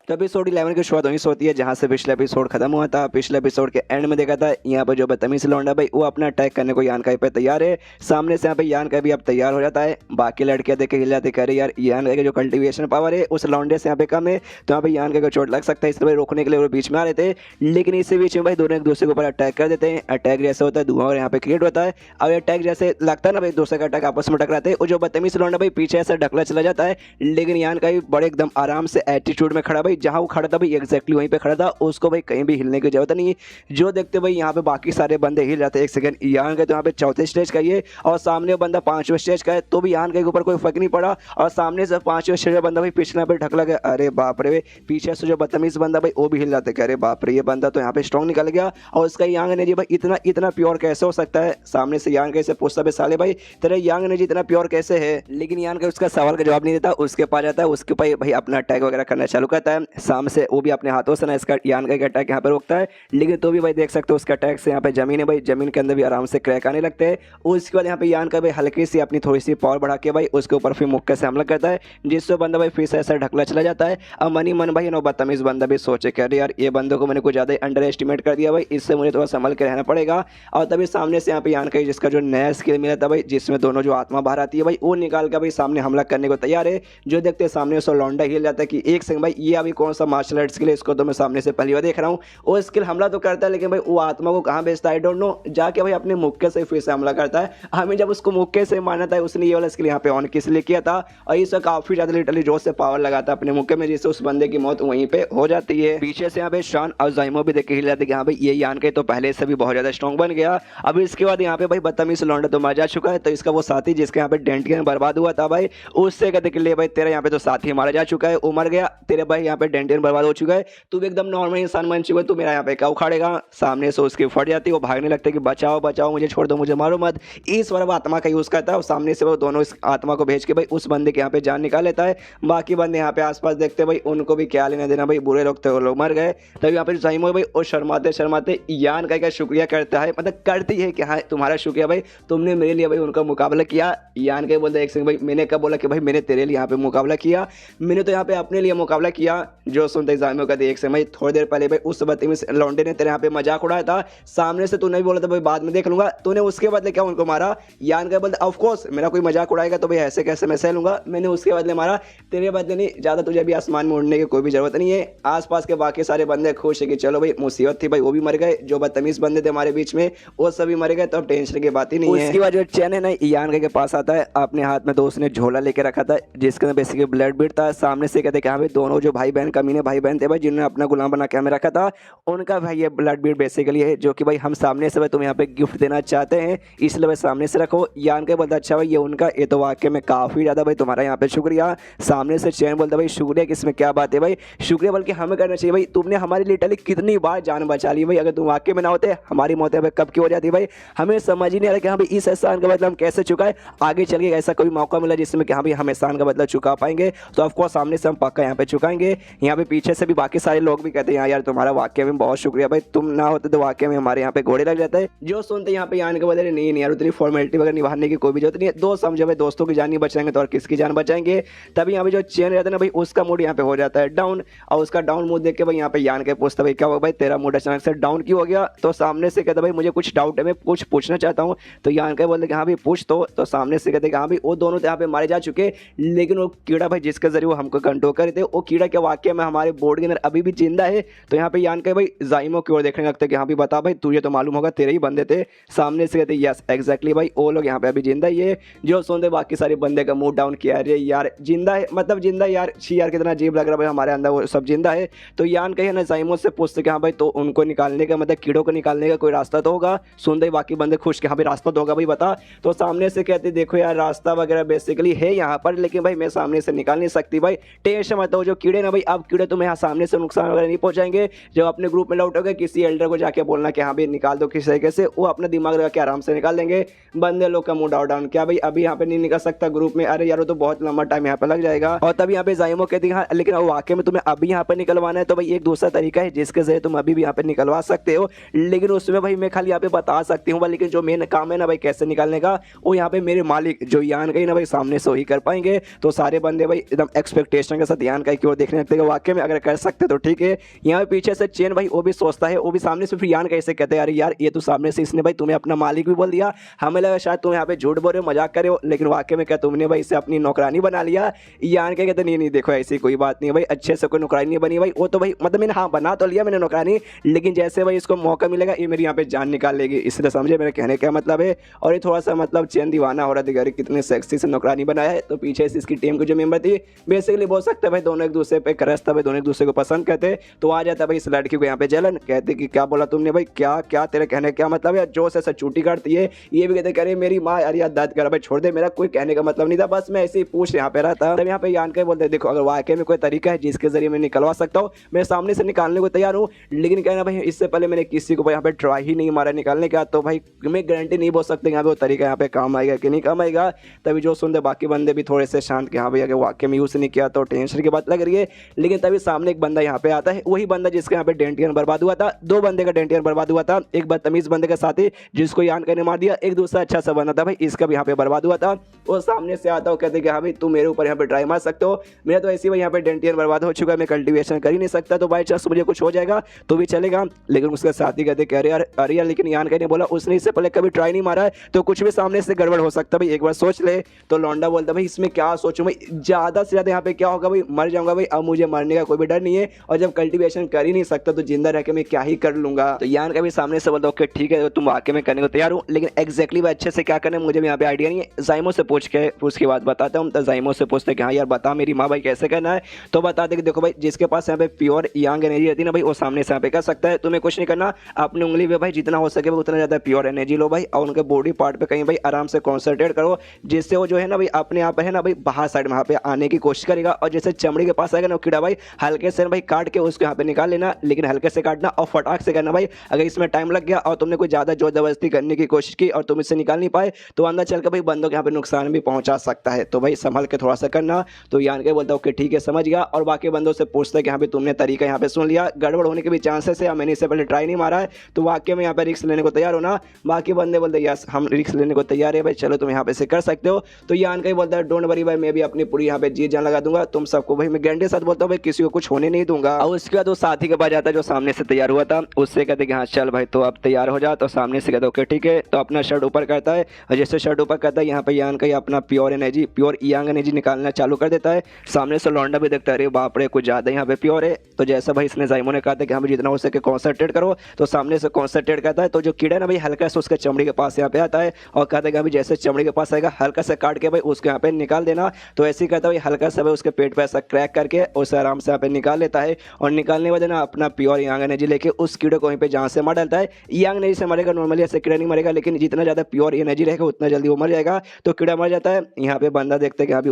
तो एपिसोड 11 की शुरुआत वहीं से होती है जहां से पिछला एपिसोड खत्म हुआ था। पिछले एपिसोड के एंड में देखा था यहाँ पर जो बदतमीज लौंडा भाई वो अपना अटैक करने को यानकाई पे तैयार है। सामने से यहाँ पे यानकाई भी अब तैयार हो जाता है। बाकी लड़कियां देख के हिल जाती, कह रही यार यानकाई का जो कल्टीवेशन पावर है उस लौंडे से यहाँ पे कम है, तो यहाँ पे यानकाई को चोट लग सकता है, इसलिए रोकने के लिए वो बीच में आ रहे थे। लेकिन इसी बीच में भाई दोनों एक दूसरे के ऊपर अटैक कर देते हैं। अटैक जैसे होता है धुआं और यहाँ पे क्रिएट होता है। और अटैक जैसे लगता है ना भाई दूसरे का अटैक आपस में टकराते हैं, और जो बदतमीज लौंडा भाई पीछे ऐसा ढकला चला जाता है। लेकिन यानकाई बड़े एकदम आराम से एटीट्यूड में खड़ा भाई, जहाँ वो खड़ा था भाई एग्जैक्टली वहीं पे खड़ा था, उसको भाई कहीं भी हिलने की जरूरत नहीं है। जो देखते भाई यहाँ पे बाकी सारे बंदे हिल जाते हैं एक सेकंड। यान गए तो यहाँ पे चौथे स्टेज का ये और सामने बंदा पांचवें स्टेज का है, तो भी यान के ऊपर कोई फर्क नहीं पड़ा। और सामने से पांचवें स्टेज का बंदा भाई पिछले पे ढकला गया। अरे बाप रे, पीछे से जो बदतमीज बंदा भाई वो भी हिल जाते, अरे बाप रे ये बंदा तो यहाँ पे स्ट्रॉन्ग निकल गया। और उसका यांग ने जी भाई इतना इतना प्योर कैसे हो सकता है। सामने से यांग कैसे पूछता भाई साले भाई तेरे यांग ने जी इतना प्योर कैसे है। लेकिन यान का उसका सवाल का जवाब नहीं देता, उसके पास जाता है, उसके ऊपर भाई अपना अटैक वगैरह करना चालू करता है। सामने से वो भी अपने हाथों से ना इसका यान का अटैक यहाँ पे रोकता है। लेकिन तो भी भाई देख सकते हो उसके अटैक से यहाँ पे जमीन है भाई, जमीन के अंदर भी आराम से क्रैक आने लगते हैं। उसके बाद यहाँ पे यान का भाई हल्की सी अपनी थोड़ी सी पावर बढ़ा के भाई उसके ऊपर फिर मुक्के से हमला करता है, जिससे बंदा भाई फिर से ऐसा ढकला चला जाता है। अब मनी मन भाई नो बदतमीज बंदा भी सोचे कह रहे यार ये बंदों को मैंने कुछ ज़्यादा अंडर एस्टिमेट कर दिया भाई, इससे मुझे थोड़ा संभल के रहना पड़ेगा। और तभी सामने से यहाँ पे यान का जिसका जो नया स्किल मिला था भाई, जिसमें दोनों जो आत्मा बाहर आती है भाई, वो निकाल कर भाई सामने हमला करने को तैयार है। जो देखते सामने उसको लौंडा हिल जाता है कि एक सेकंड भाई ये अभी कौन सा मार्शल आर्ट स्किल है, इसको तो मैं सामने से पहली बार देख रहा हूँ। वो स्किल हमला तो करता है लेकिन भाई वो आत्मा को कहाँ भेजता है आई डोंट नो, जाके भाई अपने मुक्के से फिर से हमला करता है। हमें जब उसको मुक्के से मारना था उसने ये वाला स्किल यहाँ पे ऑन किस लिए किया था, और इससे काफी ज्यादा लिटरली जोर से पावर लगाता है अपने मुक्के में, जिससे उस बंदे की मौत वहीं पे हो जाती है। पीछे से यहाँ पे शान और जाइमो भी देख के हिल जाते कि हाँ भाई ये यान के तो पहले से भी बहुत ज्यादा स्ट्रॉन्ग बन गया। अब इसके बाद यहाँ पे भाई बदतमीज लौंडा तो मर जा चुका है, तो इसका वो साथी जिसके यहाँ पे डेंटियन बर्बाद हुआ था भाई, उससे कहते कि ले भाई तेरा यहाँ पे तो साथी मारा जा चुका है, वो मर गया, तेरे भाई यहाँ पे डेंटियन बर्बाद हो चुका है, तू भी एकदम नॉर्मल इंसान बन चुका है, तू मेरा यहाँ पे क्या उखाड़ेगा। सामने से उसकी फट जाती है, वो भागने लगते कि बचाओ बचाओ मुझे, छोड़ दो मुझे, मारो मत। इस बार वो आत्मा का यूज करता है और सामने से वो दोनों इस आत्मा को भेज के भाई उस बंदे के यहाँ पे जान निकाल लेता है। बाकी बंदे यहाँ पे आसपास देखते भाई उनको भी क्या लेना देना भाई, बुरे लोग थे वो लोग मर गए। तभी यहाँ पे जाइमो भाई और शर्माते शर्माते यान का शुक्रिया करता है, मतलब करती है कि हाँ तुम्हारा शुक्रिया भाई, तुमने मेरे लिए भाई उनका मुकाबला किया। यान का बोलते एक सिंह भाई मैंने कब बोला कि भाई मैंने तेरे लिए यहाँ पे मुकाबला किया, मैंने तो यहाँ पे अपने लिए मुकाबला किया। जो सुनते जाइमो कहते एक समय थोड़ी देर पहले भाई उस बदतमीज लौंडे ने तेरे यहाँ पे मजाक उड़ाया था, सामने से तूने भी बोला था भाई बाद में देख लूंगा, तूने उसके बदले क्या उनको मारा। यान का बोलते ऑफ कोर्स मेरा कोई मजाक उड़ाएगा तो भाई ऐसे कैसे मैं सह लूंगा, मैंने उसके बदले मारा, तेरे बदले नहीं, ज्यादा तुझे भी आसमान में उड़ने की कोई भी जरूरत नहीं है। आसपास के बाकी सारे बंदे खुश है कि चलो भाई मुसीबत थी भाई वो भी मर गए, जो बदतमीज बंदे थे हमारे बीच में वो सभी मर गए, तो अब टेंशन की बात ही नहीं है। उसके बाद जो चैन है ना यान के पास आता है, अपने हाथ में दोस्त ने झोला लेके रखा था जिसके अंदर बेसिकली ब्लड बीड था। सामने से कहते कि हाँ भाई दोनों जो भाई बहन कमीने भाई बहन थे भाई जिन्होंने अपना गुलाम बना के हमें रखा था, उनका भाई ये ब्लड बीड बेसिकली है, जो कि भाई हम सामने से भाई तुम यहाँ पे गिफ्ट देना चाहते हैं, इसलिए भाई सामने से रखो। यान के बोलता अच्छा भाई ये उनका, ये तो वाकई में काफी ज्यादा भाई तुम्हारा यहाँ पे शुक्रिया। सामने से चैन बोलता भाई शुक्रिया किसमें क्या बात है भाई, शुक्रिया बल्कि हमें करना चाहिए भाई, तुमने हमारी लिटरली कितनी बार जान बचा ली भाई, अगर तुम वाकई में ना होते हमारी मौत भाई कब की हो जाती भाई, हमें समझ ही नहीं आ रहा कि हाँ भाई इस एहसान का बदला हम कैसे चुकाए, आगे चल के ऐसा कोई मौका मिला जिसमें कि हाँ भाई हम एहसान का बदला चुका पाएंगे, तो ऑफकोर्स सामने से हम पक्का यहाँ पे चुकाएंगे। यहाँ पे पीछे से भी बाकी सारे लोग भी कहते हैं हाँ यार तुम्हारा वाकई में बहुत शुक्रिया भाई, तुम ना होते तो वाकई में हमारे यहाँ पे घोड़े लग जाता है। जो सुनते यहाँ पे यान के बदले नहीं यार उतनी फॉर्मेलिटी वगैरह निभाने की कोई भी जरूरत नहीं है, दोस्त समझो भाई दोस्तों की जान नहीं बचाएंगे तो और किसकी जान बचाएंगे। तभी यहाँ पे जो चैन रहता है ना भाई उसका मूड यहाँ पे हो जाता है डाउन, और उसका डाउन मूड देख के भाई यहाँ पे यान के पूछता भाई क्या हुआ भाई तेरा मूड अचानक से डाउन क्यों हो गया, तो सामने से कहता भाई मुझे कुछ डाउट है मैं कुछ पूछना चाहता हूँ। तो यान के बोलते कि हाँ भाई पूछ, तो सामने से कहते कि हाँ भाई वो दोनों तो यहाँ पे मारे जा चुके, लेकिन वो कीड़ा भाई जिसके जरिए वो हमको कंट्रोल कर रहे थे, वो कीड़ा क्या वाकई में हमारे बोर्ड के अंदर अभी भी जिंदा है। तो यहाँ पे यान के भाई जाइमो की ओर देखने लगते कि हाँ भाई बता भाई तुझे तो मालूम होगा तेरे ही बंदे थे। सामने से कहते यस एग्जैक्टली भाई वो लोग यहाँ पे अभी जिंदा ही है। जो सुनते बाकी सारे बंदे का मूड डाउन किया, अरे यार जिंदा है मतलब जिंदा यार, छी यार कितना अजीब लग रहा है भाई हमारे अंदर वो सब जिंदा है। तो यान कहे ना जाइमो से पूछते कि हाँ भाई तो उनको निकालने का मतलब कीड़ों को निकालने का कोई रास्ता तो होगा। सुनते बाकी बंदे खुश कि हाँ भाई रास्ता तो होगा भाई बता। तो सामने से कहते देखो यार रास्ता वगैरह बेसिकली है यहाँ पर, लेकिन भाई मैं सामने से निकाल नहीं सकती भाई, टेंशन मत हो। जो कीड़े ना भाई अब कीड़े तुम्हें यहाँ सामने से नुकसान वगैरह नहीं पहुंचाएंगे, जब अपने ग्रुप में लौटोगे किसी एल्डर को जाके बोलना कि हाँ भाई निकाल दो किसी तरीके से, वो अपना दिमाग लगा के आराम से निकाल देंगे। बंदे लोग का मूड डाउन क्या भाई अभी यहाँ पे नहीं निकल सकता ग्रुप में, अरे यार तो बहुत लंबा टाइम यहाँ पे लग जाएगा। और तब यहाँ पे जाइमो कहती है हाँ लेकिन वाकई में तुम्हें अभी यहाँ पे निकलवाना है तो भाई एक दूसरा तरीका है जिसके जरिए तुम अभी भी यहाँ पे निकलवा सकते हो, लेकिन उसमें भाई मैं खाली यहाँ पे बता सकती हूँ, लेकिन जो मेन काम है ना भाई कैसे निकालने का वो यहाँ पे मेरे मालिक जो यान गई ना भाई सामने से वही कर पाएंगे। तो सारे बंदे भाई एकदम एक्सपेक्टेशन के साथ यान का की ओर देखने लगते कि वाकई में अगर कर सकते तो ठीक है। यहाँ पे पीछे से चेन भाई वो भी सोचता है, वो भी सामने से फिर यान कैसे कहते हैं यार ये तो सामने से इसने भाई तुम्हें अपना मालिक भी बोल दिया, हमें लगा शायद तुम यहाँ पे झूठ बोल रहे हो, मजाक कर रहे हो, लेकिन वाकई में क्या तुमने भाई इसे अपनी नौकरानी बना लिया। यान के कहते नहीं नहीं देखो ऐसी कोई बात नहीं है भाई, अच्छे से कोई नौकरानी नहीं बनी भाई, वो तो भाई मतलब मैंने हाँ बना तो लिया मैंने नौकरानी, लेकिन जैसे भाई इसको मौका मिलेगा ये मेरी यहाँ पे जान निकाल लेगी, इसलिए समझे मेरे कहने का मतलब है। और ये थोड़ा सा मतलब चैन दीवाना हो रहा था यार कितने सेक्सी से नौकरानी बनाया है। तो पीछे से इसकी टीम की जो मेंबर थी बेसिकली बोल सकते हैं भाई दोनों एक दूसरे पे क्रश था भाई, दोनों एक दूसरे को पसंद करते। तो आ जाता भाई इस लड़की को यहाँ पे जलन, कहते कि क्या बोला तुमने भाई, क्या क्या तेरे कहने क्या मतलब है, जो से चूटी काटती है। ये भी कहते कह रहे मेरी माँ यार यार दर्द कर भाई छोड़ दे, मेरा कोई कहने का मतलब नहीं था, बस मैं ऐसे ही पूछ यहाँ पे रहा था। तब यहाँ पे यान के बोलते देखो अगर वाकई में कोई तरीका है जिसके जरिए मैं निकलवा सकता हूँ मैं सामने से निकालने को तैयार हूँ, लेकिन कहना भाई इससे पहले मैंने किसी को यहाँ पे ट्राई ही नहीं मारा निकालने का, तो भाई मैं गारंटी नहीं बोल सकते यहाँ पे वो तरीका यहाँ पे काम आएगा कि नहीं काम आएगा। तभी जो सुनते बाकी बंदे भी थोड़े से शांत कि हाँ भैया वाकई में यूज़ नहीं किया तो टेंशन की बात लग रही है। लेकिन तभी सामने एक बंदा यहाँ पे आता है, वही बंदा जिसके यहाँ पे डेंटियन बर्बाद हुआ था, दो बंदे का डेंटियन बर्बाद हुआ था, एक बदतमीज बंदे के साथ ही जिसको यान करने मार दिया, एक दूसरा अच्छा सा बंदा था भाई इसका भी यहाँ पे बर्बाद हुआ था। वो सामने से आता हो कहते कि हाँ भाई तुम मेरे ऊपर यहाँ पे ट्राई मार सकते हो, मेरा तो ऐसे ही यहाँ पे डेंटियन बर्बाद हो चुका है, मैं कल्टीवेशन कर ही नहीं सकता, तो बाई चांस मुझे कुछ हो जाएगा तो भी चलेगा। लेकिन उसके साथी कहते कह रहे यार अरे यार लेकिन यान कहने बोला उसने इससे पहले कभी ट्राई नहीं मारा है तो कुछ भी सामने से गड़बड़ हो सकता है भाई, एक बार सोच ले। तो लौंडा बोलता भाई इसमें क्या सोचूं भाई, ज़्यादा से ज़्यादा यहाँ पे क्या होगा भाई, मर जाऊंगा भाई, अब मुझे मरने का कोई भी डर नहीं है, और जब कल्टीवेशन कर ही नहीं सकता तो जिंदा रह के मैं क्या ही कर लूंगा। तो यान का भी सामने से बोलता ओके ठीक है तुम वाकई में करने को तैयार हो, लेकिन एक्जैक्टली भाई अच्छे से क्या करना है मुझे भी यहाँ पे आइडिया नहीं है। जाइमो से पूछ के बाद बताता हूँ। तो जाइमो से पूछते कि हाँ यार बता मेरी माँ भाई कैसे करना है, तो बता दे कि देखो भाई जिसके पास यहाँ पे प्योर यांग एनर्जी रहती है ना भाई वो सामने से यहाँ पे कर सकता है, तुम्हें कुछ नहीं करना, अपनी उंगली पे भाई जितना हो सके उतना ज़्यादा प्योर एनर्जी लो भाई, और उनके बॉडी पार्ट पे कहीं भाई आराम से कॉन्सेंट्रेट करो, जिससे वो जो है ना भाई अपने आप है ना भाई बाहर साइड में यहाँ पे आने की कोशिश करेगा, और जैसे चमड़ी के पास आएगा ना कीड़ा भाई हल्के से भाई काट के उसको यहाँ पे निकाल लेना, लेकिन हल्के से काटना और फटाक से करना भाई। अगर इसमें टाइम लग गया और तुमने कोई ज़्यादा जोर जबरदस्ती करने की कोशिश की और तुम इससे निकाल नहीं पाए तो अंदर चल के भाई बंदों के यहाँ पे नुकसान भी पहुंचा सकता है, तो भाई संभल के थोड़ा सा करना। तो यान के बोलता ओके ठीक है समझ गया, और बाकी बंदों से पूछता है कि यहाँ पे तुमने तरीका यहाँ पे सुन लिया, गड़बड़ होने के भी चांसेस है, मैंने इससे पहले ट्राई नहीं मारा है, तो वाकई में यहाँ पे रिस्क लेने को तैयार होना। बाकी बंदे बोलते यस हम रिस्क लेने को तैयार है भाई, चलो तुम यहाँ पे से कर सकते हो। तो यान का ही बोलता है डोंट वरी भाई मैं भी अपनी पूरी यहाँ पे जी जान लगा दूंगा, तुम सबको भाई मैं गारंटी साथ बोलता हूँ भाई किसी को कुछ होने नहीं दूंगा। और उसके बाद वो साथी के पास जाता है जो सामने से तैयार हुआ था, उससे कहते कि हाँ चल भाई तो अब तैयार हो जा, तो सामने से कहते ओके ठीक है, तो अपना शर्ट ऊपर करता है, और जैसे शर्ट ऊपर करता है यहाँ पे यान का ही अपना प्योर एनर्जी प्योर यांग एनर्जी निकालना चालू कर देता है। सामने से लौंडा भी देखता है अरे बाप रे कुछ ज़्यादा यहाँ पे प्योर है, तो जैसा भाई इसने जाइमो ने कहा था कि हाँ जितना हो सके कॉन्सेंट्रेट करो, तो सामने से कॉन्सेंट्रेट करता है, तो जो कीड़ा ना भाई हल्का से उसके चमड़ी के पास यहाँ पे आता है और कहता है कि अभी जैसे चमड़ी के पास आएगा हल्का से काट के भाई उसको यहाँ पे निकाल देना। तो ऐसे ही कहता है भाई हल्का सा भाई उसके पेट पे ऐसा क्रैक करके उसे आराम से यहाँ पे निकाल लेता है, और निकालने के बाद ना अपना प्योर यांग एनर्जी लेके उस कीड़े को वहीं पे जहाँ से मार डालता है। यांग एनर्जी से मरेगा, नॉर्मली ऐसे कीड़ा नहीं मरेगा, लेकिन जितना ज़्यादा प्योर एनर्जी रहेगा उतना जल्दी वो मर जाएगा, तो कीड़ा मर जाता है। यहाँ पे बंदा देखते हैं कि अभी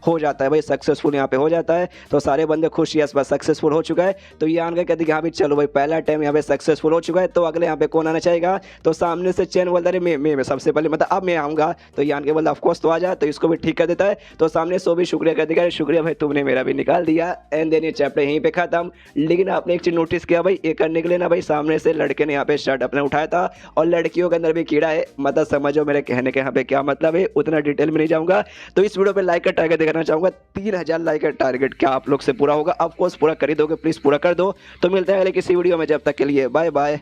हो जाता है भाई सक्सेसफुल यहाँ पे हो जाता है, तो सारे बंदे खुश यस बस सक्सेसफुल हो चुका है। तो यान का कहते कि हाँ भाई चलो भाई पहला टाइम यहाँ पे सक्सेसफुल हो चुका है, तो अगले यहाँ पे कौन आना चाहेगा, तो सामने से चैन बोलता है मैं सबसे पहले मतलब अब मैं आऊँगा, तो यान के बोलता ऑफकोर्स तो आ जा, तो इसको भी ठीक कर देता है। तो सामने सो भी शुक्रिया कहते हैं शुक्रिया भाई तुमने मेरा भी निकाल दिया, एंड देन ये चैप्टर यहीं पे खत्म। लेकिन आपने एक चीज नोटिस किया भाई ये करने के लिए ना भाई सामने से लड़के ने यहाँ पे शर्ट अपने उठाया था, और लड़कियों के अंदर भी कीड़ा है, मतलब समझो मेरे कहने के यहाँ पे क्या मतलब है, उतना डिटेल में नहीं जाऊंगा। तो इस वीडियो पे लाइक का टारगेट देखना चाहूंगा, 3000 लाइक का टारगेट क्या आप लोग से पूरा होगा, ऑफकोर्स पूरा कर ही दोगे, प्लीज पूरा कर दो। तो मिलते हैं अगले किसी वीडियो में, जब तक के लिए बाय बाय।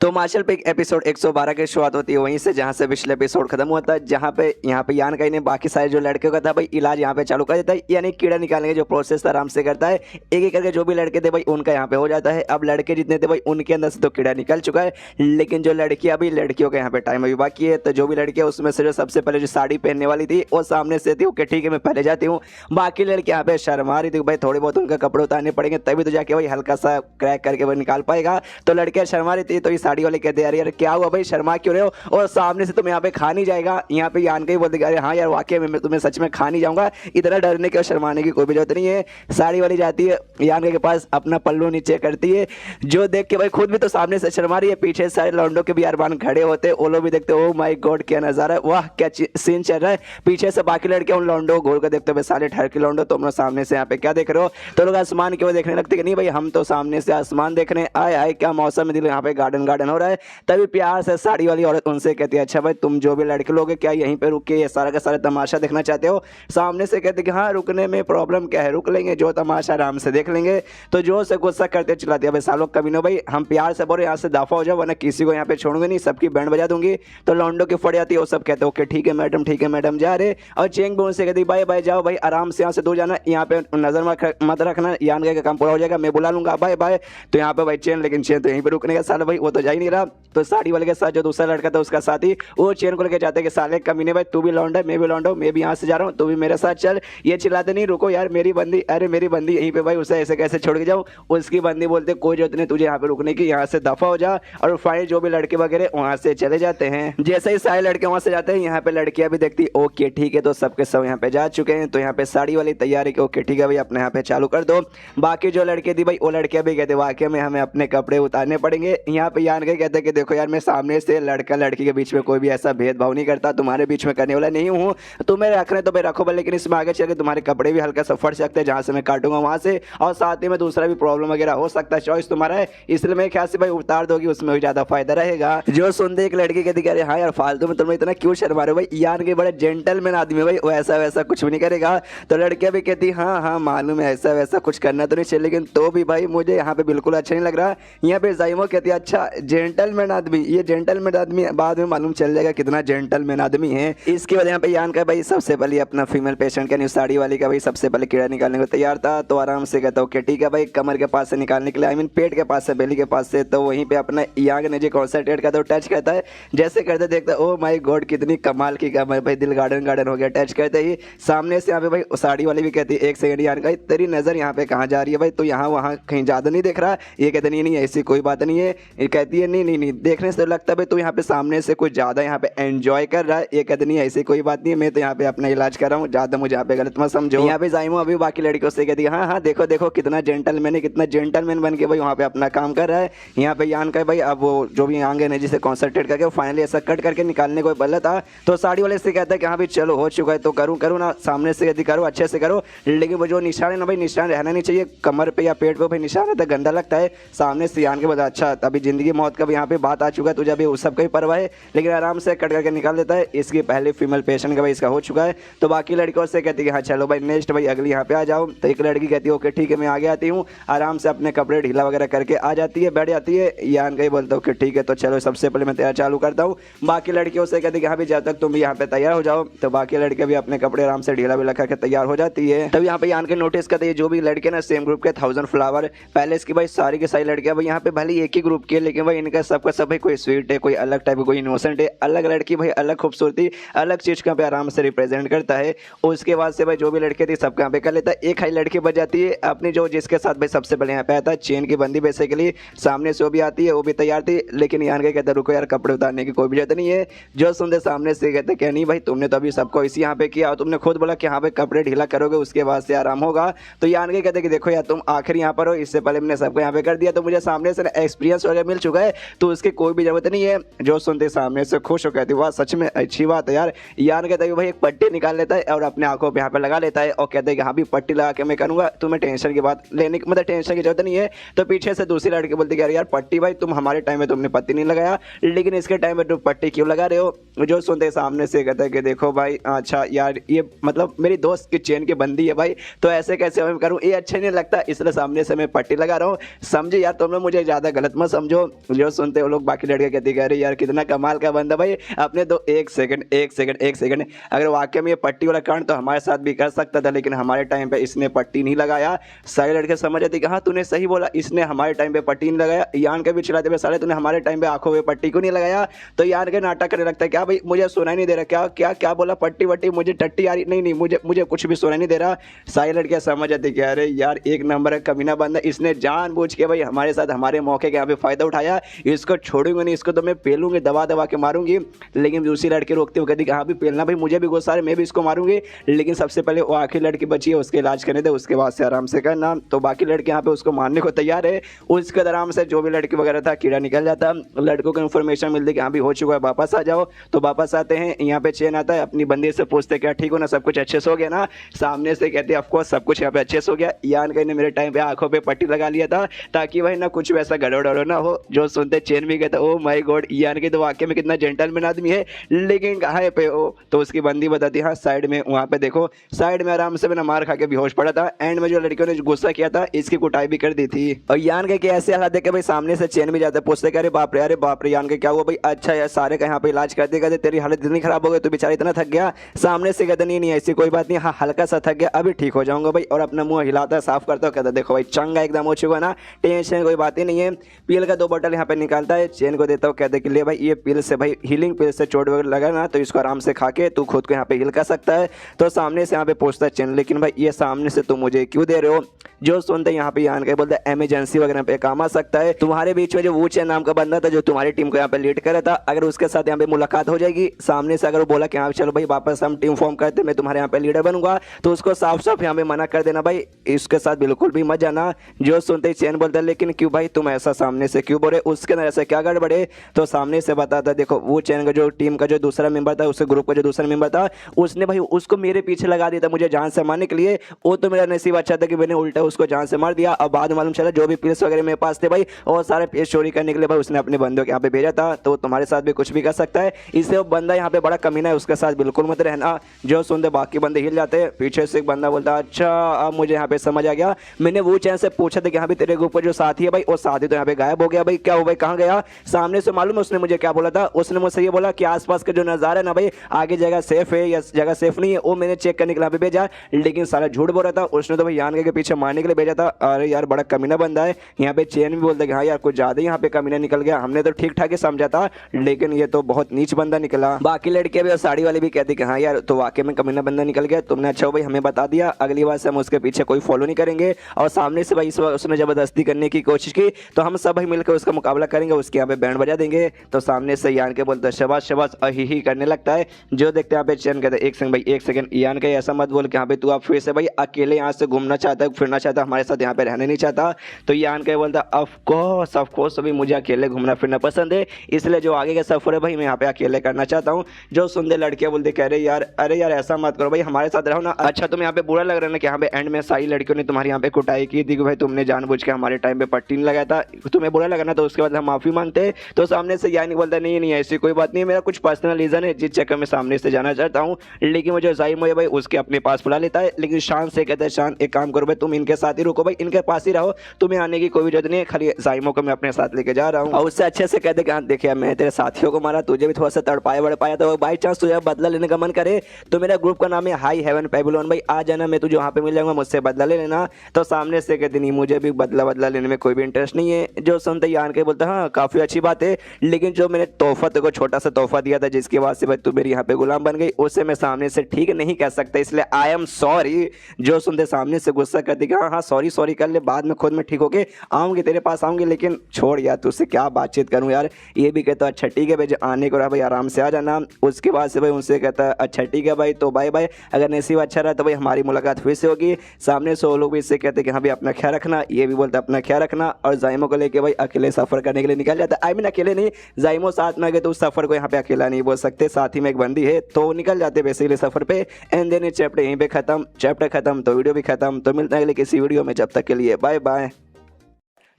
तो मार्शल पे एपिसोड 112 की शुरुआत होती है वहीं से जहाँ से पिछले एपिसोड खत्म हुआ था, जहाँ पे यहाँ पे यान का ने बाकी सारे जो लड़के का था भाई इलाज यहाँ पे चालू कर देता है, यानी कीड़ा निकालने का जो प्रोसेस था आराम से करता है, एक एक करके जो भी लड़के थे भाई उनका यहाँ पे हो जाता है। अब लड़के जितने थे भाई उनके अंदर से तो कीड़ा निकल चुका है, लेकिन जो लड़की अभी लड़कियों का यहाँ पे टाइम अभी बाकी है, तो जो भी लड़की है उसमें से जो सबसे पहले जो साड़ी पहनने वाली थी वो सामने से थी, ओके ठीक है मैं पहले जाती हूँ। बाकी लड़की यहाँ पे शर्मा रही थी भाई, थोड़ी बहुत उनका कपड़े उतारने पड़ेंगे तभी तो जाके भाई हल्का सा क्रैक करके वो निकाल पाएगा। तो लड़कियाँ शर्मा रही थी, तो ये साड़ी वाले कहते यार क्या हुआ भाई शर्मा क्यों रहे हो, और सामने से तुम यहाँ पे खा नहीं जाएगा, यहाँ पे यान के ही बोलते अरे हाँ यार वाकई में मैं तुम्हें सच में खा नहीं जाऊंगा, इतना डरने की और शर्माने की कोई भी जरूरत नहीं है। साड़ी वाली जाती है यान के पास, अपना पल्लू नीचे करती है, जो देख के भाई खुद भी तो सामने से शर्मा रही है, पीछे सारे लौंडों के भी अरमान खड़े होते, वो लोग भी देखते ओ माय गॉड क्या नजारा है, वाह क्या सीन चल रहा है। पीछे से बाकी लड़के उन लौंडो घोर कर देखते हुए सारे ठहर के लौंडो तुम लोग सामने से यहाँ पे क्या देख रहे हो, तो लोग आसमान की ओर देखने लगते कि नहीं भाई हम तो सामने से आसमान देखने आए आए, क्या मौसम है दिल यहाँ पे गार्डन गार्डन गार्डन हो रहा है। तभी प्यार से साड़ी वाली औरत उनसे कहती है अच्छा भाई तुम जो भी लड़के लोग हैं क्या यहीं पे रुक के ये सारा का सारा तमाशा देखना चाहते हो। सामने से कहते कि हाँ रुकने में प्रॉब्लम क्या है, रुक लेंगे, जो तमाशा आराम से देख लेंगे। तो जो से गुस्सा करते चिल्लाते हैं भाई सालों कभी नो भाई हम प्यार से बोले यहाँ से दफा हो जाओ वरना किसी को यहाँ पे छोड़ूंगे नहीं, सबकी बैंड बजा दूंगी। तो लौंडो की फट जाती है, वो सब कहते ओके ठीक है मैडम, ठीक है मैडम जा रहे। और चेंग भी उनसे कहती बाय बाय जाओ भाई आराम से यहाँ से दूर जाना, यहाँ पे नजर मत रखना, यान का काम पूरा हो जाएगा मैं बुला लूंगा बाय बाय। तो यहाँ पे भाई चेन, लेकिन चेन तो यहीं पे रुकने का साला भाई वो तो जा ही नहीं रहा। तो साड़ी वाले के साथ जो दूसरा लड़का था उसका साथी वो चेन को लेकर जाते कि साले कमीने भाई तू भी लौंडा मैं भी लौंडा, मैं भी यहाँ से जा रहा हूँ तू भी मेरे साथ चल। ये चिल्लाते नहीं रुको यार मेरी बंदी, अरे मेरी बंदी यहीं पे भाई उसे ऐसे कैसे छोड़ के जाऊँ। उसकी बंदी बोलते कोई जरूरत नहीं तुझे यहाँ पे रुकने की, यहाँ से दफा हो जा। और फाइनल जो भी लड़के वगैरह वहाँ से चले जाते हैं। जैसे ही सारे लड़के वहाँ से जाते हैं यहाँ पे लड़कियां भी देखती ओके ठीक है तो सबके सब यहाँ पे जा चुके हैं। तो यहाँ पे साड़ी वाली तैयारी की ओके ठीक है भाई अपने यहाँ पे चालू कर दो। बाकी जो लड़के थी भाई वो लड़कियां भी कहते वाकई में हमें अपने कपड़े उतारने पड़ेंगे। यहाँ पे यान के कहते कि देखो यार मैं सामने से लड़का लड़की के बीच में कोई भी ऐसा भेदभाव नहीं करता, तुम्हारे बीच में करने वाला नहीं हूँ, तुम्हें रखने तो भाई रखो भाई, लेकिन इसमें आगे चल के तुम्हारे कपड़े भी हल्का सा फट सकते हैं जहाँ से मैं काटूंगा वहाँ से, और साथ ही में दूसरा भी प्रॉब्लम वगैरह हो सकता है, चॉइस तुम्हारा है। इसलिए मेरे ख्याल से भाई उतार दोगी उसमें भी ज्यादा फायदा रहेगा। जो सुनते एक लड़की कहती कह रहे हाँ यार फालतू में तुम्हें इतना क्यों शर्मा रहे हो भाई, यार के बड़े जेंटलमैन आदमी भाई वो ऐसा वैसा कुछ भी नहीं करेगा। तो लड़कियां भी कहती हाँ हाँ मालूम है ऐसा वैसा कुछ करना तो नहीं चाहिए, लेकिन तो भी भाई मुझे यहाँ पे बिल्कुल अच्छा नहीं लग रहा। यहाँ पे जाइमो कहती है अच्छा जेंटलमैन आदमी, ये जेंटलमैन आदमी बाद में मालूम चल जाएगा कितना जेंटलमैन आदमी है। इसके बाद यहाँ पे यान का भाई सबसे पहले अपना फीमेल पेशेंट का साड़ी वाली का भाई सबसे पहले कीड़ा निकालने को तैयार था। तो आराम से कहता ओके ठीक है भाई कमर के पास से निकालने के लिए, आई मीन पेट के पास से, बेली के पास से। तो वहीं पे अपना यांग ने जी कॉन्सेंट्रेट करता है, टच करता है, जैसे करते देखता है ओ माय गॉड कितनी कमाल की कमर भाई, दिल गार्डन गार्डन हो गया। टच करते ही सामने से यहाँ पे भाई साड़ी वाली भी कहती है एक सेकंड यार का तेरी नजर यहाँ पे कहाँ जा रही है भाई, तो यहाँ वहाँ कहीं ज्यादा नहीं देख रहा। ये कहते नहीं नहीं ऐसी कोई बात नहीं है। ये कहती है नहीं नहीं नहीं देखने से लगता है तू यहाँ पे सामने से कुछ ज्यादा यहाँ पे एंजॉय कर रहा है। ये कहते नहीं ऐसी कोई बात नहीं है, मैं तो यहाँ पे अपना इलाज कर रहा हूँ, ज्यादा मुझे यहाँ पे गलत मत समझो। यहाँ पे जाइमो अभी बाकी लड़कियों से कहती है हाँ हाँ देखो देखो कितना जेंटलमैन है, कितना जेंटलमैन बन के भाई वहाँ पे अपना काम कर रहा है। यहाँ पे यान का भाई अब वो जो भी आंगे ने जिसे कॉन्सेंट्रेट करके फाइनली ऐसा कट करके निकालने को बोला था। तो साड़ी वाले से कहता है कि हाँ भाई चलो हो चुका है तो करूँ ना, सामने से यदि करो अच्छे से करो, लेकिन वो जो निशान है ना भाई निशान रहना नहीं चाहिए कमर पे या पेट पे भाई, निशान रहता है गंदा लगता है। सामने से यान के बाद अच्छा अभी जिंदगी मौत का भी यहाँ पे बात आ चुका है, तुझे अभी उस सब का ही परवाह है, लेकिन आराम से कट करके निकाल देता है। इसकी पहले फीमेल पेशेंट का भाई इसका हो चुका है। तो बाकी लड़कियों से कहती है हाँ चलो भाई नेक्स्ट भाई अगली यहाँ पे आ जाओ। तो एक लड़की कहती है ओके ठीक है मैं आगे आती हूँ, आराम से अपने कपड़े ढीला वगैरह करके आ जाती है, बैठ जाती है। यान का ही बोलता हूँ कि ठीक है तो चलो सबसे पहले मैं तैयार चालू करता हूँ। बाकी लड़कियों से कहती है हाँ भी जब तक तुम भी यहाँ पे तैयार हो जाओ। तो बाकी लड़के भी अपने कपड़े आराम से ढीला विला करके तैयार हो जाती है। तब यहाँ पे यान के नोटिस करते हैं जो भी लड़के ना सेम ग्रुप के 1000 फ्लावर पैलेस की भाई सारी की सारी लड़कियां भाई यहाँ पे भले एक ही ग्रुप की है, लेकिन भाई इनका सबका सब भाई कोई स्वीट है, कोई अलग टाइप, कोई इनोसेंट है, अलग लड़की भाई अलग खूबसूरती अलग चीज का पे आराम से रिप्रेजेंट करता है। उसके बाद से भाई जो भी लड़के थे सबका यहाँ पे कर लेता है। एक हाई लड़की बच जाती है अपनी जो जिसके साथ भाई सबसे पहले यहाँ पे आता है चेन की बंदी बेसिकली, सामने से वो भी आती है, वो भी तैयार थी, लेकिन यान के कहते रुको यार कपड़े उतारने की कोई भी जरूरत नहीं है। जो सुनते सामने से कहते क्या नहीं भाई तुमने तो अभी सबको इसी यहाँ पे किया और तुमने खुद बोला कि हाँ भाई कपड़े ढीला करोगे उसके बाद से आराम होगा। तो यान के कहते कि देखो यार तुम आखिर यहाँ पर हो, इससे पहले मैंने सबको यहाँ पे कर दिया, तो मुझे सामने से एक्सपीरियंस वगैरह मिल चुका है, तो उसकी कोई भी जरूरत नहीं है। जो सुनते सामने से खुश हो कहती वाह सच में अच्छी बात है यार। यान कहता है भाई एक पट्टी निकाल लेता है और अपने आंखों पे यहाँ पे लगा लेता है और कहते हैं कि हाँ भी पट्टी लगा के मैं करूंगा, तुम्हें टेंशन की बात लेने मतलब टेंशन की जरूरत नहीं है। तो पीछे से दूसरी लड़की बोलती है यार पट्टी भाई तुम हमारे टाइम में तुमने पट्टी नहीं लगाया, लेकिन इसके टाइम में तुम पट्टी क्यों लगा रहे हो। जो सुनते सामने से कहता है कि देखो भाई अच्छा यार ये मतलब मेरी दोस्त की चेन की बंदी है भाई, तो ऐसे कैसे मैं करूँ, ये अच्छा नहीं लगता, इसलिए सामने से मैं पट्टी लगा रहा हूँ, समझे यार तुम लोग मुझे ज़्यादा गलत मत समझो। जो सुनते वो लोग बाकी लड़के कहती कह रहे यार कितना कमाल का बंदा भाई अपने दो एक सेकंड अगर वाकई में ये पट्टी वाला कांड तो हमारे साथ भी कर सकता था, लेकिन हमारे टाइम पे इसने पट्टी नहीं लगाया। सारे लड़के समझ आते कि हाँ तूने सही बोला, इसने हमारे टाइम पे पट्टी नहीं लगाया। यान के भी चिल्लाते साले तूने हमारे टाइम पे आंखों में पट्टी क्यों नहीं लगाया। तो यान के नाटक करने लगता है क्या भाई मुझे सुनाई नहीं दे रहा, क्या क्या क्या बोला पट्टी वट्टी, मुझे टट्टी आ रही नहीं मुझे कुछ भी सुनाई नहीं दे रहा। सारी लड़कियां समझ आती कि अरे यार एक नंबर है कमीना बंदा, इसने जानबूझ के भाई हमारे साथ हमारे मौके के यहाँ पे फायदा उठाया, इसको छोड़ूंगा नहीं, इसको तो मैं पेलूंगी दबा दबा के मारूंगी। लेकिन दूसरी लड़की रोकते हुए कहती कि हाँ भी पेलना भाई मुझे भी गुस्सा है, मैं भी इसको मारूंगी, लेकिन सबसे पहले वो आखिरी लड़की बची है उसके इलाज करने दे, उसके बाद से आराम से करना। तो बाकी लड़के यहाँ पे उसको मारने को तैयार है। उसके आराम से जो भी लड़की वगैरह था कीड़ा निकल जाता, लड़कों को इन्फॉर्मेशन मिलती कि हाँ भी हो चुका है वापस आ जाओ। तो वापस आते हैं, यहाँ पे चेन आता है, अपनी बंदी से पूछते क्या ठीक हो ना, सब कुछ अच्छे से हो गया ना। सामने से कहते हैं ऑफकोर्स सब कुछ यहाँ पे अच्छे से हो गया, यान कहीं ने मेरे टाइम पे आंखों पे पट्टी लगा लिया था ताकि भाई ना कुछ वैसा गड़बड़ ना हो। जो सुनते चैन भी कहता ओ माय गॉड यान के तो वाकई में कितना जेंटलमैन आदमी है, लेकिन कहाँ पे हो। तो उसकी बंदी बताती हाँ साइड में, वहाँ पे देखो साइड में आराम से मैंने मार खा के बेहोश पड़ा था। एंड में जो लड़कियों ने गुस्सा किया था इसकी कुटाई भी कर दी थी। और यान के ऐसे हालात देखे भाई सामने से चैन भी जाते पूछते अरे बाप रे, अरे बाप रे यान के क्या हुआ भाई। अच्छा यार सारे का यहाँ पे इलाज करते कहते तेरी हालत इतनी खराब हो गई, तू बेचारा इतना थक गया। सामने से कहते नहीं ऐसी कोई बात नहीं, हाँ हल्का सा थक गया, अभी ठीक हो जाऊंगा भाई। और अपना मुंह हिलाता है, साफ करता है, कहता देखो भाई चंगा एकदम हो चुका ना, टेंशन कोई बात ही नहीं है। पील का 2 बोतल यहाँ पे निकालता है, चैन को देता हूँ, कहते कि ले भाई ये पील से भाई हीलिंग पील से चोट वगैरह लगा ना तो इसको आराम से खा के तू खुद को यहाँ पे हिल कर सकता है। तो सामने से यहाँ पे पूछता है चैन लेकिन भाई ये सामने से तुम मुझे क्यों दे रहे हो। जो सुनते यहाँ पे यान के बोलते इमरजेंसी वगैरह पे काम आ सकता है। तुम्हारे बीच में जो वो चैन नाम का बंदा था जो तुम्हारी टीम को यहाँ पे लीड कर रहा था, अगर उसके साथ यहाँ पे मुलाकात हो जाएगी सामने से, अगर वो बोला कि हाँ चलो भाई वापस हम टीम फॉर्म करते मैं तुम्हारे यहाँ पे लीडर बनूंगा, तो उसको साफ साफ यहाँ पे मना कर देना भाई, इसके साथ बिल्कुल भी मत जाना। जो सुनते ही चैन बोलता है लेकिन क्यों भाई तुम ऐसा सामने से क्यों बोले, उसके अंदर ऐसा क्या गड़बड़े। तो सामने से बताता देखो वो चैन का जो टीम का जो दूसरा मेंबर था, उस ग्रुप का जो दूसरा मेंबर था, उसने भाई उसको मेरे पीछे लगा दिया था मुझे जान से मारने के लिए। वो तो मेरा नसीब अच्छा था कि मैंने उल्टा उसको जान से मार दिया। अब बाद में मालूम चला जो भी पिल्स वगैरह मेरे पास थे भाई और सारे पेश चोरी करने के लिए भाई उसने अपने बंदों के यहाँ पे भेजा था। तो तुम्हारे साथ भी कुछ भी कर सकता है, इससे वो बंदा यहाँ पे बड़ा कमीना है, उसके साथ बिल्कुल मत रहना। जो सुनते बाकी बंदे हिल जाते हैं। पीछे से एक बंदा बोलता अच्छा अब मुझे यहाँ पे समझ आ गया, मैंने वो चैन से पूछा था कि यहाँ पे तेरे ग्रुप का जो साथी है भाई वो साथी तो यहाँ पे गायब हो गया भाई, क्या हो भाई कहाँ गया। सामने से मालूम है उसने मुझे क्या बोला था, उसने मुझसे ये बोला कि आसपास का जो नज़ारा है ना भाई आगे जगह सेफ है या जगह सेफ नहीं है, वो मैंने चेक करने के लिए भेजा, लेकिन सारा झूठ बोल रहा था उसने तो भाई यान के पीछे मारने के लिए भेजा था। अरे यार बड़ा कमीना बंदा है। यहाँ पे चैन भी बोलता है कि हाँ यार कुछ ज्यादा यहाँ पे कमीना निकल गया, हमने तो ठीक ठाक ही समझा था लेकिन ये तो बहुत नीच बंदा निकला। बाकी लड़के भी और साड़ी वाले भी कहते कि हाँ यार तो वाकई में कमीना बंदा निकल गया, तुमने अच्छा भाई हमें बता दिया, अगली बार से हम उसके पीछे कोई फॉलो नहीं करेंगे। और सामने से भाई इस बार उसने जबरदस्ती करने की कोशिश की तो हम सब भाई मिलकर उसका मुकाबला करेंगे, उसके यहाँ पे बैंड बजा देंगे। तो सामने से यान के बोलते शबाश शबाश ही करने लगता है। जो देखते हैं यहाँ पे चैन कहते एक सेकंड भाई एक सेकंड यान के ऐसा मत बोल कि यहाँ पे तू आप फिर से भाई अकेले यहाँ से घूमना चाहता है फिरना चाहता है, हमारे साथ यहाँ पे रहने नहीं चाहता। तो यान के बोलता ऑफ कोर्स अभी मुझे अकेले घूमना फिरना पसंद है, इसलिए जो आगे का सफर है भाई मैं यहाँ पे अकेले करना चाहता हूँ। जो सुनते लड़कियां बोलते कह रहे यार अरे यार ऐसा मत करो भाई हमारे साथ रहो ना। अच्छा तुम्हें यहाँ पे बुरा लग रहा है ना कि यहाँ पे एंड में सारी लड़कियों ने तुम्हारी यहाँ पे कुटाई की थी कि भाई तुमने जानबूझ के हमारे टाइम पे पट्टी नहीं लगाया था, तुम्हें बुरा लगा ना, तो उसके बाद हम माफी मांगते। तो सामने से यानी बोलता नहीं नहीं ऐसी कोई बात नहीं, मेरा कुछ पर्सनल रीजन है जिस चक्कर में सामने से जाना चाहता हूँ, लेकिन मुझे जाहिम है भाई उसके अपने पास बुला लेता है। लेकिन शान से कहता है शान एक काम करो भाई तुम इनके साथ ही रुको भाई, इनके पास ही रहो, तुम्हें आने की कोई जरूरत नहीं है, खाली जाइमो को मैं अपने साथ लेके जा रहा हूँ। और उससे अच्छे से कहते कि हाँ देखिए मैं तेरे साथियों को मारा, तुझे भी थोड़ा सा तड़पाया बड़पाया, तो बाई चांस तुझे बदला लेने का मन करे तो मेरा ग्रुप का नाम है हाई हेवन पेबुलोन भाई, आ जाना मैं तुझे वहाँ पे मिल जाऊंगा, मुझसे बदला ले लेना। तो सामने से कहते नहीं मुझे भी बदला लेने में कोई भी इंटरेस्ट नहीं है। जो सुनते यान के बोलते हाँ काफी अच्छी बात है, लेकिन जो मैंने तोहफा तेरे को छोटा सा तोहफा दिया था जिसके बाद से भाई तू मेरी यहाँ पे गुलाम बन गई, उससे मैं सामने से ठीक नहीं कह सकता, इसलिए आई एम सॉरी। जो सुनते सामने से गुस्सा करते कि हाँ हाँ सॉरी कर ले, बाद में खुद में ठीक होके आऊंगी तेरे पास आऊंगी, लेकिन छोड़ यार तुझसे क्या बातचीत करूं यार। ये भी कहता अच्छा ठीक है भाई आने को रहा भाई आराम से आ जाना। उसके बाद से भाई उनसे कहता है अच्छा ठीक है भाई तो बाय बाय, अगर नसीब अच्छा रहा तो भाई हमारी मुलाकात फिर से होगी। सामने से वो लोग भी इससे कहते कि हाँ भाई अपना ख्याल रखना, ये भी बोलता अपना ख्याल रखना। और जाइमो को लेके भाई अकेले सफर करने के लिए निकल जाता है। आई मीन अकेले नहीं, जाइमो साथ में आ गए तो उस सफर को यहाँ पे अकेला नहीं बोल सकते, साथ ही में एक बंदी है तो निकल जाते बेसिकली सफर पे। एंड देन चैप्टर यहीं पे खत्म, चैप्टर खत्म तो वीडियो भी खत्म। तो मिलता है अगले किसी वीडियो में, जब तक के लिए बाय बाय।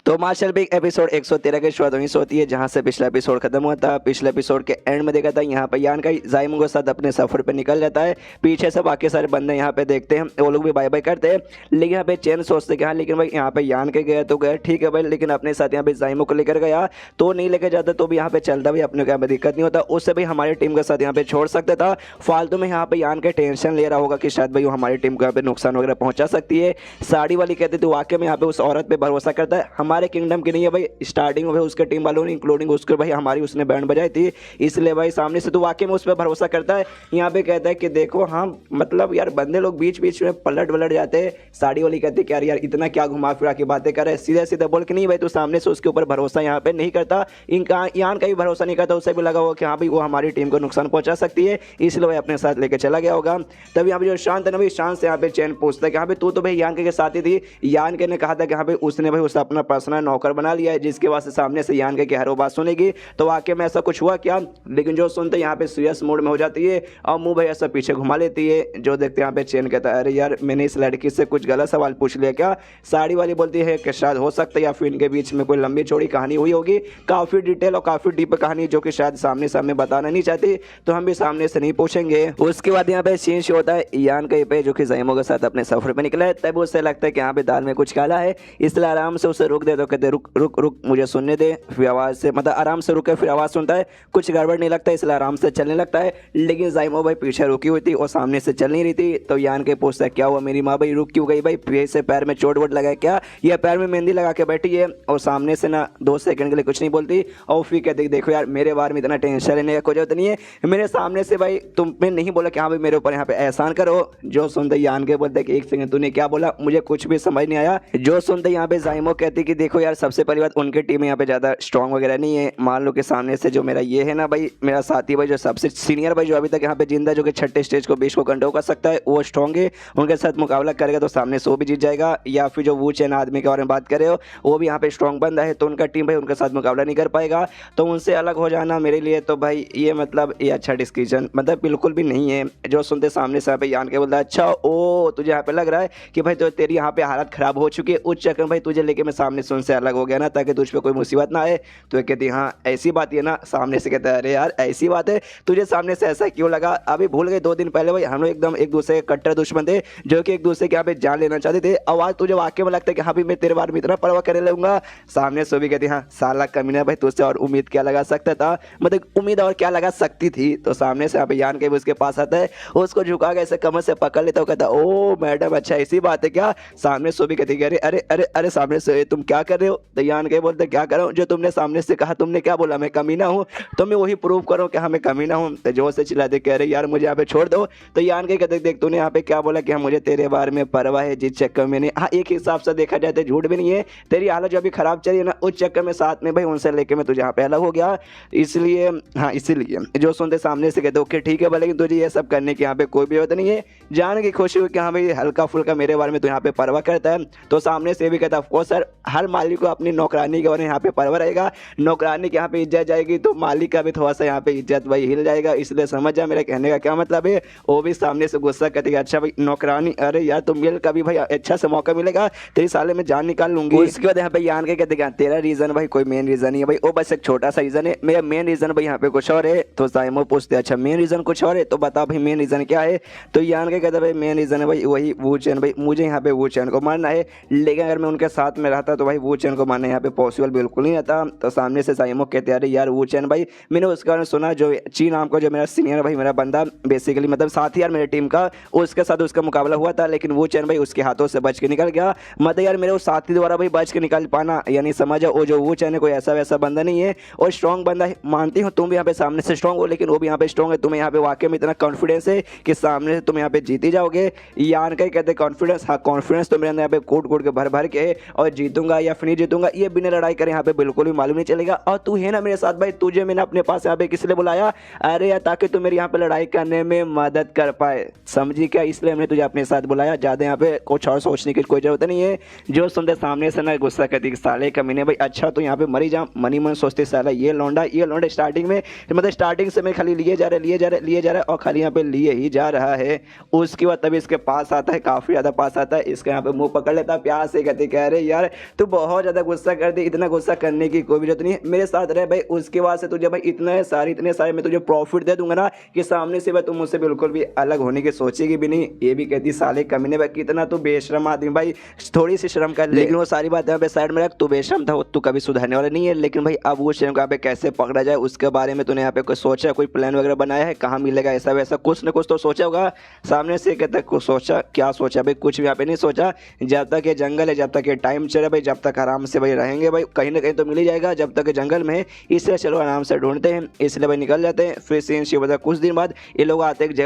तो मार्शल बिग एपिसोड 113 की शुरुआत वहीं से होती है जहां से पिछला एपिसोड खत्म हुआ था। पिछले एपिसोड के एंड में देखा था यहाँ पे यान का जाइमो के साथ अपने सफर पे निकल जाता है, पीछे से बाकी सारे बंदे यहाँ पे देखते हैं, वो लोग भी बाय बाय करते हैं। लेकिन यहाँ पे चैन सोचते कि हाँ लेकिन भाई यहाँ पे यान के गया तो गया ठीक है भाई, लेकिन अपने साथ यहाँ पे जाइमो को लेकर गया तो नहीं लेकर जाता तो भी यहाँ पे चलता भाई, अपने को यहाँ पे दिक्कत नहीं होता, उससे भी हमारी टीम के साथ यहाँ पे छोड़ सकता था। फालतू में यहाँ पे यान के टेंशन ले रहा होगा कि शायद भाई वो हमारी टीम को यहाँ पे नुकसान वगैरह पहुंचा सकती है। साड़ी वाली कहते थे वाकई में यहाँ पे उस औरत पे भरोसा करता है, हमारे किंगडम की नहीं है भाई, स्टार्टिंग में भाई उसके टीम वालों ने इंक्लूडिंग उसके भाई हमारी उसने बैंड बजाई थी, इसलिए भाई सामने से तो वाकई में उस पर भरोसा करता है। यहाँ पे कहता है कि देखो हाँ मतलब यार बंदे लोग बीच बीच में पलट जाते हैं। साड़ी वाली कहती है यार इतना क्या घुमा फिरा के बातें कर रहे, सीधे सीधे बोल के नहीं भाई, तो सामने से उसके ऊपर भरोसा यहाँ पे नहीं करता, इनका यान का भी भरोसा नहीं करता, उससे भी लगा हुआ कि हाँ भाई वो हमारी टीम को नुकसान पहुंचा सकती है, इसलिए भाई अपने साथ लेकर चला गया होगा। तब यहाँ पे जो शांत है ना भाई, शांत से यहाँ पे चैन पूछता है कि हाँ भाई तू तो भाई यान के साथ ही थी। यान के ने कहा था कि हाँ भाई उसने भाई उससे अपना पर्सनल नौकर बना लिया है, जिसके वास्ते सामने से यान के हर वो बात सुनेगी। तो वाकई में ऐसा कुछ हुआ क्या? लेकिन जो सुनते यहाँ पे सीरियस मूड में हो जाती है और मुंह भाई ऐसा पीछे घुमा लेती है। जो देखते यहाँ पे चैन कहता है अरे यार मैंने इस लड़की से कुछ गलत सवाल पूछ लिया क्या? साड़ी वाली बोलती है कि शायद हो सकता है या फिर इनके बीच में कोई लंबी चौड़ी कहानी हुई होगी, काफी डिटेल और काफी डीप कहानी जो कि शायद सामने सामने बताना नहीं चाहती, तो हम भी सामने से नहीं पूछेंगे। उसके बाद यहाँ पे सीन शो होता है यान कहीं पे जो कि ज़ैमो के साथ अपने सफर पे निकला है। तब उससे लगता है कि यहाँ पे दाल में कुछ काला है, इसलिए आराम से उसे रोक दे। तो कहते रुक रुक रुक मुझे सुनने दे। फिर आवाज़ से मतलब आराम से रुके, फिर आवाज़ सुनता है कुछ गड़बड़ नहीं लगता, इसलिए आराम से चलने लगता है। लेकिन ज़ैमो भाई पीछे रुकी हुई थी और सामने से चल नहीं रही थी। तो यान के पूछता है क्या हुआ मेरी माँ भाई रुक क्यों गई भाई? फिर से पैर में चोट वोट लगा है क्या या पैर में मेहंदी लगा के बैठी है? और सामने से ना 2 सेकंड के लिए कुछ नहीं बोलती और फिर कहती देखो यार मेरे बारे में इतना टेंशन लेने का कोई जरूरत नहीं है, मेरे सामने से भाई तुमने नहीं बोला कि हाँ भाई मेरे ऊपर यहाँ पे एहसान करो। जो सुनते यान के बोलते कि एक सेकंड तूने क्या बोला, मुझे कुछ भी समझ नहीं आया। जो सुनते यहाँ पे ज़ैमो कहती कि देखो यार सबसे पहली बात उनकी टीम यहाँ पे ज़्यादा स्ट्रॉन्ग वगैरह नहीं है। मान लो कि सामने से जो मेरा ये है ना भाई मेरा साथी भाई जो सबसे सीनियर भाई जो अभी तक यहाँ पे जिंदा जो कि 6ठे स्टेज को 20 को कंट्रोल कर सकता है वो स्ट्रॉन्ग है, उनके साथ मुकाबला करेगा तो सामने से वो भी जीत जाएगा। या फिर जो वू चैन आदमी के बारे में बात कर रहे हो वो भी यहाँ पे स्ट्रॉन्ग बंदा है, तो उनका टीम भाई उनके साथ मुकाबला नहीं कर पाएगा। तो उनसे अलग हो जाना मेरे लिए तो भाई ये मतलब ये अच्छा डिसीजन मतलब बिल्कुल भी नहीं है। जो सुनते सामने से यहाँ पे यान के बोलता है अच्छा ओ तुझे यहाँ पे लग रहा है कि भाई तो तेरी यहाँ पे हालत खराब हो चुकी है, उस चक्कर भाई तुझे लेके मैं सामने से उनसे अलग हो गया ना ताकि तुझ पे कोई मुसीबत ना आए। तो कहती हाँ ऐसी बात है ना? सामने से कहता है अरे यार ऐसी बात है, तुझे सामने से ऐसा क्यों लगा? अभी भूल गए 2 दिन पहले भाई हम लोग एकदम एक दूसरे के कट्टर दुश्मन थे जो कि एक दूसरे के यहाँ पे जान लेना चाहते थे। आवाज तुझे वाकई में लगता है कि हाँ भाई मैं तेरे बारे में इतना परवाह करने लगूंगा। सामने से भी कहती हाँ साला कमीना भाई तुझसे और उम्मीद क्या लगा सकता था, मतलब उम्मीद और क्या लगा सकती थी। तो सामने से यहाँ पे यान के भी उसके पास आता है, उसको झुका के ऐसे कमर से पकड़ लेता है, कहता ओ मैडम अच्छा ऐसी बात है क्या? सामने से भी कहती है अरे अरे अरे अरे सामने से तुम क्या कर रहे हो? तो यान के बोलते क्या कर रहा हूँ, जो तुमने सामने से कहा तुमने क्या बोला मैं कमीना हूँ, तो मैं वही प्रूव करो कि हाँ मैं कमीना हूँ। तो जोर से चिल्ला दे कह रहे यार मुझे यहाँ पे छोड़ दो। तो यान के कहते देख तूने यहाँ पे क्या बोला कि हाँ मुझे तेरे बारे में परवाह है, जिस चक्कर में हाँ एक हिसाब से देखा जाए तो झूठ भी नहीं है, तेरी हालत जो अभी खराब चली है ना उस चक्कर में साथ में भाई उनसे लेके मैं तुझे यहाँ पे अलग हो गया, इसलिए हाँ इसीलिए। जो सुनते सामने से कहते ओके ठीक है भले तुझे ये सब करने की यहाँ पे कोई भी जरूरत नहीं है, जान की खुशी हुई कि हाँ भाई हल्का फुल्का मेरे बारे में तो यहाँ पे परवाह करता है। तो सामने से भी कहता ऑफकोर्स सर हर मालिक को अपनी नौकरानी के बारे में यहाँ पे परवाह रहेगा, नौकरानी के यहाँ पे इज्जत जाएगी तो मालिक का भी थोड़ा सा यहाँ पे इज्जत भाई हिल जाएगा, इसलिए समझ जा मेरे कहने का क्या मतलब है। वो भी सामने से गुस्सा करती है अच्छा भाई नौकरानी अरे यार तुम मिल कभी भाई अच्छा से मौका मिलेगा तेरी साले में जान निकाल लूंगी। उसके बाद यहाँ पे यान के कहते हैं तेरा रीजन भाई कोई मेन रीजन नहीं है भाई, वो बस एक छोटा सा रीजन है, मेरा मेन रीजन भाई यहाँ पे कुछ और है। तो ज़ैमो पूछते अच्छा मेन रीजन कुछ और है तो बता भाई मेन रीजन क्या है? तो यान के कहते भाई मेन रीजन है भाई वही वू चैन भाई, मुझे यहाँ पे वू चैन को मारना है, लेकिन अगर मैं उनके साथ में रहता तो भाई वू चैन को मारना यहाँ पे पॉसिबल बिल्कुल नहीं रहता। तो सामने से ज़ैमो कहते अरे यार वू चैन भाई मैंने उसके बारे में सुना जो ची नाम का जो मेरा सीनियर भाई मेरा बंदा बेसिकली मतलब साथी यार मेरे टीम का उसके साथ उसका मुकाबला हुआ था, लेकिन वू चैन भाई उसके हाथों से बच के निकल गया। मतलब यार मेरे उस साथी द्वारा भाई बच के निकल पाना यानी समझा वो जो वू चैन है कोई ऐसा वैसा बंदा नहीं है और स्ट्रॉन्ग बंदा है, मानती हूँ तुम भी यहाँ पे सामने से स्ट्रॉन्ग हो लेकिन वो भी यहाँ पे स्ट्रॉन्ग है, तुम्हें यहाँ पे वाकई में इतना कॉन्फिडेंस है कि सामने से तुम यहाँ पे जीत ही जाओगे। यान का कहते कॉन्फिडेंस, हाँ कॉन्फिडेंस तो मेरे अंदर यहाँ पे कूट कूट के भर भर के है और जीतूंगा या फिर नहीं जीतूंगा ये बिना लड़ाई करे यहाँ पे बिल्कुल भी मालूम नहीं चलेगा। और तू है ना मेरे साथ भाई, तुझे मैंने अपने पास यहाँ पे किस लिए बुलाया? अरे यार ताकि तू मेरी यहाँ पे लड़ाई करने में मदद कर पाए, समझी क्या? इसलिए हमने तुझे अपने साथ बुलाया, ज़्यादा यहाँ पे कुछ और सोचने की कोई जरूरत नहीं है। जो सुनते सामने से ना गुस्सा करती साले कमीने भाई अच्छा तो यहाँ पे मरी जा, मनी मन सोचते साला ये लौंडा स्टार्टिंग में मतलब स्टार्टिंग से मैं खाली लिए जा रहा है और खाली यहाँ पे लिए ही जा रहा है। उसके बाद तभी इसके पास आता है, काफ़ी ज़्यादा पास आता है, इसका यहाँ पे मुंह पकड़ लेता है, प्यार से कहते कह रहे यार तू बहुत ज़्यादा गुस्सा कर दे, इतना गुस्सा करने की कोई भी जरूरत नहीं है, मेरे साथ रहे भाई। उसके बाद से तुझे भाई इतने सारे मैं तुझे प्रॉफिट दे दूंगा ना कि सामने से भाई तुम मुझसे बिल्कुल भी अलग होने की सोचेगी भी नहीं। ये भी कहती साले कमीने भाई कितना तू बेशरम आदमी भाई, थोड़ी सी शर्म कर। लेकिन वो सारी बात यहाँ पे साइड में रख, तू बेशरम था तू कभी सुधरने वाला नहीं है, लेकिन भाई अब वो शर्म को यहाँ पे कैसे पकड़ा जाए उसके बारे में तूने यहाँ पे कोई सोचा, कोई प्लान वगैरह बनाया है, कहाँ मिलेगा ऐसा वैसा कुछ न कुछ तो सोचा होगा। सामने से कहता कुछ सोचा, क्या सोचा भाई? कुछ भी यहाँ पे नहीं सोचा। जब तक ये जंगल है, जब तक ये टाइम चले भाई, जब तक आराम से भाई रहेंगे भाई, कहीं ना कहीं तो मिल ही जाएगा जब तक ये जंगल में है, इसलिए चलो आराम से ढूंढते हैं, इसलिए भाई निकल जाते हैं। फिर सीन शिव होता है कुछ दिन बाद ये लोग आते हैं एक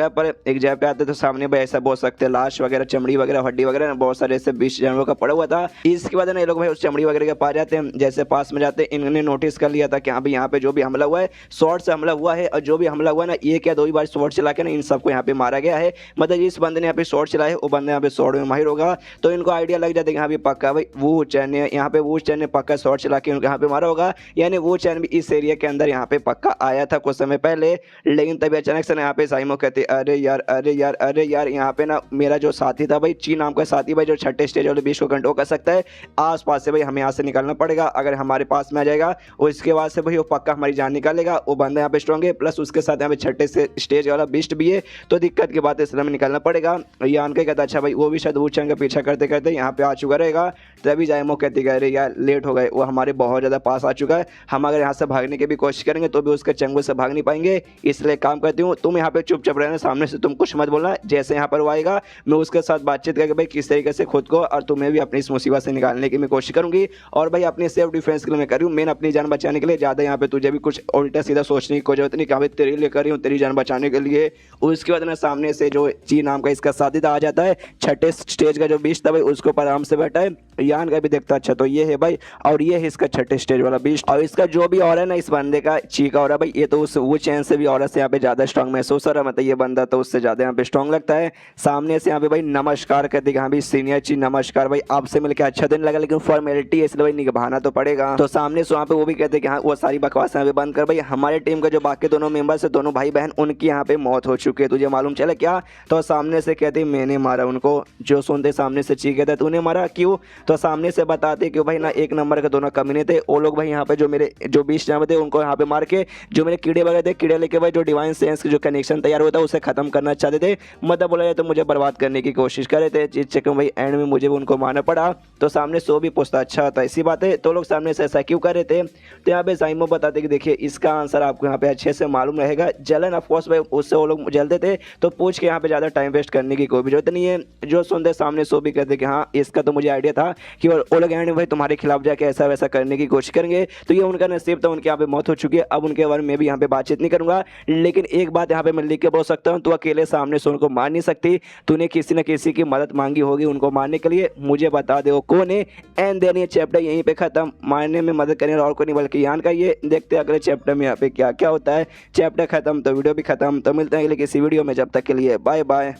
जगह पे आते तो सामने भाई ऐसा बोल सकते लाश वगैरह चमड़ी वगैरह हड्डी वगैरह बहुत सारे ऐसे 20 जानवरों का पड़ा हुआ था। इसके बाद ना ये लोग भाई उस चमड़ी वगैरह के पास जाते हैं। जैसे पास में जाते हैं इन्होंने नोटिस कर लिया था कि हाँ भाई यहाँ पे जो भी हमला हुआ है शॉर्ट से हमला हुआ है, और जो भी हमला हुआ है ना एक या 2 ही बार शॉर्ट चला के ना इन सबको यहाँ पे मारा गया है। मतलब जिस बंदे ने यहाँ पे शॉर्ट चलाया है वो बंदा यहाँ पे शॉर्ट में माहिर होगा, तो इनको आइडिया लग जाता है कि हाँ भाई पक्का भाई वो चैन यहाँ पे वो चैन ने पक्का शॉट चला के उनको यहाँ पे मारा होगा, यानी वो चैन भी इस एरिया के अंदर यहाँ पे पक्का आया था कुछ समय पहले। लेकिन तभी अचानक से यहाँ पे साइमो कहते अरे यार अरे यार अरे यार, यहाँ पे ना मेरा जो साथी था भाई, ची नाम का साथी भाई, जो छठे स्टेज वाले 20 को कंट्रोल कर सकता है, आसपास से भाई हमें यहाँ से निकालना पड़ेगा। अगर हमारे पास में आ जाएगा उसके बाद से भाई वो पक्का हमारी जान निकालेगा। वो बंदा यहाँ पे स्ट्रॉन्ग है, प्लस उसके साथ यहाँ पे छठे से स्टेज वाला बीस्ट भी है, तो दिक्कत की बात है, इसलिए हमें निकालना पड़ेगा। यान के कहता अच्छा भाई वो भी शायद वुचैन का पीछा करते करते यहाँ पे आ चुका रहेगा। तभी जाइमो कहती है अरे यार लेट हो गए, वो हमारे बहुत ज़्यादा पास आ चुका है, हम अगर यहाँ से भागने की भी कोशिश करेंगे तो भी उसके चंगुल से भाग नहीं पाएंगे। इसलिए काम करती हूँ, तुम यहाँ पे चुपचाप रहना, सामने से तुम कुछ मत बोलना, जैसे यहाँ पर वो आएगा मैं उसके साथ बातचीत करके भाई किस तरीके से खुद को और तुम्हें भी अपनी इस मुसीबत से निकालने की मैं कोशिश करूंगी। और भाई अपनी सेल्फ डिफेंस के लिए मैं कर रही हूँ, मैं अपनी जान बचाने के लिए, ज़्यादा यहाँ पे तुझे भी कुछ उल्टा सीधा सोचने की कोई जरूरत नहीं कि भाई तेरे लिए कर रही हूँ, तेरी जान बचाने के लिए। उसके बाद ना सामने से जो ची नाम का इसका साथी था आ जाता है, छठे स्टेज का जो बीस्ट था भाई उसके ऊपर आराम से बैठा है। यान का भी देखता अच्छा तो ये है भाई, और ये है इसका छठे स्टेज वाला बीस्ट, और इसका जो भी और है ना इस बंदे का चीका हो रहा है भाई, ये तो उस वो चैन से भी औरत से यहाँ पे ज्यादा स्ट्रांग महसूस हो रहा है, मतलब ये बंदा तो उससे ज्यादा यहाँ पे स्ट्रांग लगता है। सामने से यहाँ पे भाई नमस्कार कर देगा, हाँ भाई सीनियर ची नमस्कार भाई, आपसे मिलकर अच्छा दिन लगा, लेकिन फॉर्मेलिटी है इसलिए भाई निभाना तो पड़ेगा। तो सामने से वहाँ पे वो भी कहते हैं कि हाँ वो सारी बकवास यहाँ पे बंद कर भाई, हमारे टीम का जो बाकी दोनों मेंबर्स है, दोनों भाई बहन, उनकी यहाँ पे मौत हो चुकी है, तुझे मालूम चला क्या? तो सामने से कहते मैंने मारा उनको। जो सुनते सामने से ची कहता तूने मारा क्यों? तो सामने से बताते कि भाई ना एक नंबर के दोनों कमीने थे, वो लोग भाई यहाँ पे जो मेरे जो 20 जन थे उनको यहाँ पे मार के जो मेरे कीड़े वगैरह थे, कीड़े लेके भाई जो डिवाइन सेंस के जो कनेक्शन तैयार होता है उसे खत्म करना चाहते थे, मतलब बोला जाए तो मुझे बर्बाद करने की कोशिश कर रहे थे, जिस चक्कर में भाई एंड में मुझे उनको मारना पड़ा। तो सामने सो भी पूछता अच्छा था इसी बात है, तो लोग सामने से ऐसा क्यों कर रहे थे? तो यहाँ पे साइमो बताते कि देखिए इसका आंसर आपको यहाँ पे अच्छे से मालूम रहेगा, जलन ऑफकोर्स भाई उससे वो लोग जलते थे, तो पूछ के यहाँ पे ज़्यादा टाइम वेस्ट करने की कोई भी जरूरत नहीं है। जो सुनते सामने सो भी कहते कि हाँ इसका तो मुझे आइडिया था कि वो लोग एंड में भाई तुम्हारे खिलाफ जाके ऐसा वैसा करने की कोशिश करेंगे, तो ये उनका नसीब था, उनके यहाँ पे मौत हो चुकी है। अब उनके बारे में भी यहाँ पे बातचीत नहीं करूंगा, लेकिन एक बात यहाँ पे मैं लिख के बोल सकता हूँ, तू अकेले सामने से उनको मार नहीं सकती, तूने किसी न किसी की मदद मांगी होगी उनको मारने के लिए, मुझे बता दे वो कौन है। एंड देन ये चैप्टर यहीं पे खत्म, मारने में मदद करने और कोई नहीं बल्कि यान का। ये देखते अगले चैप्टर में यहाँ पे क्या क्या होता है। चैप्टर खत्म तो वीडियो भी खत्म, तो मिलते हैं अगले किसी वीडियो में, जब तक के लिए बाय बाय।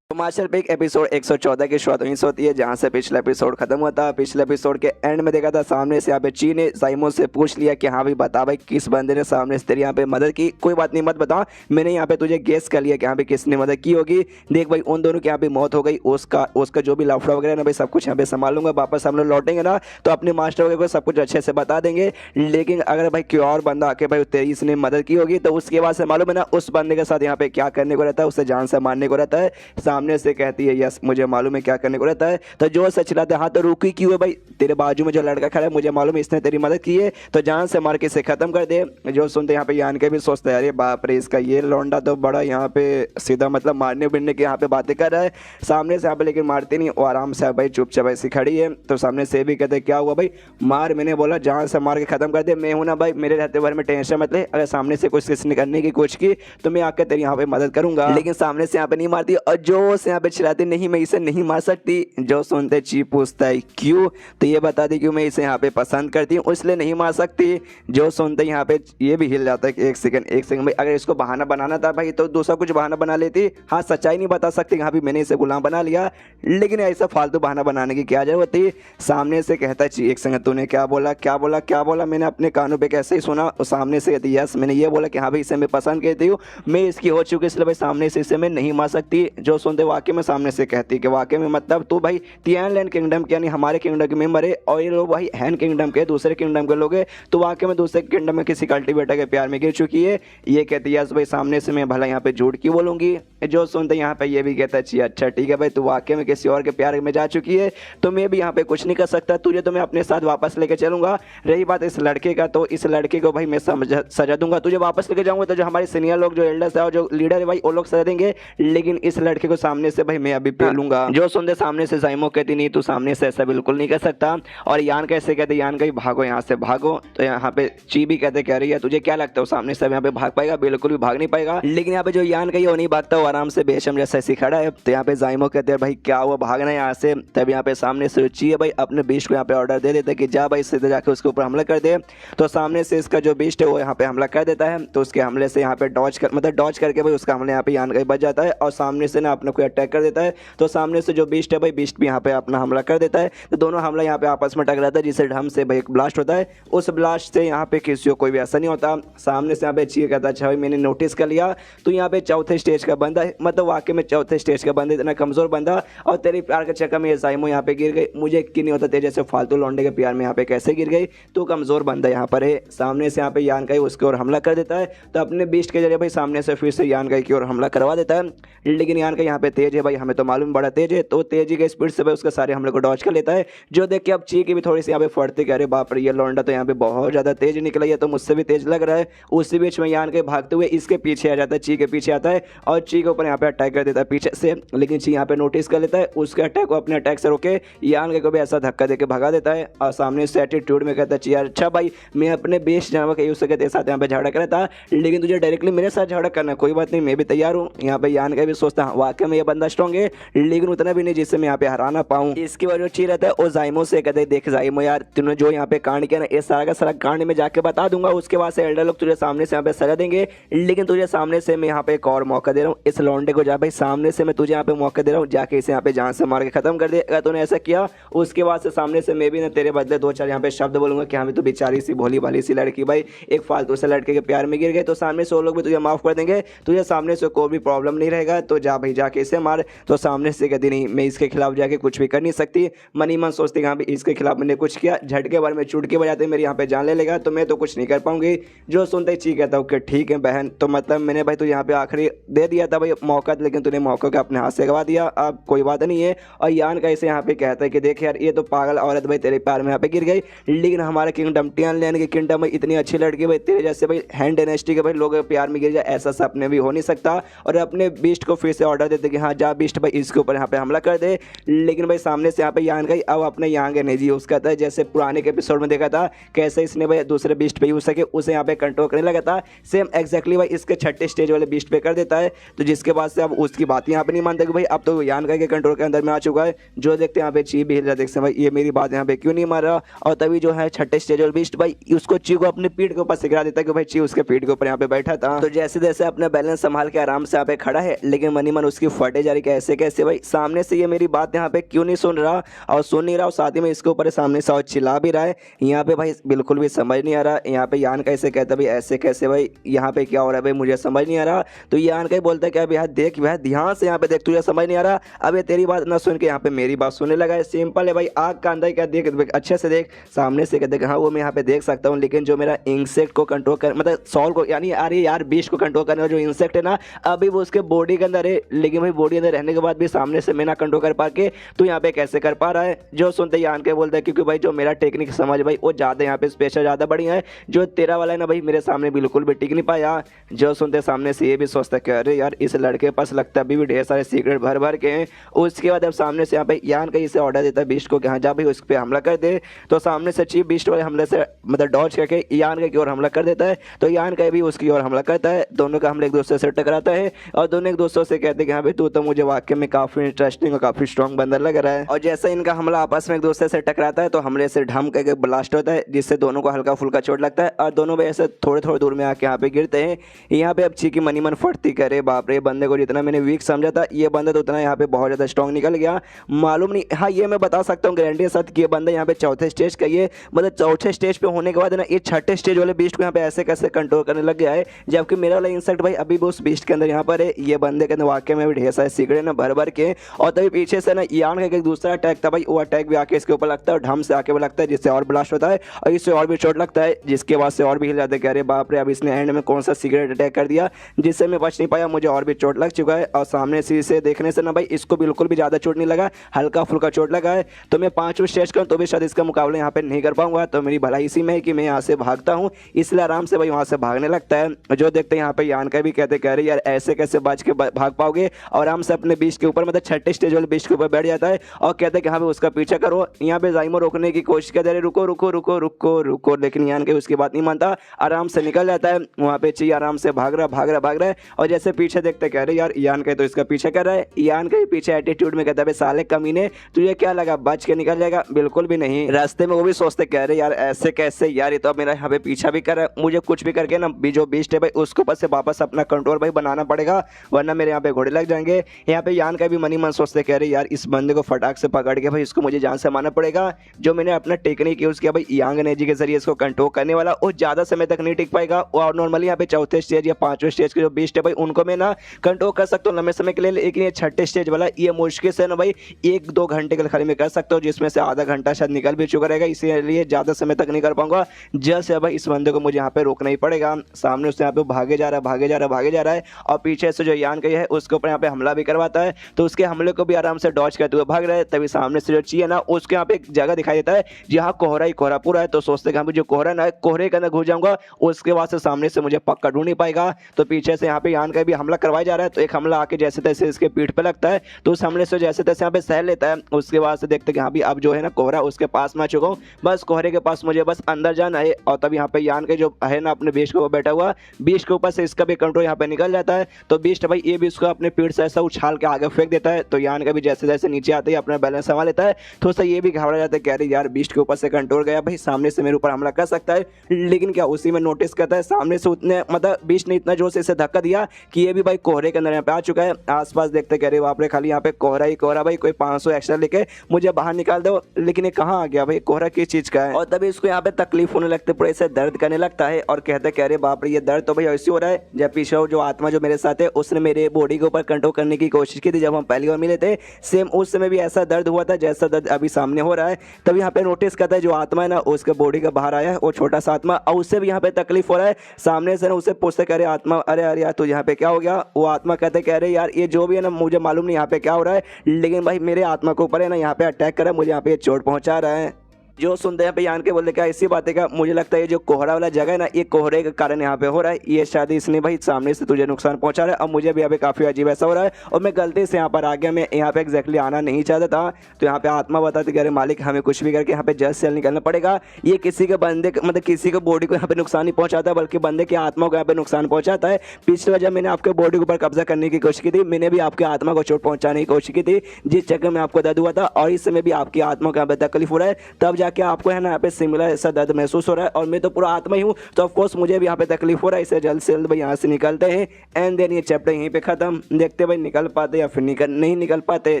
हिमाचल पे एक एपिसोड 114 की शुरुआत वहीं से होती है जहाँ से पिछला एपिसोड खत्म हुआ था। पिछले एपिसोड के एंड में देखा था सामने से यहाँ पे ची ने साइमो से पूछ लिया कि हाँ भाई बता भाई किस बंदे ने सामने से तेरी यहाँ पे मदद की। कोई बात नहीं मत बता, मैंने यहाँ पे तुझे गेस कर लिया कि यहाँ पे किसने मदद की होगी। देख भाई उन दोनों की यहाँ पे मौत हो गई, उसका जो भी लफड़ा वगैरह ना भाई सब कुछ यहाँ पे संभाल लूंगा, वापस हम लोग लौटेंगे ना तो अपने मास्टर वगैरह को सब कुछ अच्छे से बता देंगे। लेकिन अगर भाई कोई और बंदा आके भाई तेरी इसने मदद की होगी तो उसके बाद से मालूम है ना उस बंदे के साथ यहाँ पे क्या करने को रहता है, उसे जान से मारने को रहता है। सामने से कहती है यस मुझे मालूम है क्या करने को रहता है। तो जो सच चिल्लाते हाँ तो रुकी क्यों है भाई, तेरे बाजू में जो लड़का खड़ा है मुझे मालूम है इसने तेरी मदद की है, तो जान से मार के इसे खत्म कर दे। जो सुनते यहाँ पे यान के भी सोचते हैं अरे बाप रे इसका ये लौंडा तो बड़ा यहाँ पे सीधा मतलब मारने बिरने की यहाँ पे बातें कर रहा है। सामने से यहाँ पे लेकिन मारते नहीं, वो आराम से भाई चुपचाप ऐसी खड़ी है। तो सामने से भी कहते क्या हुआ भाई, मार, मैंने बोला जान से मार के खत्म कर दे, मैं हूं ना भाई, मेरे रहते बारे में टेंशन मत ले, अगर सामने से कुछ किसी ने करने की कोशिश की तो मैं आकर तेरी यहाँ पे मदद करूंगा। लेकिन सामने से यहाँ पे नहीं मारती, और जो से यहाँ पे चिल्लाती नहीं मैं इसे नहीं मार सकती। जो सुनते ची पूछता है क्यों, तो ये बता दी क्यों मैं इसे यहाँ पे पसंद करती हूँ इसलिए नहीं मार सकती। जो सुनते यहाँ पे ये भी हिल जाता है कि एक सेकंड भाई, अगर इसको बहाना बनाना था भाई तो दूसरा कुछ बहाना बना लेती, हाँ सच्चाई नहीं बता सकती हाँ भी मैंने इसे गुलाम बना लिया, लेकिन ऐसा फालतू बहाना बनाने की क्या जरूरत थी। सामने से कहता है ची एक सेकंड तूने क्या बोला क्या बोला क्या बोला, मैंने अपने कानों पे कैसे ही सुना। और सामने से कहती यस मैंने ये बोला कि हाँ भाई इसे मैं पसंद करती हूँ, मैं इसकी हो चुकी इसलिए भाई सामने से इसे मैं नहीं मार सकती। जो सुनते वाकई में सामने से कहती कि वाकई में मतलब तू भाई तियानलैंड किंगडम के यानी हमारे किंगडम के मेंबर है और ये लोग भाई हैन किंगडम के दूसरे किंगडम के लोग हैं, तो वाकई में दूसरे किंगडम में किसी कल्टीवेटर के प्यार में गिर चुकी है। ये कहती है भाई सामने से मैं भला यहाँ पे झूठ क्यों बोलूंगी। जो सुनते यहाँ पे ये भी कहता है अच्छा ठीक है भाई तू वाकई में किसी और के प्यार में जा चुकी है तो मैं भी यहाँ पे कुछ नहीं कर सकता, तुझे तो मैं अपने साथ वापस लेके चलूंगा। रही बात इस लड़के का, तो इस लड़के को भाई मैं सजा दूंगा, तुझे वापस लेके जाऊंगा तो जो हमारे सीनियर लोग जो एल्डर्स है और जो लीडर है भाई वो लोग सजा देंगे, लेकिन इस लड़के को सामने से भाई मैं अभी पेलूंगा। जो सुनते सामने से साइमो कहती नहीं तू सामने से ऐसा बिल्कुल नहीं कर सकता। और यान कैसे कहते यान का भागो यहाँ से भागो, तो यहाँ पे ची भी कहते कह रही है तुझे क्या लगता है सामने से यहाँ पे भाग पाएगा, बिल्कुल भी भाग नहीं पाएगा। लेकिन यहाँ पे जो यान का वो नहीं भागता, वो आराम से बेशम जैसा ऐसी खड़ा है। तो यहाँ पे जाइमो कहते हैं भाई क्या हुआ भागना यहाँ से, तब यहाँ पे सामने से ची है भाई अपने बीस्ट को यहाँ पे ऑर्डर दे देता है कि जा भाई सीधे जाके उसके ऊपर हमला कर दे। तो सामने से इसका जो बीस्ट है वो यहाँ पे हमला कर देता है, तो उसके हमले से यहाँ पे डॉज करके भाई उसका हमले यहाँ पे यान का बच जाता है और सामने से ना अपने को अटैक कर देता है। तो सामने से जो बीस्ट है भाई, बीस्ट भी यहाँ पे अपना हमला कर देता है। तो दोनों हमला यहाँ पे आपस में टकराता है, जिससे ढम से भाई एक ब्लास्ट होता है। उस ब्लास्ट से यहाँ पे किसी को कोई भी असर नहीं होता। सामने से यहाँ पे चीक कहता है अच्छा भाई मैंने नोटिस कर लिया, तो यहाँ पे चौथे स्टेज का बंदा है, मतलब वाकई में चौथे स्टेज का बंदा, इतना कमजोर बंदा, और तेरी प्यार के चक्कर में ये जाइमो यहाँ पे गिर गई। मुझे यकीन नहीं होता तेरे जैसे फालतू लौंडे के प्यार में यहाँ पे कैसे गिर गई, तो कमजोर बंदा यहाँ पर है। सामने से यहाँ पे यान काई उसके ओर हमला कर देता है, तो अपने बीस्ट के जरिए भाई सामने से फिर से यान काई की ओर हमला करवा देता है। लेकिन यान काई यहाँ पे तेज है भाई, हमें तो मालूम बड़ा तेज है, तो तेजी के स्पीड से भाई उसके सारे हमले को डॉच कर लेता है। जो देख के अब ची की भी थोड़ी सी यहाँ पे फटती कह रहे बाप रे ये लौंडा तो यहाँ पे बहुत ज्यादा तेज निकला है, तो मुझसे भी तेज लग रहा है। उसी बीच में यान काई भागते हुए इसके पीछे आ जाता है, ची के पीछे आता है और ची के ऊपर यहाँ पे अटैक कर देता है पीछे से। लेकिन ची यहाँ पे नोटिस कर लेता है, उसके अटैक को अपने अटैक से रोके यान काई को भी ऐसा धक्का देके भगा देता है। और सामने से एटीट्यूड में कहता है ची यार अच्छा भाई मैं अपने बेस्ट जानवर के यूज के साथ यहाँ पे झगड़ा कर रहा था, लेकिन तुझे डायरेक्टली मेरे साथ झगड़ा करना कोई बात नहीं, मैं भी तैयार हूँ। यहाँ पे यान का भी सोचता है वाकई में ये बंदा स्ट्रॉन्ग है, लेकिन उतना भी नहीं जिससे मैं यहाँ पे हराना पाऊँ। इसकी वजह ची रहता है और जाइमो से कहते हैं देख जाइमो यार तूने जो यहाँ पे कांड किया ना, ये सारा का सारा कांड में जाके बता दूंगा, उसके बाद से एल्डर लोग तुझे सामने से यहाँ पे सजा देंगे, लेकिन तुझे सामने से मैं यहाँ पे एक और मौका दे रहा हूँ, इस लौंडे को जा भाई सामने से मैं तुझे यहाँ पे मौका दे रहा हूँ, जाके इसे यहाँ पे जान से मार के खत्म कर दे। अगर तूने ऐसा किया उसके बाद से सामने से मैं भी ना तेरे बदले दो चार यहाँ पे शब्द बोलूंगा कि हाँ तू बेचारी सी भोली भाली सी लड़की भाई एक फालतू से लड़के के प्यार में गिर गए, तो सामने से वो लोग भी तुझे माफ कर देंगे, तुझे सामने से कोई भी प्रॉब्लम नहीं रहेगा, तो जा भाई जाके इसे मार। तो सामने से कहती नहीं मैं इसके खिलाफ जाके कुछ भी कर नहीं सकती। मनी मन सोचती हाँ इसके खिलाफ मैंने कुछ किया, झटके बार में चुटके बजाते मेरे यहाँ पे जान ले लेगा, तो मैं तो कुछ नहीं कर पाऊंगी। जो सुनते ही ची कहता ओके ठीक है बहन, तो मतलब मैंने भाई तुझे यहाँ पे आखिरी दे दिया था भाई मौका, लेकिन तूने मौका का अपने हाथ से गवा दिया, अब कोई बात नहीं है। और यान का इसे यहाँ पे कहता है कि देख यार ये तो पागल औरत भाई तेरे प्यार में यहाँ पे गिर गई, लेकिन हमारे किंगडम टियान लैंड की किंगडम में इतनी अच्छी लड़की भाई तेरे जैसे भाई हैंड डायनेस्टी के भाई लोग प्यार में गिर जाए, ऐसा सपने भी हो नहीं सकता। और अपने बीस्ट को फिर से ऑर्डर देते कि हाँ जा बीस्ट भाई इसके ऊपर यहाँ पे हमला कर दे। लेकिन भाई सामने से यहाँ पे यान गई, अब अपने यांग एनर्जी यूज करता है, जैसे पुराने के एपिसोड में देखा था कैसे इसने भाई दूसरे बीस्ट पे यूज सके उसे यहाँ पे कंट्रोल करने लगा था, सेम एक्जैक्टली भाई इसके छठे स्टेज वाले बीस्ट पे कर देता है। तो जिसके बाद से अब उसकी बात यहाँ पे नहीं मानता कि भाई अब तो यान के कंट्रोल के अंदर में आ चुका है। जो देखते हैं यहाँ पे ची भी हिल रहा, देखते भाई ये मेरी बात यहाँ पे क्यों नहीं मान रहा। और तभी जो है छठे स्टेज वाले बीस्ट भाई उसको ची को अपनी पीठ के ऊपर सिखा देता है कि भाई ची उसके पीठ के ऊपर यहाँ पे बैठा था। तो जैसे जैसे अपना बैलेंस संभाल के आराम से यहाँ पे खड़ा है, लेकिन मनी मन उसकी फटे जा रही कैसे कैसे भाई सामने से ये मेरी बात यहाँ पे क्यों नहीं सुन रहा और सुन नहीं रहा, और साथ ही में इसके ऊपर सामने से और चिल्ला भी रहा है। यहाँ पे भाई बिल्कुल भी समझ नहीं आ रहा। यहाँ पे यान कैसे कहता भाई ऐसे कैसे भाई यहाँ पे क्या हो रहा है भाई मुझे समझ नहीं आ रहा। तो यान का बोलता है कि अब यार देख भाई ध्यान से यहाँ पे देख तुझे समझ नहीं आ रहा, अब ये तेरी बात ना सुन के यहाँ पे मेरी बात सुनने लगा है। सिंपल है भाई आग का अंदर क्या देख अच्छे से देख, सामने से कहते हाँ वो मैं यहाँ पे देख सकता हूँ, लेकिन जो मेरा इंसेक्ट को कंट्रोल कर मतलब सॉल को यानी अरे यार बीस्ट को कंट्रोल करने वाला जो इंसेक्ट है ना अभी वो उसके बॉडी के अंदर है, लेकिन भाई बॉडी अंदर रहने के बाद भी सामने से मैं ना कंट्रोल कर पा के तो यहाँ पे कैसे कर पा रहा है। जो सुनते ही यान के बोलता है क्योंकि भाई जो मेरा टेक्निक समझ भाई वो ज़्यादा यहाँ पे स्पेशल ज़्यादा बढ़िया है, जो तेरा वाला है ना भाई मेरे सामने बिल्कुल भी टिक नहीं पाया। जो सुनते सामने से ये भी सोचता है कि अरे यार इस लड़के के पास लगता है अभी भी ढेर सारे सीक्रेट भर भर के हैं। उसके बाद अब सामने से यहाँ पे यान का इसे ऑर्डर देता है बीस्ट को कि हाँ जा भाई उस पर हमला कर दे। तो सामने से चीफ बीस्ट वाले हमले से मतलब डॉज करके यान की ओर हमला कर देता है, तो यान का भी उसकी ओर हमला करता है। दोनों का हमला एक दूसरे से टकराता है और दोनों एक दूसरे से कहते हैं कि हाँ भाई तू तो मुझे वाकई में काफी इंटरेस्टिंग और काफी स्ट्रॉन्ग बंदा लग रहा है। और जैसे इनका हमला आपस में एक दूसरे से टकराता है तो हमले से ढम करके ब्लास्ट होता है, जिससे दोनों को हल्का फुल्का चोट लगता है और दोनों भाई ऐसे थोड़े थोड़े दूर में आके यहाँ पे गिरते हैं। यहाँ पे अब चीकी मनी मन फटती करे बाप रे बंदे को जितना मैंने वीक समझा था ये बंदा तो उतना यहाँ पे बहुत ज्यादा स्ट्रॉन्ग निकल गया। मालूम नहीं हाँ ये मैं बता सकता हूँ गारंटी के साथ कि ये बंदा यहाँ पे चौथे स्टेज का ये मतलब चौथे स्टेज पे होने के बाद ना ये छठे स्टेज वाले बीस्ट को यहाँ पे ऐसे कैसे कंट्रोल करने लग गया है, जबकि मेरा वाला इंसेक्ट भाई अभी भी उस बीस्ट के अंदर यहाँ पर है। ये बंदे के अंदर वाकई में भी ढेर सारे सीक्रेट ना भर भर के। और तभी पीछे से ना यान का एक दूसरा अटैक था भाई, वो अटैक भी आके इसके ऊपर लगता है और ढम से आके भी लगता है, जिससे और ब्लास्ट होता है और इससे और भी चोट लगता है, जिसके बाद से और भी हिल जाते हैं कि अरे बाप रे अब इसने एंड में कौन सा सीक्रेट अटैक कर दिया जिससे मैं बच नहीं पाया, मुझे और भी चोट लग चुका है। और सामने से इसे देखने से ना भाई इसको बिल्कुल भी ज़्यादा चोट नहीं लगा, हल्का फुल्का चोट लगा है। तो मैं 5वें स्टेज का तो भी शायद इसका मुकाबला यहाँ पे नहीं कर पाऊंगा, तो मेरी भलाई इसी में है कि मैं यहाँ से भागता हूँ, इसलिए आराम से भाई वहाँ से भागने लगता है। जो देखते हैं यहाँ पे यान का भी कहते कह रहे यार ऐसे कैसे बच के भाग पाओगे, और आराम से अपने बीच के ऊपर मतलब छठे स्टेज वाले बीच के ऊपर बैठ जाता है और कहते हैं कि हाँ भाई उसका पीछा करो। यहाँ पे जाइमो रोकने की कोशिश करते रहे रुको रुको रुको रुको रुको, लेकिन यान के उसकी बात नहीं मानता, आराम से निकल जाता है। वहाँ पे ची आराम से भाग रहा है और जैसे पीछे देखते कह रहे यार यान के तो इसका पीछा कर रहा है। यान के पीछे एटीट्यूड में कहता है साले कमीने तुझे क्या लगा बच के निकल जाएगा, बिल्कुल भी नहीं। रास्ते में वो भी सोचते कह रहे यार ऐसे कैसे यार ये तो अब मेरा यहाँ पे पीछा भी कर रहा है, मुझे कुछ भी करके ना जो बीस्ट है भाई उसके ऊपर से वापस अपना कंट्रोल भाई बनाना पड़ेगा, वरना मेरे यहाँ पे घोड़े लग जाएंगे। जाएंगे। यहाँ पे यान का भी मनी मन सोचते कह रहे यार इस बंदे को फटाक से पकड़ के भाई इसको मुझे जान से मारना पड़ेगा। जो मैंने अपना टेक्निक यूज़ किया भाई यांग एनर्जी के जरिए इसको कंट्रोल करने वाला, वो ज़्यादा समय तक नहीं टिक पाएगा। और नॉर्मली यहाँ पे चौथे स्टेज या पांचवें स्टेज के जो बीस्ट है भाई उनको मैं ना कंट्रोल कर सकता हूँ लंबे समय के लिए, लेकिन ये छठे स्टेज वाला ये मुश्किल से ना भाई 1-2 घंटे के लिए खाली मैं कर सकता हूँ, जिसमें से आधा घंटा शायद निकल भी चुका रहेगा, इसीलिए ज़्यादा समय तक नहीं कर पाऊंगा। जैसे भाई इस बंदे को मुझे यहाँ पे रोकना ही पड़ेगा। सामने उससे यहाँ पे भागे जा रहा है, भागे जा रहा है, भागे जा रहा है, और पीछे से जो यान का है उसके ऊपर यहाँ पे हमला भी करवाता है, तो उसके हमले को भी आराम से डॉज करते हुए भाग रहा है। तभी सामने से जो ची है ना उसके यहाँ पे एक जगह दिखाई देता है जहाँ कोहरा ही कोहरा पूरा है, तो सोचते हैं जो कोहरा ना कोहरे के अंदर घुस जाऊंगा, उसके बाद से सामने से मुझे पक्का ढूंढ नहीं पाएगा। तो पीछे से यहाँ पे यान का भी हमला करवाया जा रहा है, तो एक हमला आके जैसे तैसे इसके पीठ पे लगता है, तो उस हमले से जैसे तैसे यहाँ पे सह लेता है। उसके बाद से देखते कि हाँ भी अब जो है ना कोहरा उसके पास में आ चुका हूँ, बस कोहरे के पास मुझे बस अंदर जाना है। और तब यहाँ पे यान के जो है ना अपने बीस्ट के ऊपर बैठा हुआ, बीस्ट के ऊपर से इसका भी कंट्रोल यहाँ पे निकल जाता है, तो बीस्ट भाई ये भी इसको अपने पीठ से ऐसा उछाल के आगे फेंक देता है। तो यान का भी जैसे जैसे नीचे आते ही अपना बैलेंस संभाल लेता है, तो उससे ये भी घबरा जाता है कह रही यार बीस्ट के ऊपर से कंट्रोल गया भाई, सामने से मेरे ऊपर हमला कर सकता है। लेकिन क्या उसी में नोटिस करता है सामने से उतने मतलब बीस्ट ने इतना जोर से इसे धक्का दिया कि ये भी भाई कोहरे के अंदर यहाँ पे आ चुका है। आसपास देखते कह रहे बाप रे खाली यहाँ पे कोहरा ही कोहरा भाई, कोई 500 एक्स्ट्रा लेके मुझे बाहर निकाल दो। लेकिन ये कहाँ आ गया भाई, कोहरा किस चीज का है। और तभी इसको यहाँ पे तकलीफ होने लगती है, पूरे इसे दर्द करने लगता है और कहते कह रहे बाप रे ये दर्द तो भाई ऐसे हो रहा है जब पीछे जो आत्मा जो मेरे साथ है उसने मेरे बॉडी के ऊपर कंट्रोल करने की कोशिश की थी जब हम पहली बार मिले थे, सेम उस समय भी ऐसा दर्द हुआ था जैसा दर्द अभी सामने हो रहा है। तब यहाँ पे नोटिस करता है जो आत्मा है ना उसके बॉडी का बाहर आया है वो छोटा सा आत्मा, और उससे भी यहाँ पे तकलीफ हो रहा है। सामने से ना उसे पूछते कह रहे आत्मा अरे अरे यार तो यहाँ पे क्या हो गया। वो आत्मा कहते कह रहे यार ये जो भी है ना मुझे मालूम नहीं यहाँ पे क्या हो रहा है, लेकिन भाई मेरे आत्मा के ऊपर है ना यहाँ पे अटैक कर रहा है, मुझे यहाँ पे चोट पहुंचा रहा है। जो सुनते हैं यान के बोलते क्या इसी बातें का मुझे लगता है ये जो कोहरा वाला जगह है ना ये कोहरे के कारण यहाँ पे हो रहा है, ये शायद इसने भाई सामने से तुझे नुकसान पहुंचा रहा है। अब मुझे भी यहाँ पे काफ़ी अजीब ऐसा हो रहा है और मैं गलती से यहाँ पर आ गया, मैं यहाँ पे एग्जैक्टली आना नहीं चाहता था। तो यहाँ पे आत्मा बताती कि अरे मालिक हमें कुछ भी करके यहाँ पे जल्द से जल्द निकलना पड़ेगा, ये किसी के बंदे मतलब किसी के बॉडी को यहाँ पे नुकसान नहीं पहुँचाता बल्कि बंदे की आत्मा को यहाँ पे नुकसान पहुँचाता है। पिछली बार जब मैंने आपके बॉडी के ऊपर कब्जा करने की कोशिश की थी मैंने भी आपकी आत्मा को चोट पहुँचाने की कोशिश की थी, जिस चक्कर में आपको दर्द हुआ था, और इस समय भी आपकी आत्मा को यहाँ पे तकलीफ हो रहा है, तब जाके आपको है ना यहाँ पे सिमिलर ऐसा दर्द महसूस हो रहा है। और मैं तो पूरा आत्मा ही हूँ, तो ऑफ कोर्स मुझे भी यहाँ पे तकलीफ हो रहा है, इसे जल्द से जल्द भाई यहाँ से निकलते हैं। एंड देन ये चैप्टर यहीं पे खत्म, देखते भाई निकल पाते या फिर नहीं निकल पाते।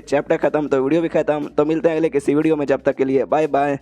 चैप्टर खत्म तो वीडियो भी खत्म, तो मिलते हैं अगले किसी वीडियो में, जब तक के लिए बाय बाय।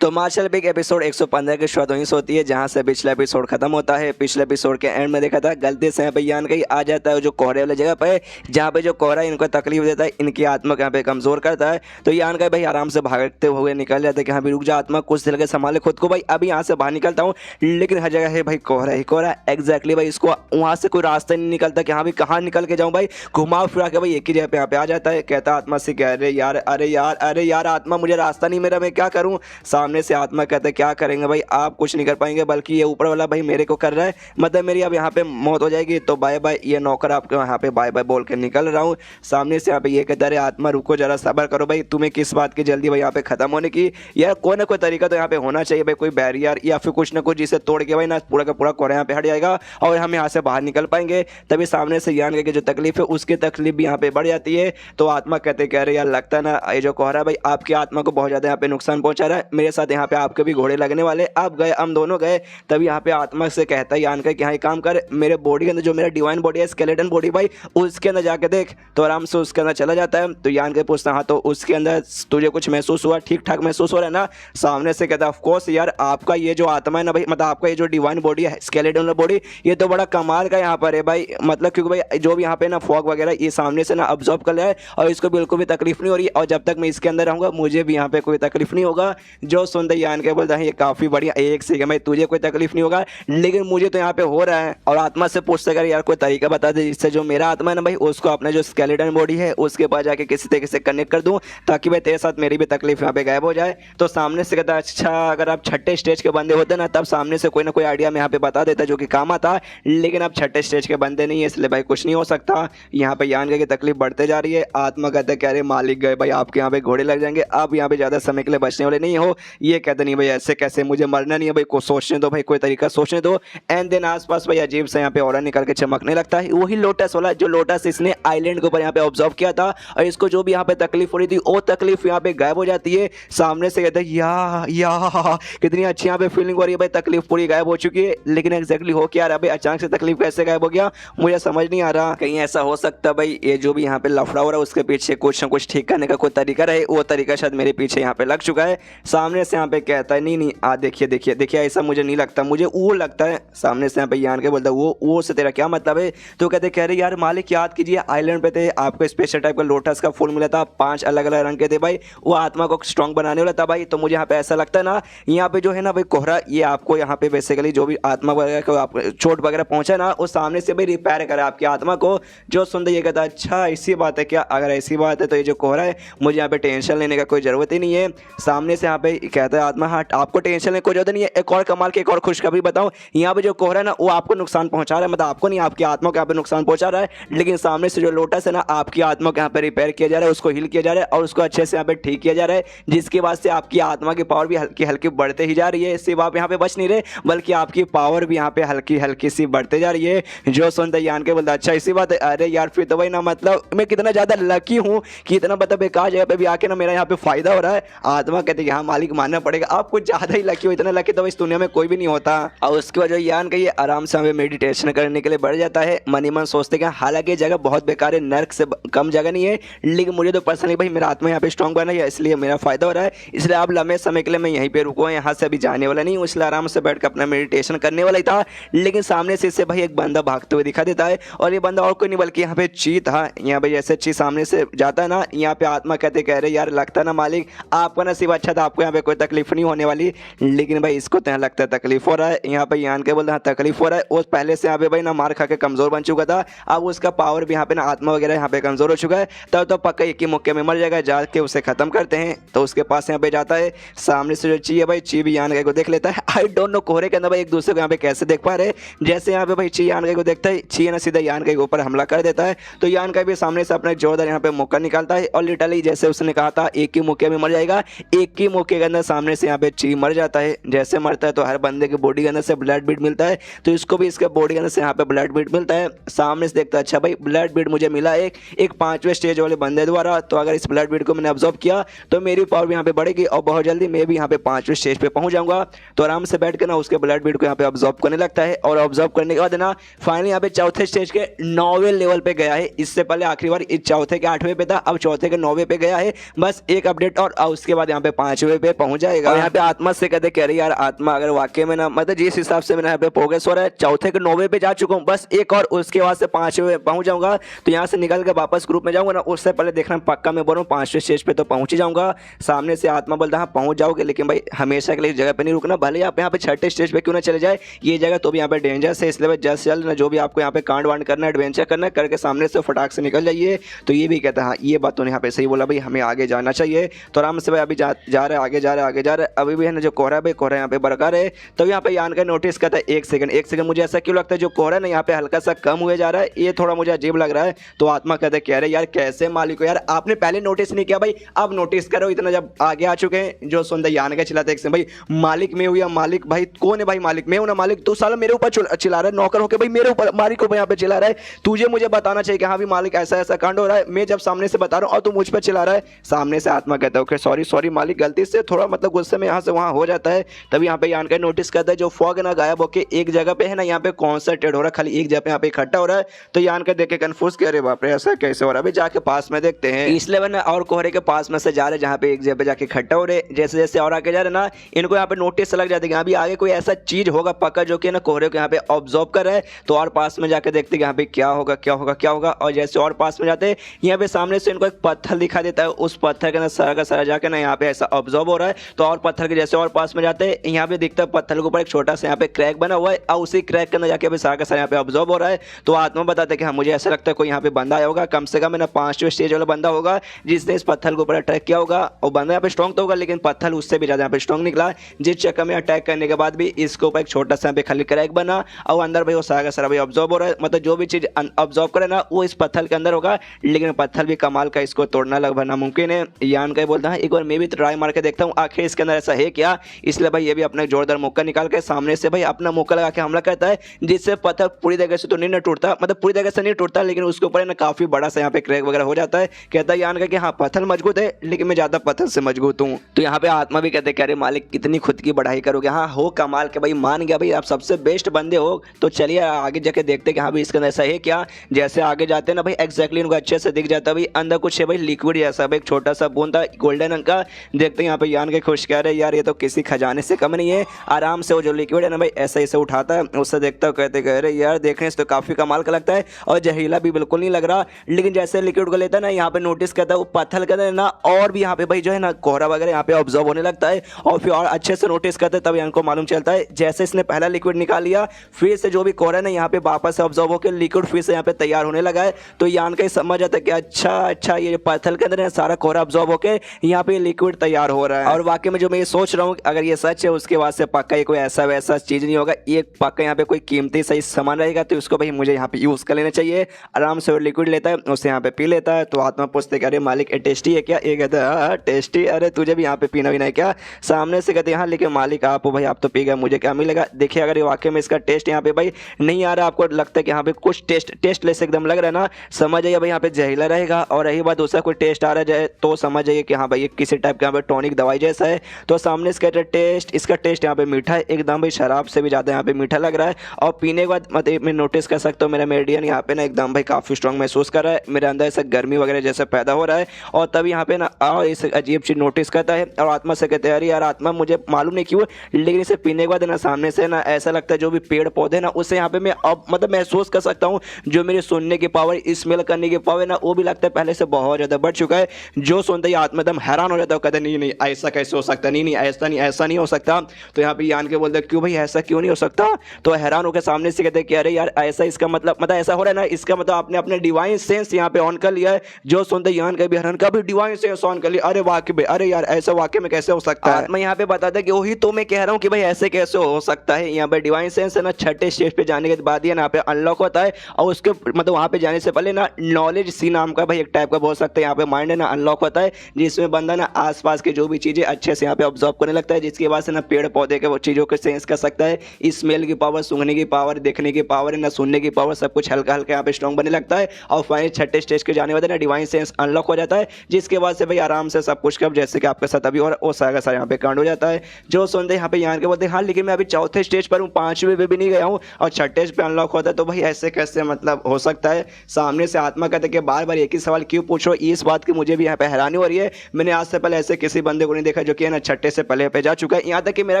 तो मार्शल बिग एपिसोड 115 की शुरुआत वहीं से होती है जहां से पिछला एपिसोड खत्म होता है। पिछले एपिसोड के एंड में देखा था गलती से यहाँ पे यान कहीं आ जाता है जो कोहरे वाले जगह पे, जहाँ पे जो कोहरा इनको तकलीफ देता है, इनकी आत्मा को यहाँ पे कमजोर करता है। तो यान का भाई आराम से भागते हुए निकल जाता है कि हाँ भी रुक जा आत्मा, कुछ दिल के संभाले खुद को भाई, अभी यहाँ से बाहर निकलता हूँ। लेकिन हर जगह है भाई कोहरा ही कोहरा, एग्जैक्टली भाई इसको वहाँ से कोई रास्ता नहीं निकलता कि हाँ भाई कहाँ निकल के जाऊँ भाई, घुमा फिरा के भाई एक ही जगह पे यहाँ पे आ जाता है। कहता आत्मा से कह रहे यार अरे यार आत्मा मुझे रास्ता नहीं मेरा, मैं क्या करूँ। सामने से आत्मा कहता क्या करेंगे भाई, आप कुछ नहीं कर पाएंगे, बल्कि ये ऊपर वाला भाई मेरे को कर रहा है, मतलब मेरी अब यहाँ पे मौत हो जाएगी, तो बाय बाय। ये नौकर आपको यहाँ पे बाय बाय बोल के निकल रहा हूँ। सामने से यहाँ पे ये कहता है आत्मा रुको जरा सब्र करो भाई, तुम्हें किस बात की जल्दी भाई यहाँ पे खत्म होने की, यार कोई ना कोई तरीका तो यहाँ पे होना चाहिए भाई, कोई बैरियर या फिर कुछ ना कुछ जिसे तोड़ के भाई ना पूरा का पूरा कोहरा यहाँ पे हट जाएगा और हम यहाँ से बाहर निकल पाएंगे। तभी सामने से यान के जो तकलीफ है उसकी तकलीफ भी यहाँ पे बढ़ जाती है। तो आत्मा कहते कह रहे यार लगता है ना ये जो कोहरा भाई आपकी आत्मा को बहुत ज्यादा यहाँ पे नुकसान पहुंचा रहा है, मेरे साथ यहाँ पे आपके भी घोड़े लगने वाले, आप गए हम दोनों गए। तभी यहाँ पे आत्मा से कहता है यान का कि हाँ एक काम कर, मेरे बॉडी के अंदर जो मेरा डिवाइन बॉडी है स्केलेटन बॉडी भाई उसके अंदर जाके देख, तो आराम से उसके अंदर चला जाता है। तो यान के पूछता हाँ तो उसके अंदर तुझे कुछ महसूस हुआ, ठीक ठाक महसूस हो रहा है ना। सामने से कहता है ऑफ कोर्स यार आपका ये जो आत्मा है ना भाई, मतलब आपका ये जो डिवाइन बॉडी है स्केलेटन बॉडी, ये तो बड़ा कमाल का यहाँ पर है भाई, मतलब क्योंकि भाई जो भी यहाँ पे ना फॉग वगैरह ये सामने से ना अब्जॉर्ब कर रहा है और इसको बिल्कुल भी तकलीफ नहीं हो रही, और जब तक मैं इसके अंदर रहूँगा मुझे भी यहाँ पे कोई तकलीफ नहीं होगा। जो सुनते यान के बोलता है ये काफ़ी बढ़िया, एक सेकंड में तुझे कोई तकलीफ नहीं होगा लेकिन मुझे तो यहाँ पे हो रहा है। और आत्मा से पूछते कर यार कोई तरीका बता दे जिससे जो मेरा आत्मा है ना भाई उसको अपने जो स्केलेटन बॉडी है उसके पास जाके किसी तरीके से कनेक्ट कर दूं, ताकि भाई तेरे साथ मेरी भी तकलीफ यहाँ पे गायब हो जाए। तो सामने से कहता अच्छा अगर आप छठे स्टेज के बंदे होते ना तब सामने से कोई ना कोई आइडिया मैं यहाँ पे बता देता जो कि काम आता, लेकिन अब छठे स्टेज के बंदे नहीं है इसलिए भाई कुछ नहीं हो सकता। यहाँ पे यान की तकलीफ बढ़ते जा रही है। आत्मा कहते कह रहे मालिक गए भाई आपके यहाँ पे घोड़े लग जाएंगे, आप यहाँ पे ज़्यादा समय के लिए बचने वाले नहीं हो, ये कहते नहीं भाई ऐसे कैसे, मुझे मरना नहीं है भाई, को सोचने दो भाई, कोई तरीका सोचने दो। एंड देन आसपास भाई अजीब सा यहाँ पे ऑरा निकल के चमकने लगता है, वही लोटस वाला जो लोटस इसने आइलैंड के ऊपर यहाँ पे ऑब्जर्व किया था, और इसको जो भी यहाँ पे तकलीफ हो रही थी वो तकलीफ यहाँ पे गायब हो जाती है। सामने से कहते हैं या कितनी अच्छी यहाँ पे फीलिंग हो रही है भाई, तकलीफ पूरी गायब हो चुकी है। लेकिन एग्जैक्टली हो क्या रहा है भाई, अचानक से तकलीफ कैसे गायब हो गया, मुझे समझ नहीं आ रहा। कहीं ऐसा हो सकता है भाई ये जो भी यहाँ पे लफड़ा हो रहा है उसके पीछे कुछ ना कुछ ठीक करने का कोई तरीका रहे, वो तरीका शायद मेरे पीछे यहाँ पे लग चुका है। सामने से यहाँ पे कहता है नहीं देखिए देखिए देखिए, ऐसा मुझे नहीं लगता, मुझे वो लगता है। सामने से यहाँ पे यान के बोलता है वो से तेरा क्या मतलब है। तो कहते कह रहे यार मालिक याद कीजिए, आइलैंड पे थे, आपको स्पेशल टाइप का लोटस का फूल मिला था, 5 अलग अलग रंग के थे भाई, वो आत्मा को स्ट्रांग बनाने वाला था भाई। तो मुझे यहाँ पे ऐसा लगता है ना, यहाँ पे जो है ना भाई कोहरा, ये आपको यहाँ पे बेसिकली जो भी आत्मा वगैरह को आप चोट वगैरह पहुंचा ना, वो सामने से भाई रिपेयर करे आपकी आत्मा को। जो सुनते ये कहता है अच्छा ऐसी बात है क्या, अगर ऐसी बात है तो ये जो कोहरा है मुझे यहाँ पे टेंशन लेने का कोई ज़रूरत ही नहीं है। सामने से यहाँ पे कहता है आत्मा हाँ आपको टेंशन लेने की कोई ज़रूरत नहीं है। एक और कमाल की एक और खुशखबरी बताऊँ, यहाँ पे जो कोहरा है ना वो आपको नुकसान पहुँचा रहा है, मतलब आपको नहीं आपकी आत्मा को यहाँ पे नुकसान पहुँचा रहा है, लेकिन सामने से जो लोटस है ना आपकी आत्मा को यहाँ पे रिपेयर किया जा रहा है, उसको हील किया जा रहा है और उसको अच्छे से यहाँ पे ठीक किया जा रहा है, जिसकी वजह से आपकी आत्मा की पावर भी हल्की हल्की बढ़ते ही जा रही है। सिर्फ आप यहाँ पे बच नहीं रहे बल्कि आपकी पावर भी यहाँ पे हल्की हल्की सी बढ़ते जा रही है। जो सुनते यान के बोलता अच्छा इसी बात है, अरे यार फिर तो भाई ना मतलब मैं कितना ज़्यादा लकी हूँ कि इतना मतलब बेकार जगह पे भी आके ना मेरा यहाँ पे फायदा हो रहा है। आत्मा कहते हैं हाँ मालिक मानना पड़ेगा, आप कुछ ज़्यादा ही लकी हो, इतना लकी तो इस दुनिया में कोई भी नहीं होता। और उसके बाद जो यान का ये आराम से हमें मेडिटेशन करने के लिए बढ़ जाता है। मन ही मन सोचते हैं हालांकि ये जगह बहुत बेकार है, नर्क से कम जगह नहीं है, लेकिन मुझे तो पर्सनली भाई मेरा आत्मा यहाँ पे स्ट्रॉन्ग बना है, इसलिए मेरा फायदा हो रहा है, इसलिए आप लंबे समय के लिए मैं यहीं पे रुका, यहाँ से अभी जाने वाला नहीं हूँ, इसलिए आराम से बैठ कर अपना मेडिटेशन करने वाला ही था। लेकिन सामने से इससे भाई एक बंदा भागते हुए दिखा देता है, और ये बंदा और कोई नहीं बल्कि यहाँ पे ची था। यहाँ पे जैसे ची सामने से जाता है ना, यहाँ पे आत्मा कहते कह रहे यार लगता ना मालिक आपका नसीब अच्छा था, आपको यहाँ पे कोई तकलीफ नहीं होने वाली, लेकिन भाई इसको तो यहाँ लगता है तकलीफ हो रहा है। यहाँ पे यान के बोलते हैं तकलीफ हो रहा है, वो पहले से यहाँ पे भाई ना मार खा के कमजोर बन चुका था, अब उसका पावर भी यहाँ पे ना आत्मा वगैरह यहाँ पे कमजोर हो चुका है, तब तो पक्का एक ही मौके में मर जाएगा, जाके उसे खत्म करते हैं। तो उसके पास यहाँ पे जाता है, सामने से जो ची है भाई ची भी यान को देख लेता है। आई डोंट नो कोहरे के अंदर भाई एक दूसरे को यहाँ पे कैसे देख पा रहे, जैसे यहाँ पे भाई ची यान को देखता है, ची ना सीधा यान के ऊपर हमला कर देता है। तो यान का भी सामने से अपना जोरदार यहाँ पे मौका निकालता है, और लिटरली जैसे उसने कहा था एक ही मौके में मर जाएगा, एक ही मौके के अंदर सामने से यहाँ पे ची मर जाता है। जैसे मरता है तो हर बंदे के बॉडी के अंदर से ब्लड बीट मिलता है, तो इसको भी इसके बॉडी के अंदर से यहाँ पे ब्लड बीट मिलता है। सामने से देखता है अच्छा भाई ब्लड बीट मुझे मिला एक 5वें स्टेज वाले बंदे द्वारा, तो अगर इस ब्लड बीट को मैंने ऑब्जर्व किया तो मेरी पावर भी यहाँ पे बढ़ेगी, और बहुत जल्दी मैं भी यहाँ पे 5वें स्टेज पे पहुंच जाऊंगा। तो आराम से बैठ के ना उसके ब्लड बीट को यहाँ पे ऑब्जर्व करने लगता है, और ऑब्जर्व करने के बाद ना फाइनली यहाँ पे चौथे स्टेज के 9वें लेवल पे गया है। इससे पहले आखिरी बार इस चौथे के 8वें पे था, अब चौथे के 9वें पे गया है, बस एक अपडेट और उसके बाद यहाँ पे 5वें पे पहुंच जाएगा। और यहाँ पे आत्मा से कहते कह रही यार आत्मा अगर वाकई में ना मतलब जिस हिसाब से मैंने यहाँ पे प्रोग्रेस हो रहा है, चौथे के 9वें पे जा चुका हूँ, बस एक और उसके बाद से 5वें पहुंच जाऊंगा। तो यहाँ से निकल के वापस ग्रुप में जाऊंगा ना, उससे पहले देखना पक्का मैं बोल रहा हूँ 5वें स्टेज पे तो पहुंच ही जाऊंगा। सामने से आत्मा बोलता हाँ पहुंच जाओगे, लेकिन भाई हमेशा के लिए जगह पे नहीं रुकना, भले आप यहाँ पे 6ठे स्टेज पे क्यों ना चले जाए, ये जगह तो भी यहाँ पे डेंजरस है, इसलिए जल्द से जल्द ना जो भी आपको यहाँ पे कांड वांड करना एडवेंचर करना करके सामने से फटाक से निकल जाइए। तो ये भी कहता है हाँ ये बात तो यहाँ पे सही बोला भाई, हमें आगे जाना चाहिए। तो आराम से भाई अभी जा रहे आगे जा रहे अभी भी है ना जो कोहरा भाई कोहरा यहाँ पे बरकरार है। तो यहाँ पे यान का नोटिस करता है एक सेकंड मुझे ऐसा क्यों लगता है जो कोहरा ना यहाँ पे हल्का सा कम हुए जा रहा है, ये थोड़ा मुझे अजीब लग रहा है। तो आत्मा कहते कह रहे यार कैसे मालिक हो यार, आपने पहले नोटिस नहीं किया भाई, अब नोटिस करो, इतना जब आगे आ चुके हैं। जो सुंदर यान का चिल्लाते एक से भाई मालिक मैं हूँ या मालिक भाई कौन है भाई, मालिक मैं हूँ ना मालिक, तू साला मेरे ऊपर चिल्ला रहा है, नौकर होकर भाई मेरे ऊपर मालिक को यहाँ पे चिल्ला रहा है, तुझे मुझे बताना चाहिए कि हाँ भी मालिक ऐसा ऐसा कांड हो रहा है, मैं जब सामने से बता रहा हूँ और तू मुझ पर चिल्ला रहा है। सामने से आत्मा कहता है ओके सॉरी मालिक, गलती से थोड़ा मतलब गुस्से में यहाँ से वहाँ हो जाता है। तभी यहाँ पे यान का नोटिस करता है जो फॉग है ना गायब होकर एक जगह पे है ना यहाँ पे कॉन्संट्रेट हो रहा है, खाली एक जगह पे यहाँ पे इकट्ठा हो रहा है। तो यान का देख के कंफ्यूज कह रहे बाप रे ऐसा कैसे हो रहा है, अभी जाके पास में देखते हैं। इसलिए वरना और कोहरे के पास में से जा रहे जहाँ पे एक जगह पे जाके इकट्ठा हो रहे, जैसे जैसे और आगे जा रहे ना इनको यहाँ पे नोटिस लग जाते हैं अभी आगे कोई ऐसा चीज होगा पक्का जो कि ना कोहरे को यहाँ पे ऑब्जर्व कर रहा है। तो और पास में जाके देखते यहाँ पे क्या होगा। और जैसे और पास में जाते यहाँ पे सामने से इनको एक पत्थर दिखा देता है, उस पत्थर के ना सारा का सारा जाके ना यहाँ पे ऐसा ऑब्जर्व हो रहा है। तो और पत्थर के जैसे और पास में जाते हैं यहाँ पे दिखता है पत्थर के ऊपर एक छोटा सा यहाँ पे क्रैक बना हुआ है, और उसी क्रैक के अंदर जाके सारा का सारा यहाँ पे ऑब्जर्व हो रहा है। तो आत्मा बताते हैं कि हाँ मुझे ऐसा लगता है कोई यहाँ पे बंदा आया होगा, कम से कम ना 5वें स्टेज वाला बंदा होगा जिसने इस पत्थर के ऊपर अटैक किया होगा। और बंदा यहाँ पे स्ट्रॉन्ग तो होगा लेकिन पत्थर उससे भी ज्यादा यहाँ पे स्ट्रॉन्ग निकला, जिस चक्कर में अटैक करने के बाद भी इसके ऊपर एक छोटा सा यहाँ पे खाली क्रैक बना, और अंदर भाई वो सारा का सारा भाई ऑब्जर्व हो रहा है। मतलब जो भी चीज ऑब्जर्व करे ना वो इस पत्थर के अंदर होगा, लेकिन पत्थर भी कमाल का, इसको तोड़ना लगभग नामुमकिन है। यान का बोलता है एक बार मैं भी ट्राई मार के देखता हूँ आखिर इसके अंदर ऐसा है क्या। इसलिए भाई ये भी अपना जोरदार मुक्का निकाल के सामने से भाई अपना मुक्का लगा के हमला करता है, जिससे पत्थर पूरी तरीके से तो नहीं टूटता, मतलब पूरी तरीके से नहीं टूटता, लेकिन उसके ऊपर है ना काफी बड़ा सा यहाँ पे क्रैक वगैरह हो जाता है। कहता है यान का कि हाँ पत्थर मजबूत है लेकिन मैं ज्यादा पत्थर से मजबूत हूँ। तो यहाँ पे आत्मा भी कहते हैं अरे मालिक कितनी खुद की बढ़ाई करोगे, हाँ हो कमाल के भाई, मान गया भाई आप सबसे बेस्ट बंदे हो। तो चलिए आगे जाके देखते कि हाँ भाई इसके अंदर ऐसा है क्या। जैसे आगे जाते हैं ना भाई एग्जैक्टली उनको अच्छे से दिख जाता है भाई अंदर कुछ है भाई लिक्विड जैसा भाई, एक छोटा सा बूंद था गोल्डन रंग का। देखते हैं यहाँ पे यान के खुश कह रहे यार ये तो किसी खजाने से कम नहीं है। आराम से वो जो लिक्विड है ना भाई ऐसा ऐसे उठाता है, उससे देखता हूँ कहते कह रहे यार देखने से तो काफी कमाल का लगता है और जहरीला भी बिल्कुल नहीं लग रहा। लेकिन जैसे लिक्विड को लेता है ना यहाँ पे नोटिस करता है वो पत्थर के अंदर ना और भी यहाँ पे भाई जो है ना कोहरा वगैरह यहाँ पे ऑब्जर्व होने लगता है। और फिर और अच्छे से नोटिस करते हैं तब इनको मालूम चलता है जैसे इसने पहला लिक्विड निकाल लिया फिर से जो भी कोहरा ना यहाँ पे वापस से ऑब्जर्व होकर लिक्विड फिर से यहाँ पे तैयार होने लगा है। तो यान का समझ आता है कि अच्छा ये पत्थर के अंदर सारा कोहरा ऑब्जर्व होकर यहाँ पे लिक्विड तैयार हो रहा है। और वाकई में जो मैं ये सोच रहा हूँ अगर ये सच है उसके बाद से पक्का ये कोई ऐसा वैसा चीज नहीं होगा, ये पक्का यहाँ पे कोई कीमती सही सामान रहेगा तो उसको भाई मुझे यहाँ पे यूज कर लेना चाहिए। आराम से वो लिक्विड लेता है उससे यहाँ पे पी लेता है। तो आत्मा पूछते अरे मालिक ये टेस्टी है क्या, ये कहता है टेस्टी, अरे तुझे भी यहाँ पे पीना भी नहीं क्या। सामने से कहते हाँ लेकिन मालिक आप भाई आप तो पी गए मुझे क्या मिलेगा। देखिए अगर ये वाकई में इसका टेस्ट यहाँ पे भाई नहीं आ रहा, आपको लगता है कि यहाँ पे कुछ टेस्ट लेस एकदम लग रहा है ना, समझ जाइए भाई यहाँ पे जहरीला रहेगा। और रही बात दूसरा कोई टेस्ट आ रहा है तो समझ जाइए कि हाँ भाई ये किसी टाइप का यहाँ पे टॉनिक दवाई जैसा है। तो सामने इसका टेस्ट यहाँ पे मीठा है एकदम भाई, शराब से भी ज़्यादा यहाँ पे मीठा लग रहा है। और पीने के बाद मतलब मैं नोटिस कर सकता हूँ मेरा मेरिडियन यहाँ पे ना एकदम भाई काफ़ी स्ट्रॉन्ग महसूस कर रहा है, मेरे अंदर ऐसा गर्मी वगैरह जैसा पैदा हो रहा है। और तभी यहाँ पे ना और इस अजीब चीज़ नोटिस करता है और आत्मा से कहते हैं अरे यार आत्मा मुझे मालूम नहीं क्यों लेकिन इसे पीने के बाद ना सामने से ना ऐसा लगता है जो भी पेड़ पौधे ना उससे यहाँ पे मैं अब मतलब महसूस कर सकता हूँ जो मेरी सुनने की पावर स्मेल करने की पावर ना वो भी लगता है पहले से बहुत ज़्यादा बढ़ चुका है। जो सुनते ही आत्मा एकदम हैरान हो जाता है, कहते नहीं ऐसा कैसे हो सकता, नहीं ऐसा नहीं हो सकता। तो यहाँ पे यान के बोलते क्यों भाई ऐसा क्यों नहीं हो सकता। तो हैरान होकर सामने से कहते हैं कि अरे यार ऐसा इसका मतलब ऐसा हो रहा है ना, इसका मतलब आपने अपने डिवाइन सेंस यहाँ पे ऑन कर लिया है। जो सुनते यान का भी हैरान का भी डिवाइन सेंस ऑन कर लिया, अरे वाकई में अरे यार ऐसा वाकई में कैसे हो सकता है। मैं यहाँ पे बताता कि वही तो मैं कह रहा हूँ कि भाई ऐसे कैसे हो सकता है। यहाँ पे डिवाइन सेंस है ना छठे स्टेज पे जाने के बाद यहाँ पे अनलॉक होता है और उसके मतलब वहाँ पे जाने से पहले ना नॉलेज सी नाम का भाई एक टाइप का बोल सकते हैं यहाँ पे माइंड है ना अनलॉक होता है, जिसमें बंदा ना आसपास की जो भी चीजें अच्छे से यहाँ पे ऑब्जर्व करने लगता है, जिसके बाद से ना पेड़ पौधे के वो चीजों को सेंस कर सकता है। स्मेल की पावर, सूंघने की पावर, देखने की पावर है ना सुनने की पावर, सब कुछ हल्का हल्का यहाँ पे स्ट्रॉन्ग बनने लगता है। और फाइनल छठे स्टेज के जाने बाद ना डिवाइन सेंस अनलॉक हो जाता है, जिसके बाद से भाई आराम से सब कुछ कब जैसे कि आपके साथ अभी और वो सारा सारा यहाँ पे कांड हो जाता है। जो सुनते यहाँ पे यहाँ के बोलते हाँ लेकिन मैं अभी चौथे स्टेज पर हूँ, पांचवें पे भी नहीं गया हूँ और छठे पे अनलॉक होता है, तो भाई ऐसे कैसे मतलब हो सकता है। सामने से आत्मा कहते कि बार बार एक ही सवाल क्यों पूछो, इस बात की मुझे भी यहाँ पे हैरानी हो रही है। मैंने आज से पहले ऐसे किसी बंदे को नहीं देखा जो कि है ना छठे से पहले पे जा चुका है। यहाँ तक कि मेरा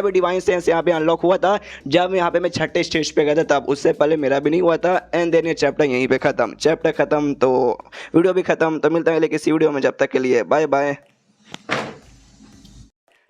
भी डिवाइन सेंस यहाँ पे अनलॉक हुआ था जब यहाँ पे मैं छठे स्टेज पे गया था, तब उससे पहले मेरा भी नहीं हुआ था। एंड देन ये चैप्टर यहीं पे खत्म, चैप्टर खत्म तो वीडियो भी खत्म। तो मिलता है लेकिन इसी वीडियो में, जब तक के लिए बाय बाय।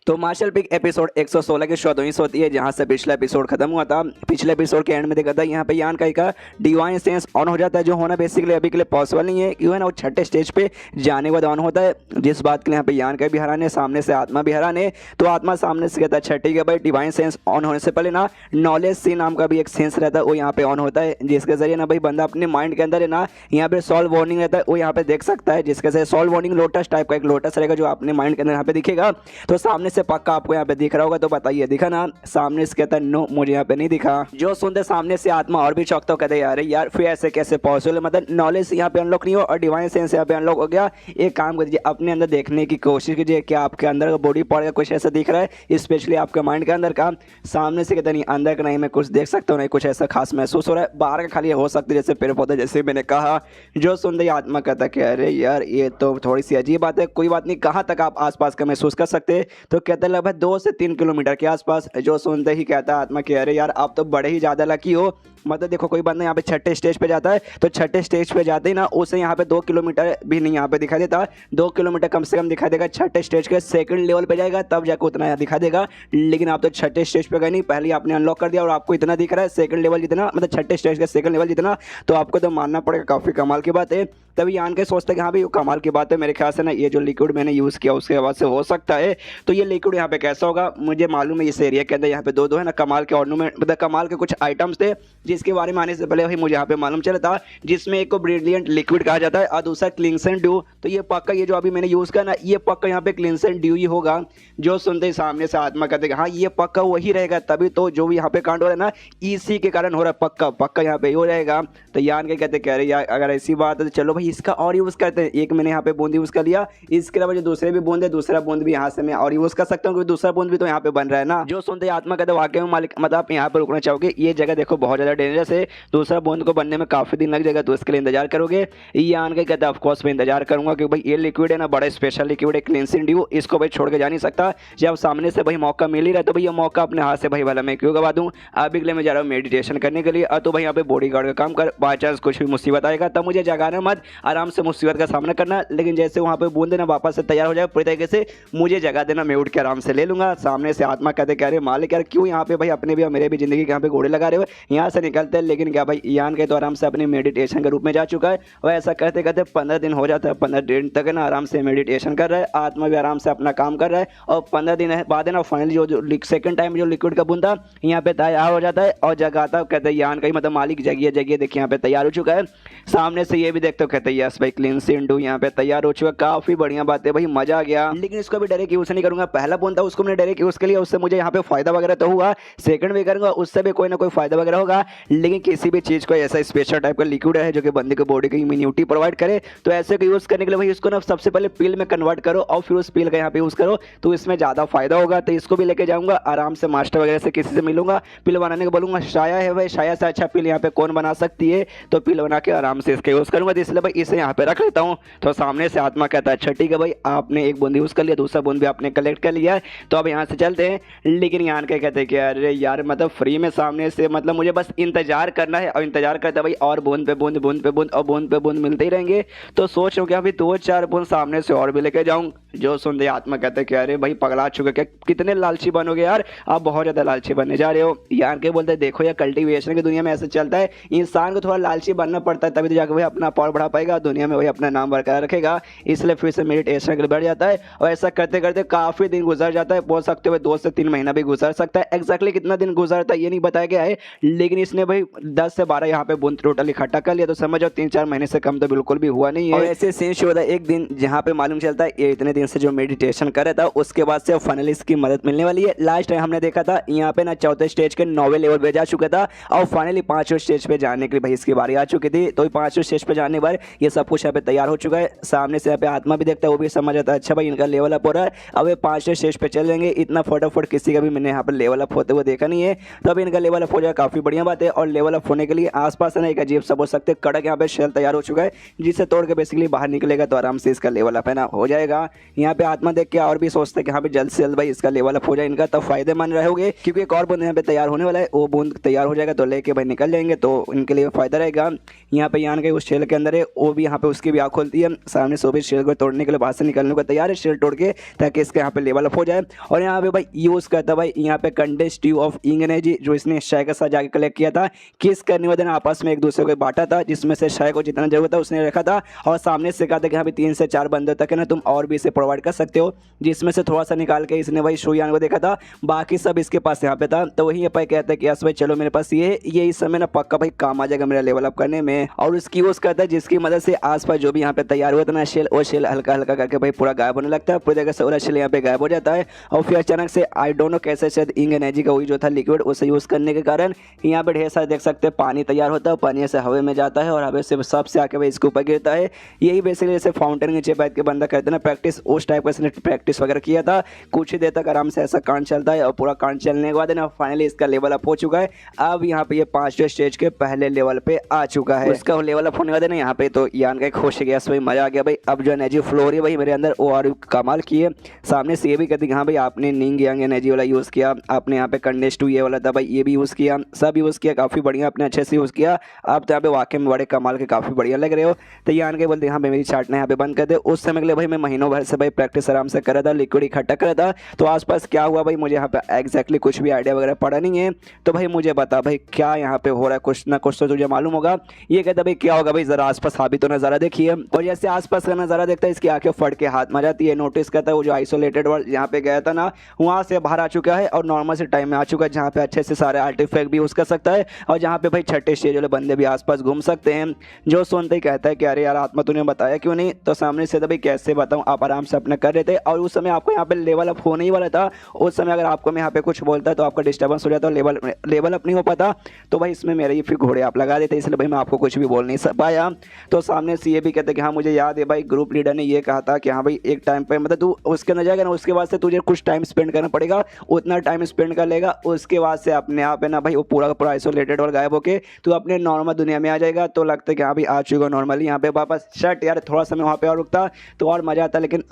तो मार्शल पिक एपिसोड 116 की शुरुआत वहीं से होती है जहां से पिछला एपिसोड खत्म हुआ था। पिछले एपिसोड के एंड में देखा था यहाँ पे यान का डिवाइन सेंस ऑन हो जाता है, जो होना बेसिकली अभी के लिए पॉसिबल नहीं है क्यों है ना वो छठे स्टेज पे जाने के बाद ऑन होता है, जिस बात के लिए यहाँ पे यान का भी हैरान है, सामने से आत्मा भी हैरान है। तो आत्मा सामने से कहता है छठी के भाई डिवाइन सेंस ऑन होने से पहले ना नॉलेज सी नाम का भी एक सेंस रहता है, वो यहाँ पे ऑन होता है, जिसके जरिए ना भाई बंदा अपने माइंड के अंदर है ना यहाँ पे सॉल्व वार्निंग रहता है वो यहाँ पे देख सकता है, जिसके जरिए सॉल्व वार्निंग लोटस टाइप का एक लोटस रहेगा जो अपने माइंड के अंदर यहाँ पे दिखेगा। तो सामने से पक्का आपको यहाँ पे दिख रहा होगा, तो बताइए दिखा ना। सामने से कहता है नो मुझे यहाँ पे नहीं दिखा। जो सुनते सामने से आत्मा और भी चौंकता तो कहते यार फिर ऐसे कैसे पॉसिबल, मतलब नॉलेज यहाँ पे अनलॉक नहीं हो और डिवाइन सेंस यहाँ पे अनलॉक हो गया। एक काम कीजिए अपने अंदर देखने की कोशिश कीजिए कि आपके अंदर का बॉडी पार्ट का कुछ ऐसा दिख रहा है, स्पेशली आपके माइंड के अंदर का। सामने से कहता नहीं अंदर का नहीं मैं कुछ देख सकता हूँ, नहीं कुछ ऐसा खास महसूस हो रहा है, बाहर का खाली हो सकता है जैसे पेड़ पौधे जैसे मैंने कहा। जो सुनते आत्मा कहता कि अरे यार ये तो थोड़ी सी अजीब बात है, कोई बात नहीं, कहाँ तक आप आसपास का महसूस कर सकते हैं। तो कहते लगभग 2 से 3 किलोमीटर के आसपास। जो सुनते ही कहता आत्मा कि अरे यार आप तो बड़े ही ज़्यादा लकी हो, मतलब देखो कोई बंदा यहाँ पे छठे स्टेज पे जाता है तो छठे स्टेज पे जाते ही ना उसे यहाँ पे 2 किलोमीटर भी नहीं यहाँ पे दिखा देता, 2 किलोमीटर कम से कम दिखा देगा छठे स्टेज के सेकंड लेवल पे जाएगा तब जाकर उतना यहाँ दिखा देगा। लेकिन आप तो छठे स्टेज पे गए नहीं, पहले आपने अनलॉक कर दिया और आपको इतना दिख रहा है सेकंड लेवल जितना, मतलब छठे स्टेज का सेकंड लेवल जितना, तो आपको तो मानना पड़ेगा काफ़ी कमाल की बात है। तभी यान के सोचते कि हाँ भाई कमाल की बात है, मेरे ख्याल से ना ये जो लिक्विड मैंने यूज़ किया उसके बाद से हो सकता है। तो ये लिक्विड यहाँ पे कैसा होगा मुझे मालूम है, इस एरिया के अंदर यहाँ पे दो है ना कमाल के ऑर्नामेंट मतलब कमाल के कुछ आइटम्स थे जिसके बारे में आने से पहले भाई मुझे यहाँ पे मालूम चला था, जिसमें एक को ब्रिलियंट लिक्विड कहा जाता है और दूसरा क्लिंसन ड्यू। तो ये पक्का ये जो अभी मैंने यूज़ किया ना, ये पक्का यहाँ पे क्लिंसन ड्यू ही होगा। जो सुनते ही सामने से आत्मा कहते हाँ ये पक्का वही रहेगा, तभी तो जो भी यहाँ पे कांड हो रहा है ना इसी के कारण हो रहा है, पक्का पक्का यहाँ पे हो रहेगा। तो यान के कहते कह रहे यार अगर ऐसी बात है तो चलो भाई इसका और यूज़ करते हैं। एक मैंने यहाँ पे बूंद यूज़ कर लिया, इसके अलावा जो दूसरे भी बूंद है दूसरा बूंद भी यहाँ से मैं और यूज़ कर सकता हूँ, क्योंकि दूसरा बूंद भी तो यहाँ पे बन रहा है ना। जो सुनते आत्मा कहते वाकई में मालिक मतलब आप यहाँ पर रुकना चाहोगे, ये जगह देखो बहुत ज़्यादा डेंजरस है, दूसरा बूंद को बनने में काफ़ी दिन लग जाएगा, तो इसके लिए इंतजार करोगे। यान के कहते ऑफकोर्स मैं इंतजार करूंगा, क्योंकि भाई ये लिक्विड है ना बड़ा स्पेशल लिक्विड है क्लिंसिंग ड्यू, इसको भाई छोड़ के जा नहीं सकता। जब सामने से भाई मौका मिल ही रहा है तो भाई ये मौका अपने हाथ से भाई वाला मैं क्यों गवा दूं। अभी के लिए मैं जा रहा हूँ मेडिटेशन करने के लिए, और तो भाई यहाँ पे बॉडी गार्ड का काम कर, बाई चांस कुछ भी मुसीबत आएगा तब मुझे जगाना मत, आराम से मुसीबत का सामना करना। लेकिन जैसे वहाँ पे बूंद ना वापस से तैयार हो जाए पूरी तरीके से, मुझे जगा देना, मैं उठ के आराम से ले लूंगा। सामने से आत्मा कहते कह रहे मालिक यार क्यों यहाँ पे भाई अपने भी और मेरे भी जिंदगी के यहाँ पे घोड़े लगा रहे हो, यहाँ से निकलते हैं। लेकिन क्या भाई यान के तो आराम से अपने मेडिटेशन के रूप में जा चुका है, और ऐसा करते करते 15 दिन हो जाता है। 15 दिन तक है ना आराम से मेडिटेशन कर रहा है, आत्मा भी आराम से अपना काम कर रहा है, और 15 दिन बाद है ना फाइनली जो सेकंड टाइम जो लिक्विड का बूंद था यहाँ पे तैयार हो जाता है और जगाता है। कहते हैं यान का ही मतलब मालिक जगिए जगिए, देखिए यहाँ पे तैयार हो चुका है। सामने से ये भी देखते हो, कहते हैं यस भाई क्लिंसिंग ड्यू यहाँ पे तैयार हो चुका है, काफी बढ़िया बात है भाई, मजा आ गया। लेकिन इसको भी डायरेक्ट यूज नहीं करूंगा, पहला बूंद था उसको मैंने डायरेक्ट यूज कर लिया, उससे मुझे यहाँ पे फायदा वगैरह तो हुआ, सेकंड भी करूंगा उससे भी कोई ना कोई फायदा वगैरह होगा। लेकिन किसी भी चीज को ऐसा स्पेशल टाइप का लिक्विड है जो कि बंदे को बॉडी की इम्यूनिटी प्रोवाइड करे, तो ऐसे को यूज करने के लिए भाई इसको ना सबसे पहले पिल में कन्वर्ट करो और फिर उस पिल का यहाँ पे यूज करो, तो इसमें ज्यादा फायदा होगा। तो इसको भी लेके जाऊंगा आराम से, मास्टर वगैरह से किसी से मिलूंगा, पिल बनाने को बोलूंगा। शाया है भाई, शाया से अच्छा पिल यहाँ पे कौन बना सकती है, तो पिल बना के आराम से इसका यूज करूंगा। तो इसलिए भाई इसे यहाँ पे रख लेता हूँ। तो सामने से आत्मा कहता है अच्छा ठीक है भाई, आपने एक बूंद यूज कर लिया, दूसरा बूंद भी आपने कलेक्ट कर लिया, तो अब यहाँ से चलते हैं। लेकिन यहाँ के कहते हैं कि अरे यार मतलब फ्री में सामने से मतलब मुझे बस इंतजार करना है, और इंतजार करते भाई और बूंद पे बूंद, बूंद पे बूंद और बूंद पे बूंद मिलते ही रहेंगे। तो सोच रहा हूँ कि अभी 2-4 बूंद सामने से और भी लेके जाऊँ। जो सुनते आत्मा कहते हैं कि अरे भाई पगला चुके, क्या कितने लालची बनोगे यार, आप बहुत ज़्यादा लालची बनने जा रहे हो। यार के बोलते देखो यार कल्टीवेशन की दुनिया में ऐसे चलता है, इंसान को थोड़ा लालची बनना पड़ता है, तभी तो जाकर वही अपना पावर बढ़ा पाएगा, दुनिया में वही अपना नाम बरकरार रखेगा। इसलिए फिर से मेडिटेशन के लिए बढ़ जाता है, और ऐसा करते करते काफ़ी दिन गुजर जाता है, बोल सकते हो 2 से 3 महीना भी गुजर सकता है। एक्जैक्टली कितना दिन गुजरता है ये नहीं बताया गया है, लेकिन इसने भाई 10 से 12 यहाँ पे बूंद टोटल इकट्ठा कर लिया, तो समझो 3-4 महीने से कम तो बिल्कुल भी हुआ नहीं है। और ऐसे सीन शो होता है एक दिन जहाँ पे मालूम चलता है ये इतने दिन से जो मेडिटेशन कर रहा था उसके बाद से फाइनली इसकी मदद मिलने वाली है। लास्ट टाइम हमने देखा था यहाँ पे ना 4थे स्टेज के 9वें लेवल पे जा चुका था, और फाइनली 5वें स्टेज पे जाने के लिए भाई इसकी बारी आ चुकी थी। तो 5वें स्टेज पे जाने पर ये सब कुछ यहाँ पे तैयार हो चुका है। सामने से यहाँ पे आत्मा भी देखता है, वो भी समझ आता है अच्छा भाई इनका लेवल अप हो रहा है, अब ये 5वें स्टेज पे चल जाएंगे। इतना फटाफट किसी का भी मैंने यहाँ पर लेवल अप होते हुए देखा नहीं है, तो अब इनका लेवल अप हो जाए काफी बढ़िया बात है। और लेवल अप होने के लिए आसपास ना एक अजीब सा बोल सकते कड़क यहाँ पे शेल तैयार हो चुका है, जिसे तोड़ के बेसिकली बाहर निकलेगा तो आराम से इसका लेवल अप है ना हो जाएगा। यहाँ पे आत्मा देख के और भी सोचते हैं कि हाँ पे जल्द से जल्द भाई इसका लेवल अप हो जाए इनका, तब फायदेमंद रहोगे, क्योंकि एक और बूंद यहाँ पे तैयार होने वाला है, वो बूंद तैयार हो जाएगा तो लेके भाई निकल जाएंगे, तो इनके लिए फायदा रहेगा। यहाँ पे यान के उस शेल के अंदर है, वो भी यहाँ पे उसकी भी आँख खोलती है, सामने से भी शेल को तोड़ने के लिए बाहर से निकलने को तैयार है शेल तोड़ के, ताकि इसका यहाँ पे लेवल अप हो जाए। और यहाँ पे भाई यूज करता भाई यहाँ पे कंडेंस्ड ट्यूब ऑफ इंग एनर्जी, जो इसने शाय के साथ जाके कलेक्ट किया था, किस करने वाले ने आपस में एक दूसरे को बांटा था, जिसमें से शाय को जितना जरूरत था उसने रखा था, और सामने से कहा था कि यहाँ पे 3 से 4 बंदों तक है ना तुम और भी इसे प्रोवाइड कर सकते हो, जिसमें से थोड़ा सा निकाल के इसने भाई शुयान को देखा था, बाकी सब इसके पास यहाँ पे था। तो वही ये भाई कहता है कि यस भाई चलो मेरे पास ये इस समय ना पक्का भाई काम आ जाएगा मेरा लेवल अप करने में। और उसकी यूज करता है जिसकी मदद से आसपास जो भी यहाँ पे तैयार हुआ था ना शेल, वो शेल हल्का हल्का करके भाई पूरा गायब होने लगता है, पूरी जगह से पूरा शेल यहाँ पे गायब हो जाता है। और फिर अचानक से आई डोंट नो कैसे शायद इंग एनर्जी का वही जो था लिक्विड, उसे यूज करने के कारण यहाँ पे ढेर सारे देख सकते हैं पानी तैयार होता है, पानी से हवा में जाता है और हवा से सबसे आके भाई इसके ऊपर गिरता है। यही बेसिकली जैसे फाउंटेन के नीचे बैठ के बंदा करते ना प्रैक्टिस, उस टाइप का इसने प्रैक्टिस वगैरह किया था। कुछ ही देर तक आराम से ऐसा कांड चलता है, और पूरा कांड चलने के बाद ना फाइनली इसका लेवल अप हो चुका है। अब यहाँ पे ये 5वें स्टेज के पहले लेवल पे आ चुका है। इसका लेवल अप होने के बाद ना यहाँ पे तो यान का खुश गया, भाई मजा आ गया भाई, अब जो एनर्जी फ्लो हो रही है भाई मेरे अंदर वो और कमाल की है। सामने से ये भी कहते हैं हाँ भाई आपने निंग यांग एनर्जी वाला यूज़ किया, आपने यहाँ पे कंडेंस्ड ये वाला था भाई ये भी यूज़ किया, सब यूज़ किया, काफ़ी बढ़िया आपने अच्छे से यूज़ किया, आप तो यहाँ पे वाकई में बड़े कमाल के काफ़ी बढ़िया लग रहे हो। तो यान के बोलते हैं हाँ भाई मेरी चाटना यहाँ पे बंद कर दे। उस समय के लिए भाई मैं महीनों भर से भाई प्रैक्टिस आराम से कर रहा था, लिक्विड इकट्ठा कर रहा था, तो आसपास क्या हुआ भाई मुझे यहाँ पे एग्जैक्टली कुछ भी आइडिया वगैरह पड़ा नहीं है। तो भाई मुझे बता भाई क्या यहाँ पे हो रहा है, कुछ ना कुछ तो तुझे मालूम होगा। ये कहता भाई क्या होगा भाई जरा आसपास हावी तो नज़ारा देखिए, और जैसे आसपास का नज़ारा देखता है इसकी आंखें फट के हाथ में जाती है। नोटिस करता है वो जो आइसोलेटेड वर्ल्ड जहाँ पे गया था ना वहाँ से बाहर आ चुका है और नॉर्मल से टाइम में आ चुका है, जहाँ पे अच्छे से सारे आर्टिफैक्ट भी यूज़ कर सकता है और जहाँ पे भाई छठे स्टेज वाले बंदे भी आसपास घूम सकते हैं। जो सुनते ही कहता है कि अरे यार आत्मा तूने बताया क्यों नहीं, तो सामने से तो भाई कैसे बताऊँ, आप आराम से अपने कर रहे थे और उस समय आपको यहाँ पे लेवल अप होने ही वाला था। उस समय अगर आपको मैं यहाँ पे कुछ बोलता तो आपका डिस्टर्बेंस हो जाता, लेवल अप नहीं हो पाता, तो भाई इसमें मेरे ही फिर घोड़े आप लगा देते, इसलिए भाई मैं आपको कुछ भी बोल नहीं पाया। तो सामने से ये भी कहते कि हाँ मुझे याद है भाई ग्रुप लीडर ने ये कहा था कि हाँ भाई एक टाइम पे मतलब तू उसके अंदर जाएगा ना, उसके बाद से तुझे कुछ टाइम स्पेंड करना पड़ेगा, उतना टाइम स्पेंड कर लेगा, उसके बाद से अपने आप है ना भाई वो पूरा का पूरा आइसोलेटेड और गायब होके तू अपने नॉर्मल दुनिया में आ जाएगा। तो लगता है कि हाँ भाई आ चुका नॉर्मली यहाँ पे वापस। शर्ट यार थोड़ा समय वहाँ पे और रुकता तो और मजा आता, लेकिन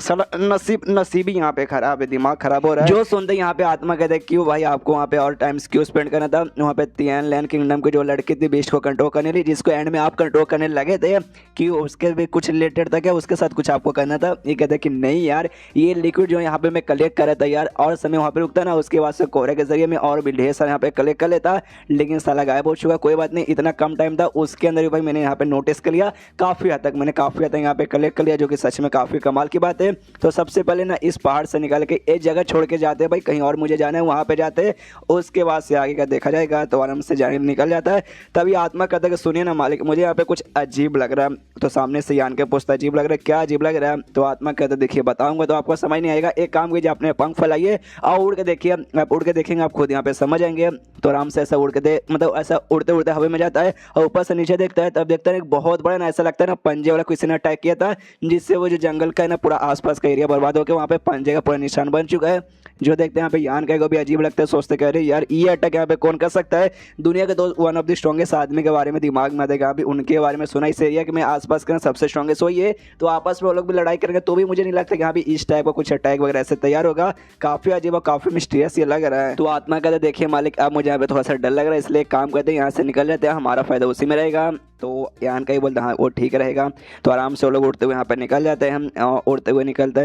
नसीब ही यहाँ पे खराब है, दिमाग खराब हो रहा है। जो सुनते यहाँ पे आत्मा कहते क्यों भाई आपको वहाँ पे और टाइम क्यों स्पेंड करना था, वहाँ पे तियान लैंड किंगडम की जो लड़की थी बीस्ट को कंट्रोल करने ली, जिसको एंड में आप कंट्रोल करने लगे थे, कि उसके भी कुछ रिलेटेड था क्या, उसके साथ कुछ आपको करना था। ये कहते कि नहीं यार ये लिक्विड जो यहाँ पे मैं कलेक्ट कर रहा था यार, और समय वहाँ पे रुकता ना, उसके बाद से कोहरे के जरिए मैं और भी ढेर सारा यहाँ पे कलेक्ट कर लेता, लेकिन साला गायब हो चुका। कोई बात नहीं, इतना कम टाइम था उसके अंदर भी भाई मैंने यहाँ पे नोटिस कर लिया, काफ़ी हद तक मैंने काफ़ी हद तक यहाँ पे कलेक्ट कर लिया, जो कि सच में काफ़ी कमाल की बात है। तो सबसे पहले ना इस पहाड़ से निकाल के एक जगह छोड़ के जाते हैं भाई, कहीं और मुझे जाना है वहाँ पे जाते हैं, उसके बाद से आगे का देखा जाएगा। तो आराम से जाने निकल जाता है। तभी आत्मा कहता है कि सुनिए ना मालिक मुझे यहाँ पे कुछ अजीब लग रहा है। तो सामने से यान के पूछता अजीब लग रहा है, क्या अजीब लग रहा है। तो आत्मा कहता है देखिए बताऊंगा तो आपको समझ नहीं आएगा, एक काम कीजिए अपने पंख फैलाइए और उड़ के देखिए, आप उड़ के देखेंगे आप खुद यहाँ पे समझ आएंगे। तो आराम से ऐसा उड़ के मतलब ऐसा उड़ते उड़ते हवा में जाता है और ऊपर से नीचे देखता है, तब देखता है एक बहुत बड़ा ना ऐसा लगता है ना पंजे वाला किसी ने अटैक किया था, जिससे वो जो जंगल का है ना पूरा आसपास का एरिया बर्बाद होकर वहाँ पे पंजे का पूरा निशान बन चुका है। जो देखते हैं यहाँ पे यान का भी अजीब लगता है, सोचते कह रहे यार ये अटैक यहाँ पे कौन कर सकता है, दुनिया के दो वन ऑफ द स्ट्रॉन्गेस्ट आदमी के बारे में दिमाग में आएगा, अभी उनके बारे में सुना इस एरिया कि मैं आसपास का सबसे स्ट्रॉन्गेस्ट वही है। तो आपस में वो लोग भी लड़ाई करेंगे तो भी मुझे नहीं लगता कि यहाँ भी इस टाइप का कुछ अटैक वगैरह ऐसे तैयार होगा। काफी अजीब और काफी मिस्टीरियस ये लग रहा है। तो आत्मा कहते देखिए मालिक अब मुझे यहाँ पे थोड़ा सा डर लग रहा है, इसलिए काम करते हैं यहाँ से निकल जाते हैं, हमारा फायदा उसी में रहेगा। तो यान का ही बोलता हाँ वो ठीक रहेगा। तो आराम से वो लोग उड़ते हुए यहाँ पर निकल जाते हैं, हम उड़ते हुए निकलता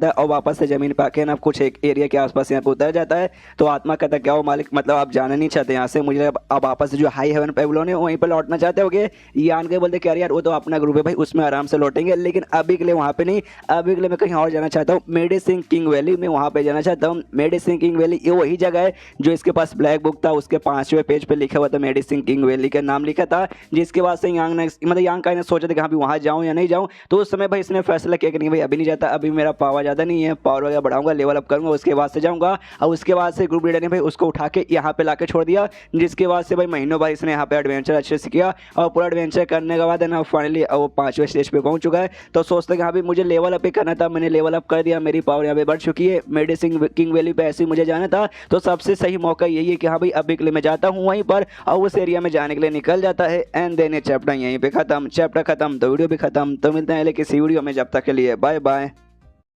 है और वापस से ज़मीन पर आके ना कुछ एक एरिया के आसपास यहाँ पे उतर जाता है। तो आत्मा कहता क्या हो मालिक, मतलब आप जाना नहीं चाहते यहाँ से, मुझे अब वापस से जो हाई हेवन पेबलोन है वहीं पर लौटना चाहते होगे। यान के बोलते क्या यार वो तो अपना ग्रुप है भाई, उसमें आराम से लौटेंगे, लेकिन अभी के लिए वहाँ पे नहीं, अभी के लिए मैं कहीं और जाना चाहता हूँ, मेडिसिन किंग वैली में वहाँ पे जाना चाहता हूँ। मेडिसिन किंग वैली ये वही जगह है जो इसके पास ब्लैक बुक था, उसके 5वें पेज पे लिखा हुआ था मेडिसिन किंग वैली का नाम लिखा था, जिसके बाद से यांग ने मतलब यांग का ने सोचा था कि हाँ भी वहाँ जाऊँ या नहीं जाऊँ। तो उस समय भाई इसने फैसला किया कि नहीं भाई अभी नहीं जाता, अभी मेरा पावर ज़्यादा नहीं है, पावर वगैरह बढ़ाऊंगा, लेवल अप करूँगा, उसके बाद से जाऊँगा। और उसके बाद से ग्रुप लीडर ने भाई उसको उठा के यहाँ पे लाके छोड़ दिया, जिसके बाद से भाई महीनों बाद इसने यहाँ पे एडवेंचर अच्छे से किया और पूरा एडवेंचर करने के बाद है ना फाइनली वो 5वें स्टेज पे पहुँच चुका है। तो सोचते कि हाँ भी मुझे लेवल अप ही करना था, मैंने लेवल अप कर दिया, मेरी पावर यहाँ पे बढ़ चुकी है, मेडिसिन किंग वैली पे ऐसे ही मुझे जाना था। तो सबसे सही मौका यही है कि हाँ भाई अभी के लिए मैं जाता हूँ वहीं पर और उस एरिया में जाने के लिए निकल जाता है। एंड देन ये चैप्टर यहीं पे खत्म, चैप्टर खत्म तो वीडियो भी खत्म। तो मिलते हैं किसी वीडियो में, जब तक के लिए बाय बाय।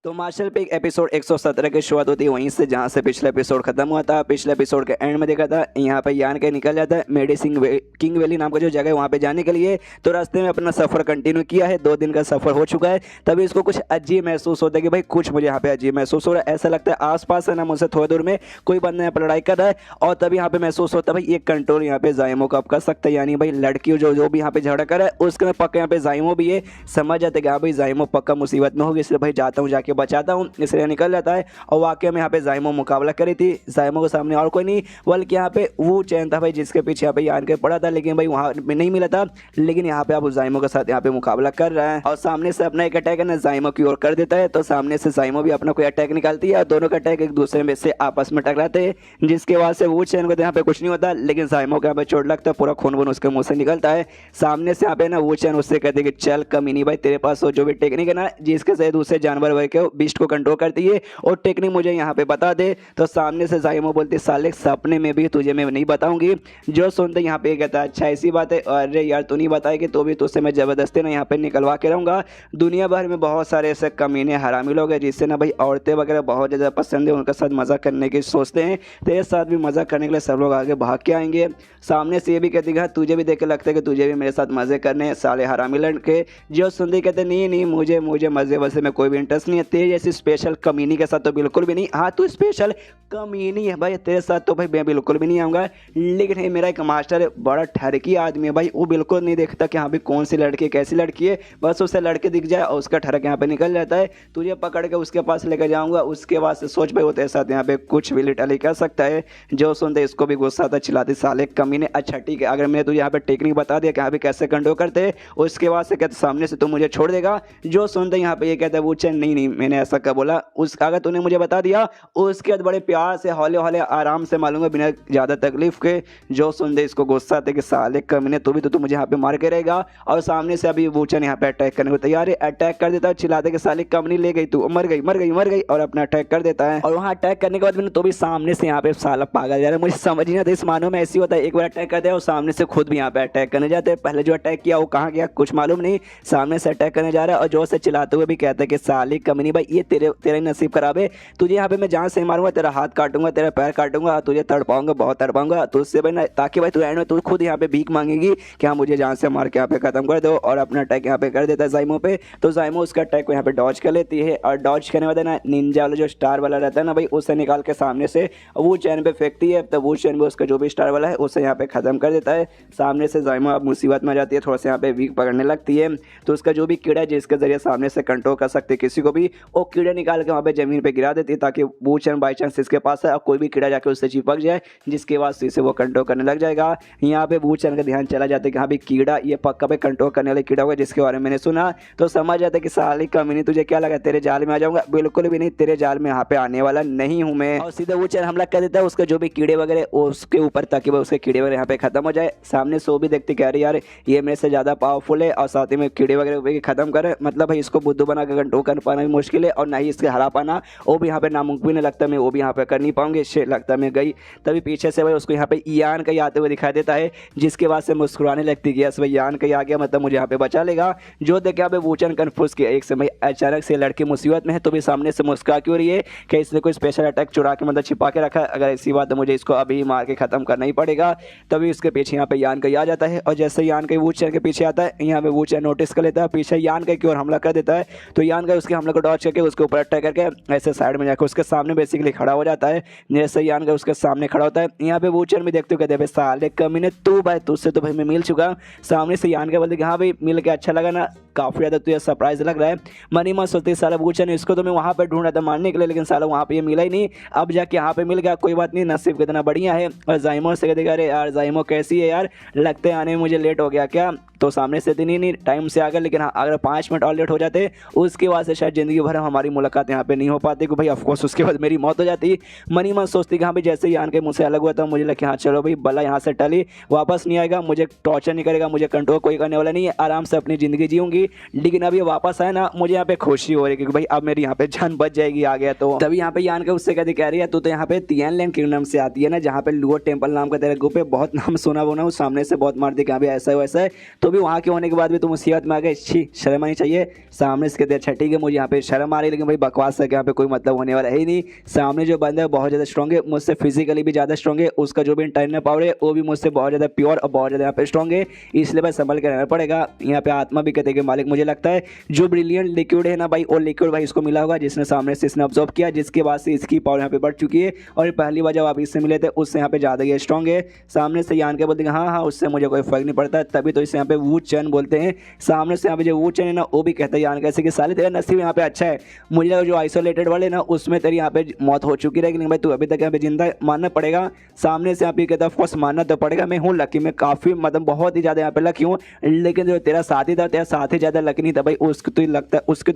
तो मार्शल पे एक एपिसोड 117 की शुरुआत होती है वहीं से जहाँ से पिछला एपिसोड खत्म हुआ था। पिछले एपिसोड के एंड में देखा था यहाँ पे यान के निकल जाता है मेडिसिन किंग वैली नाम का जो जगह है वहाँ पे जाने के लिए। तो रास्ते में अपना सफ़र कंटिन्यू किया है, 2 दिन का सफ़र हो चुका है। तभी इसको कुछ अजीब महसूस होता है कि भाई कुछ मुझे यहाँ पे अजीब महसूस हो रहा है, ऐसा लगता है आसपास है ना मुझसे थोड़ी दूर में कोई बंदा यहाँ पर लड़ाई कर रहा है। और तभी यहाँ पे महसूस होता है भाई एक कंट्रोल यहाँ पे जायमो का कर सकता है, यानी भाई लड़की जो भी यहाँ पे झगड़ा कर रहा है उसके में पक्का यहाँ पे जायमो भी है। समझ जाते कि हाँ भाई जायमो पक्का मुसीबत में होगी, इसलिए भाई जाता हूँ जाके बचाता हूँ, इसलिए निकल जाता है। और वाकई में यहाँ पे जायमो मुकाबला करी थी, जायमो के सामने और कोई नहीं बल्कि यहाँ पे वो चैन था भाई जिसके पीछे यहाँ पे यान के पड़ा था, लेकिन भाई वहाँ पे नहीं मिला था। लेकिन यहाँ पे अब जायमो के साथ यहाँ पे मुकाबला कर रहा है और सामने से अपना एक अटैक है ना जायमो की ओर कर देता है। तो सामने से जायमो भी अपना कोई अटैक निकालती है और दोनों का अटैक एक दूसरे में से आपस में टकराते हैं, जिसके बाद से वो चैन को यहाँ पे कुछ नहीं होता, लेकिन जायमो को यहाँ पे चोट लगता है, पूरा खून वून उसके मुंह से निकलता है। सामने से यहाँ पे ना वो चैन उससे कहते कि चल कमीनी भाई तेरे पास जो भी टेक्निक है ना जिसके से दूसरे जानवर वगैरह के बीस्ट को कंट्रोल करती है और टेक्निक मुझे यहाँ पे बता दे। तो सामने से जायमो बोलती साले सपने में भी तुझे मैं नहीं बताऊंगी। जो सुनते यहाँ पे कहता है अच्छा ऐसी बात है, अरे यार तू नहीं बताएगी तो भी तुझसे मैं ज़बरदस्ती ना यहाँ पे निकलवा के रहूँगा। दुनिया भर में बहुत सारे ऐसे कमीने हरामी लोग हैं जिससे ना भाई औरतें वगैरह बहुत ज़्यादा पसंद है, उनके साथ मज़ा करने की सोचते हैं, तेरे साथ भी मज़ा करने के लिए सब लोग आगे भाग के आएंगे। सामने से ये भी कहती है तुझे भी देख के लगता है कि तुझे भी मेरे साथ मज़े करने साले हरामी लड़के। जो सुनते कहते नहीं मुझे मज़े वैसे में कोई भी इंटरेस्ट नहीं है, तेरे जैसी स्पेशल कमीनी के साथ तो बिल्कुल भी नहीं। हाँ तू स्पेशल कमीनी है भाई, तेरे साथ तो भाई मैं बिल्कुल भी नहीं आऊँगा। लेकिन ये मेरा एक मास्टर है, बड़ा ठरकी आदमी है भाई, वो बिल्कुल नहीं देखता कि हाँ भाई कौन सी लड़की कैसी लड़की है, बस उसे लड़के दिख जाए और उसका ठरक यहाँ पे निकल जाता है। तुझे पकड़ के उसके पास लेकर जाऊँगा, उसके बाद से सोच भाई वो तेरे साथ यहाँ पे कुछ भी लिटरली कर सकता है। जो सुनते इसको भी गुस्सा आता, चिल्लाती साले कमीने। अच्छा ठीक है, अगर मैंने तुझे यहाँ पे टेक्निक बता दिया कि यहाँ पे कैसे कंट्रोल करते हैं, उसके बाद से कहते सामने से तू मुझे छोड़ देगा। जो सुनते यहाँ पे ये कहता है वो चैन नहीं नहीं मैंने ऐसा कब बोला, उस अगर तूने मुझे बता दिया उसके बाद बड़े प्यार से हौले हौले आराम से मालूंगा बिना ज़्यादा तकलीफ के। जो सुनते इसको गुस्सा आते कि साले कमीने तू भी तो तू मुझे यहाँ पे मार के रहेगा। और सामने से अभी वूचन यहाँ पे अटैक करने को तैयार है, अटैक कर देता है, चिल्लाते कि साले कमनी ले गई तू, मर गई मर गई मर गई, और अपना अटैक कर देता है। और वहाँ अटैक करने के बाद मैंने तो भी सामने से यहाँ पे साला पागल जा रहा है, मुझे समझ नहीं आता इस मानो में ऐसी होता है, एक बार अटैक करते हैं और सामने से खुद भी यहाँ पे अटैक करने जाते हैं। पहले जो अटैक किया वो कहाँ गया कुछ मालूम नहीं, सामने से अटैक करने जा रहा है और जोर से चिल्लाते हुए भी कहता है कि साले कमीनी भाई ये तेरा ही नसीब खराब है, तुझे यहाँ पे मैं जान से मारूंगा, तेरा हाथ काटूंगा, तेरा पैर काटूंगा, तुझे तड़पाऊंगा, बहुत तड़पाऊंगा तुझसे भाई ना, ताकि भाई तू एंड में तू खुद यहाँ पे भीख मांगेगी कि हाँ मुझे जान से मार के यहाँ पे खत्म कर दो। और अपना अटैक यहाँ पे कर देता है जाइमो पे। तो जाइमो उसका अटैक को यहाँ पे डॉज कर लेती है और डॉज करने वाला ना निंजा वाला जो स्टार वाला रहता है ना भाई, उसे निकाल के सामने से वो चैन पे फेंकती है। तब वो चैन पे उसका जो भी स्टार वाला है उसे यहाँ पे खत्म कर देता है। सामने से जाइमो अब मुसीबत में आ जाती है, थोड़ा सा यहाँ पे वीक पकड़ने लगती है। तो उसका जो भी कीड़ा है जिसके जरिए सामने से कंट्रोल कर सकते किसी को भी, वो कीड़े निकाल के वहाँ पे जमीन पे गिरा देती है ताकि वो चैन बाई चांस इसके पास है और कोई भी कीड़ा जाके उससे चिपक जाए, जिसके बाद से वो कंट्रोल करने लग जाएगा। यहाँ पे वो चैन का ध्यान चला जाता है कि हाँ भाई कीड़ा ये पक्का पे कंट्रोल करने वाला कीड़ा होगा जिसके बारे में मैंने सुना। तो समझ जाता है कि साली कमीनी तुझे क्या लगा तेरे जाल में आ जाऊंगा, बिल्कुल भी नहीं, तेरे जाल में यहाँ पे आने वाला नहीं हूँ मैं। और सीधा वो चैन हमला कर देता है उसका जो भी कीड़े वगैरह उसके ऊपर, ताकि वो उसके कीड़े वगैरह यहाँ पे खत्म हो जाए। सामने सो भी देखते कह रही यार ये मेरे से ज़्यादा पावरफुल है और साथ ही में कीड़े वगैरह खत्म करे, मतलब भाई इसको बुद्धू बना कर कंट्रोल कर पाना भी मुश्किल है और ना ही इसके हरा पाना वो भी यहाँ पे नामुमकिन है, लगता है मैं वो भी यहाँ पे कर नहीं पाऊंगी, इससे लगता है मैं गई। तभी पीछे से भाई उसको यहाँ पे ईयान कहीं आते हुए दिखाई देता है, जिसके बाद से मुस्कुराने लगती है, भाई ईयान कहीं आ गया मतलब मुझे यहाँ पे बचा लेगा। जो देखे यहाँ पे वूचन कन्फ्यूज किया एक समय, अचानक से लड़की मुसीबत में है तो भी सामने से मुस्कुरा क्यों रही है कि इसने कोई स्पेशल अटैक चुरा के मतलब छिपा के रखा है, अगर ऐसी बात तो मुझे इसको अभी मार के खत्म करना ही पड़ेगा। तभी उसके पीछे यहाँ पे यान कहीं आ जाता है और जैसे यान कहीं वूचन के पीछे आता है, यहाँ पे वूचन नोटिस कर लेता है, पीछे यान कहीं की ओर हमला कर देता है। तो यान कहीं उसके हमले को डॉच करके उसके ऊपर अटैक करके ऐसे साइड में जाकर उसके सामने बेसिकली खड़ा हो जाता है। जैसे यान कहीं उसके सामने खड़ा होता है, यहाँ पे वूचन भी देखते हो कहते हैं साले कमीने तू भाई तुझसे तो भाई मैं मिल चुका। सामने से यान के बोलते कि हाँ भाई मिल के अच्छा लगा ना, काफ़ी ज़्यादा तुझे सरप्राइज लग रहा है। मनी मत सोचती साला वूचन इसको तो मैं वहाँ पर ढूंढ रहा था मारने के लिए, लेकिन साला वहाँ पे ये मिला ही नहीं, अब जाके यहाँ पे मिल गया, कोई बात नहीं, नसीब कितना बढ़िया है। और जाइमो से कहते अरे यार जाइमो कैसी है यार, लगता है आने में मुझे लेट हो गया क्या। तो सामने से दिन ही नहीं टाइम से आ गया, लेकिन हाँ अगर 5 मिनट और लेट हो जाते उसके बाद से शायद ज़िंदगी भर हमारी मुलाकात यहाँ पे नहीं हो पाती, कि भाई ऑफकोर्स उसके बाद मेरी मौत हो जाती। मनी मन सोचती कि हाँ भाई जैसे ही आन के मुँह से अलग हुआ था मुझे लगा हाँ चलो भाई बल्ला यहाँ से टली, वापस नहीं आएगा, मुझे टॉर्चर नहीं करेगा, मुझे कंट्रोल कोई करने वाला नहीं है, आराम से अपनी ज़िंदगी जीऊँगी। लेकिन अब ये वापस आए ना मुझे यहाँ पे खुशी हो रही है क्योंकि भाई अब मेरी यहाँ पे जान बच जाएगी आ गया। तो तभी यहाँ पे यान के उससे कहती कह रही है तू तो यहाँ पे तियानलैंड किंगडम से आती है ना, जहाँ पे लुओ टेम्पल नाम का तेरे ग्रुप है, बहुत नाम सुना वो ना, सामने से बहुत मारती कि हाँ भाई ऐसा है वैसा है, तो भी वहाँ के होने के बाद भी तुम मुसीबत में आ गए, छी शर्म आनी चाहिए। सामने से कहते अच्छा ठीक है मुझे यहाँ पे शर्म आ रही है, लेकिन भाई बकवास है कि यहाँ पे कोई मतलब होने वाला है ही नहीं। सामने जो बंदा है बहुत ज़्यादा स्ट्रॉन्ग है, मुझसे फिजिकली भी ज़्यादा स्ट्रॉन्ग है, उसका जो भी इंटरनल पावर है वो भी मुझसे बहुत ज़्यादा प्योर और बहुत ज़्यादा यहाँ पे स्ट्रॉन्ग है, इसलिए भाई संभल के रहना पड़ेगा। यहाँ पे आत्मा भी कहते हैं कि मालिक मुझे लगता है जो ब्रिलियंट लिक्विड है ना भाई, वो लिक्विड भाई इसको मिला होगा जिसने सामने से इसने ऑब्जर्व किया, जिसके बाद से इसकी पावर यहाँ पे बढ़ चुकी है और पहली बार जब आप इससे मिले थे उससे यहाँ पे ज़्यादा ही स्ट्रॉन्ग है। सामने से यान के बोलते हैं हाँ हाँ उससे मुझे कोई फर्क नहीं पड़ता, तभी तो इसे यहाँ पे वूचन बोलते हैं। सामने से यहाँ पे जो वूचन है ना वो भी कहता है यान कैसे कि साले तेरा नसीब यहाँ पे अच्छा है, मुझे लगा जो आइसोलेटेड वाले ना उसमें तेरी यहाँ पे मौत हो चुकी रहेगी, लेकिन भाई तू अभी तक यहाँ पे जिंदा मानना पड़ेगा। सामने से यहाँ पे कहता है ऑफकोर्स मानना तो पड़ेगा, मैं हूँ लकी, मैं काफ़ी मतलब बहुत ही ज़्यादा यहाँ पे लकी हूँ, लेकिन जो तेरा साथी था तेरा साथी ज़्यादा लकी नहीं था भाई, उसको तो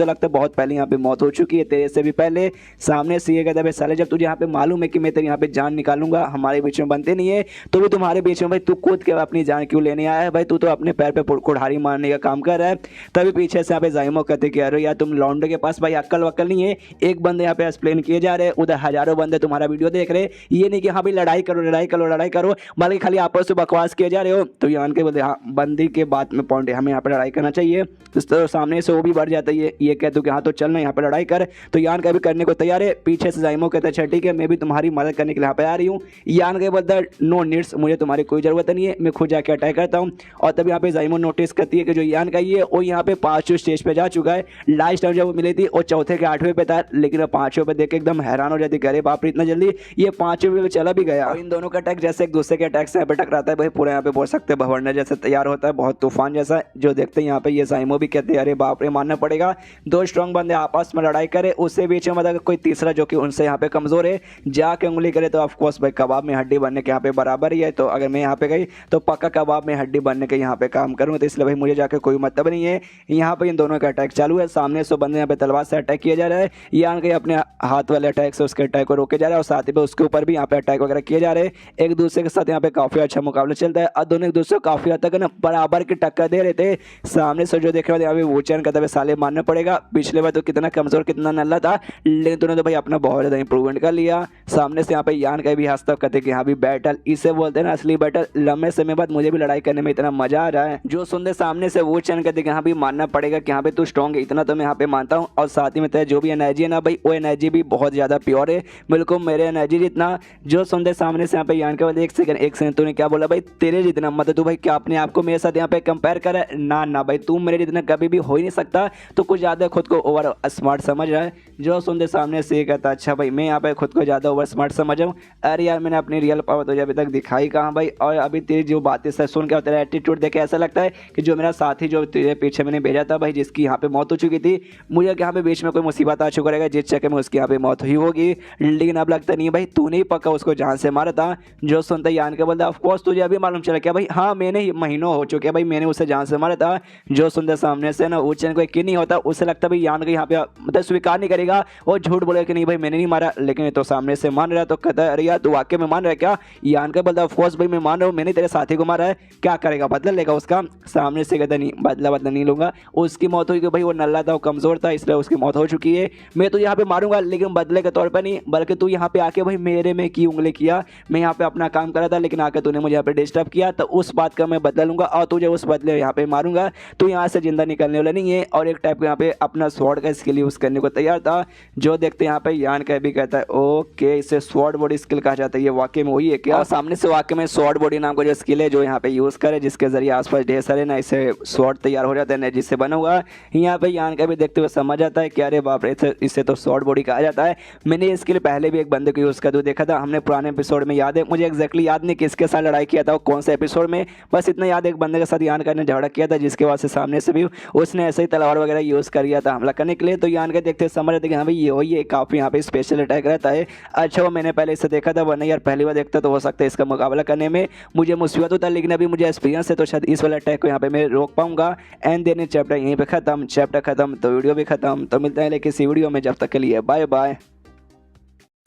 लगता है बहुत पहले यहाँ पे मौत हो चुकी है तेरे से भी पहले। सामने से ये कहता है भाई साले जब तुझे यहाँ पे मालूम है कि मैं तेरे यहाँ पे जान निकालूंगा, हमारे बीच में बनते नहीं है, तो भी तुम्हारे बीच में भाई तू कूद के अपनी जान क्यों लेने आया है भाई, तू तो अपने पैर पे कुल्हाड़ी मारने का काम कर रहा है। तभी पीछे से यहाँ पे जाइमो कहते कि अरे यार तुम लौंडे के पास भाई अक्ल वक्ल नहीं है, एक बंदे यहाँ पे एक्सप्लेन किए जा रहे हैं, उधर हजारों बंदे तुम्हारा वीडियो देख रहे हैं, ये नहीं कि हाँ भाई लड़ाई करो लड़ाई करो लड़ाई करो, बल्कि खाली आपस में बकवास किए जा रहे हो। तो यान के बोलते हाँ बंदी के बात में पॉइंट है, हमें यहाँ पे लड़ाई करना चाहिए। तो सामने से वो भी बढ़ जाता है, ये कहते कि हाँ तो चल ना यहाँ पे लड़ाई कर। तो यान का भी करने को तैयार है। पीछे से जाइमो कहता है अच्छा ठीक है, मैं भी तुम्हारी मदद करने के लिए यहाँ पे आ रही हूँ। यान का बोलता है नो नीड्स, मुझे तुम्हारी कोई ज़रूरत नहीं है, मैं खुद जाके अटैक करता हूँ। और तब यहाँ पे जाइमो नोटिस करती है कि जो यान का ये वो यहाँ पे 5वें स्टेज पे जा चुका है। लास्ट टाइम जब वो मिली थी वो चौथे के 8वें पे था, लेकिन वो 5वें पे देख के एकदम हैरान हो जाती है, अरे बाप रे इतना जल्दी ये 5वें पे चला भी गया। और इन दोनों का अटैक जैसे एक दूसरे के अटैक से यहाँ पे टकराता है भाई, पूरा यहाँ पे बोल सकते हैं भवरना जैसे तैयार होता है, बहुत तूफान जैसा। जो देखते हैं यहाँ पे ये जाइमो भी कहते हैं अरे बाप रे मानना पड़ेगा, दो स्ट्रॉन्ग बंदे आपस में लड़ाई करे, उससे बीच में मतलब कोई तीसरा जो कि उनसे यहाँ पे कमजोर है जाके उंगली करे तो ऑफकोर्स भाई कबाब में हड्डी बनने के यहाँ पे बराबर ही है। तो अगर मैं यहाँ पे गई तो पक्का कबाब में हड्डी बनने के यहाँ पे काम करूँ, तो इसलिए भाई मुझे जाके कोई मतलब नहीं है। यहाँ पे इन दोनों का अटैक चालू है, सामने से बंदे यहाँ पे तलवार से अटैक किया जा रहा है, यान के अपने हाथ वाले अटैक से उसके अटैक को रोके जा रहा है, और साथ ही पे उसके ऊपर भी यहाँ पे अटैक वगैरह किए जा रहे हैं। एक दूसरे के साथ यहाँ पे काफी अच्छा मुकाबला चलता है और दोनों एक दूसरे को काफी हद तक ना बराबर की टक्कर दे रहे थे। सामने से जो देख रहे हो यहाँ पे वोचन का तब साले मानना पड़ेगा, पिछले बार तो कितना कमजोर कितना नल्ला था, लेकिन तूने तो भाई अपना बहुत ज़्यादा इंप्रूवमेंट कर लिया। सामने से यहाँ पे यान का भी हंसता कहते कि यहाँ भी बैटल इसे बोलते हैं ना असली बैटल, लंबे समय बाद मुझे भी लड़ाई करने में इतना मजा आ रहा है। जो सुनते सामने से वो चैन कहते कि यहाँ भी मानना पड़ेगा कि यहाँ पे तू स्ट्रॉन्ग है, इतना तो मैं यहाँ पे मानता हूँ। और साथ ही में तेरा जो भी एनर्जी है ना भाई, वो एनर्जी भी बहुत ज़्यादा प्योर है, बिल्कुल मेरे एनर्जी जितना। जो सुनते सामने से यहाँ पे यान का बोलते एक सेकंड तूने क्या बोला भाई, तेरे जितना मतलब तू भाई क्या अपने आप को मेरे साथ यहाँ पे कंपेयर कर रहा है, ना ना भाई तू मेरे जितना कभी भी हो ही नहीं सकता, तो कुछ ज़्यादा खुद को ओवर स्मार्ट समझ रहा है। जो सुनते सामने से ये कहता अच्छा भाई मैं यहाँ पे खुद को ज़्यादा ओवर स्मार्ट समझ हूँ, अरे यार मैंने अपनी रियल पावर तुझे अभी तक दिखाई कहाँ भाई। और अभी तेरी जो बातें सुन के तेरा एटीट्यूड देख के ऐसा लगता है कि जो मेरा साथी जो तेरे पीछे मैंने भेजा था भाई, जिसकी यहाँ पे मौत हो चुकी थी, मुझे यहाँ पे बीच में कोई मुसीबत आ चुका रहेगा जिस चक्कर में उसकी यहाँ पे मौत हुई होगी, लेकिन अब लगता नहीं भाई तूने ही पक्का उसको जान से मारा था। जो सुनता यान के बोलता ऑफकोर्स तुझे अभी मालूम चला क्या भाई, हाँ मैंने महीनों हो चुके भाई मैंने उसे जान से मारा था। जो सुनते सामने से ना उच्चन को यकीन नहीं होता, उसे लगता भाई यान के यहाँ पे मतलब स्वीकार नहीं करेगा, वो झूठ बोलेगा कि नहीं भाई मैंने नहीं मारा, लेकिन तो सामने से मान रहा। तो कहता है अरे यार तू वाकई में मान रहा है क्या? यान के बोलता ऑफकोर्स भाई मैं मान रहा हूँ, मैंने तेरे साथी को मारा है, क्या करेगा बदला लेगा उसका? सामने से कहता नहीं बदला नहीं लूंगा, उसकी मौत हुई कि भाई वो नल्ला था वो कमजोर था इसलिए उसकी मौत हो चुकी है, मैं तो यहाँ पे मारूंगा लेकिन बदले के तौर पर नहीं, बल्कि तू यहाँ पे आके भाई मेरे में की उंगली किया, मैं यहाँ पे अपना काम कर रहा था लेकिन आके तूने मुझे यहाँ पे डिस्टर्ब किया, तो उस बात का मैं बदला लूंगा और तुझे उस बदले यहाँ पे मारूंगा, तू यहाँ से जिंदा निकलने वाला नहीं है। और एक टाइप को यहाँ पे अपना स्वॉर्ड का स्किल यूज करने को तैयार था। जो देखते हैं यहाँ पे यान का भी कहता है ओके इसे स्वॉर्ड बॉडी स्किल कहा जाता है, ये वाकई में वही है क्या? और सामने से वाकई में स्वॉर्ड बॉडी नाम का जो स्किल है जो यहाँ पे यूज करे, जिसके जरिए आसपास ढेर सारे ना इसे स्वॉर्ड तैयार हो जाता है एनर्जी से बना हुआ। यहाँ पे यान का भी देखते हुए समझ आता है कि अरे बाप रे इसे तो स्वॉर्ड बॉडी कहा जाता है। मैंने ये स्किल पहले भी एक बंदे को यूज करते हुए देखा था, हमने पुराने एपिसोड में याद है, मुझे एक्जैक्टली याद नहीं किसके साथ लड़ाई किया था वो कौन से एपिसोड में, बस इतना याद है एक बंदे के साथ यान का ने झगड़ा किया था जिसके बाद से सामने से भी उसने ऐसे ही तलवार वगैरह यूज कर लिया था हमला करने के लिए। तो यान के देखते समझ आते कि हाँ भाई ये वही है, काफी यहाँ पे स्पेशल अटैक रहता है। अच्छा वो मैंने पहले इसे देखा था, वरना यार पहली बार देखता तो हो सकता है इसका मुकाबला करने में मुझे मुसीबत होता, लेकिन अभी मुझे एक्सपीरियंस है तो शायद इस वाले अटैक को यहाँ पे मैं रोक पाऊंगा। एंड देन चैप्टर यहीं पे खत्म, चैप्टर खत्म तो वीडियो भी खत्म। तो मिलते हैं लेकिन इसी वीडियो में, जब तक के लिए बाय बाय।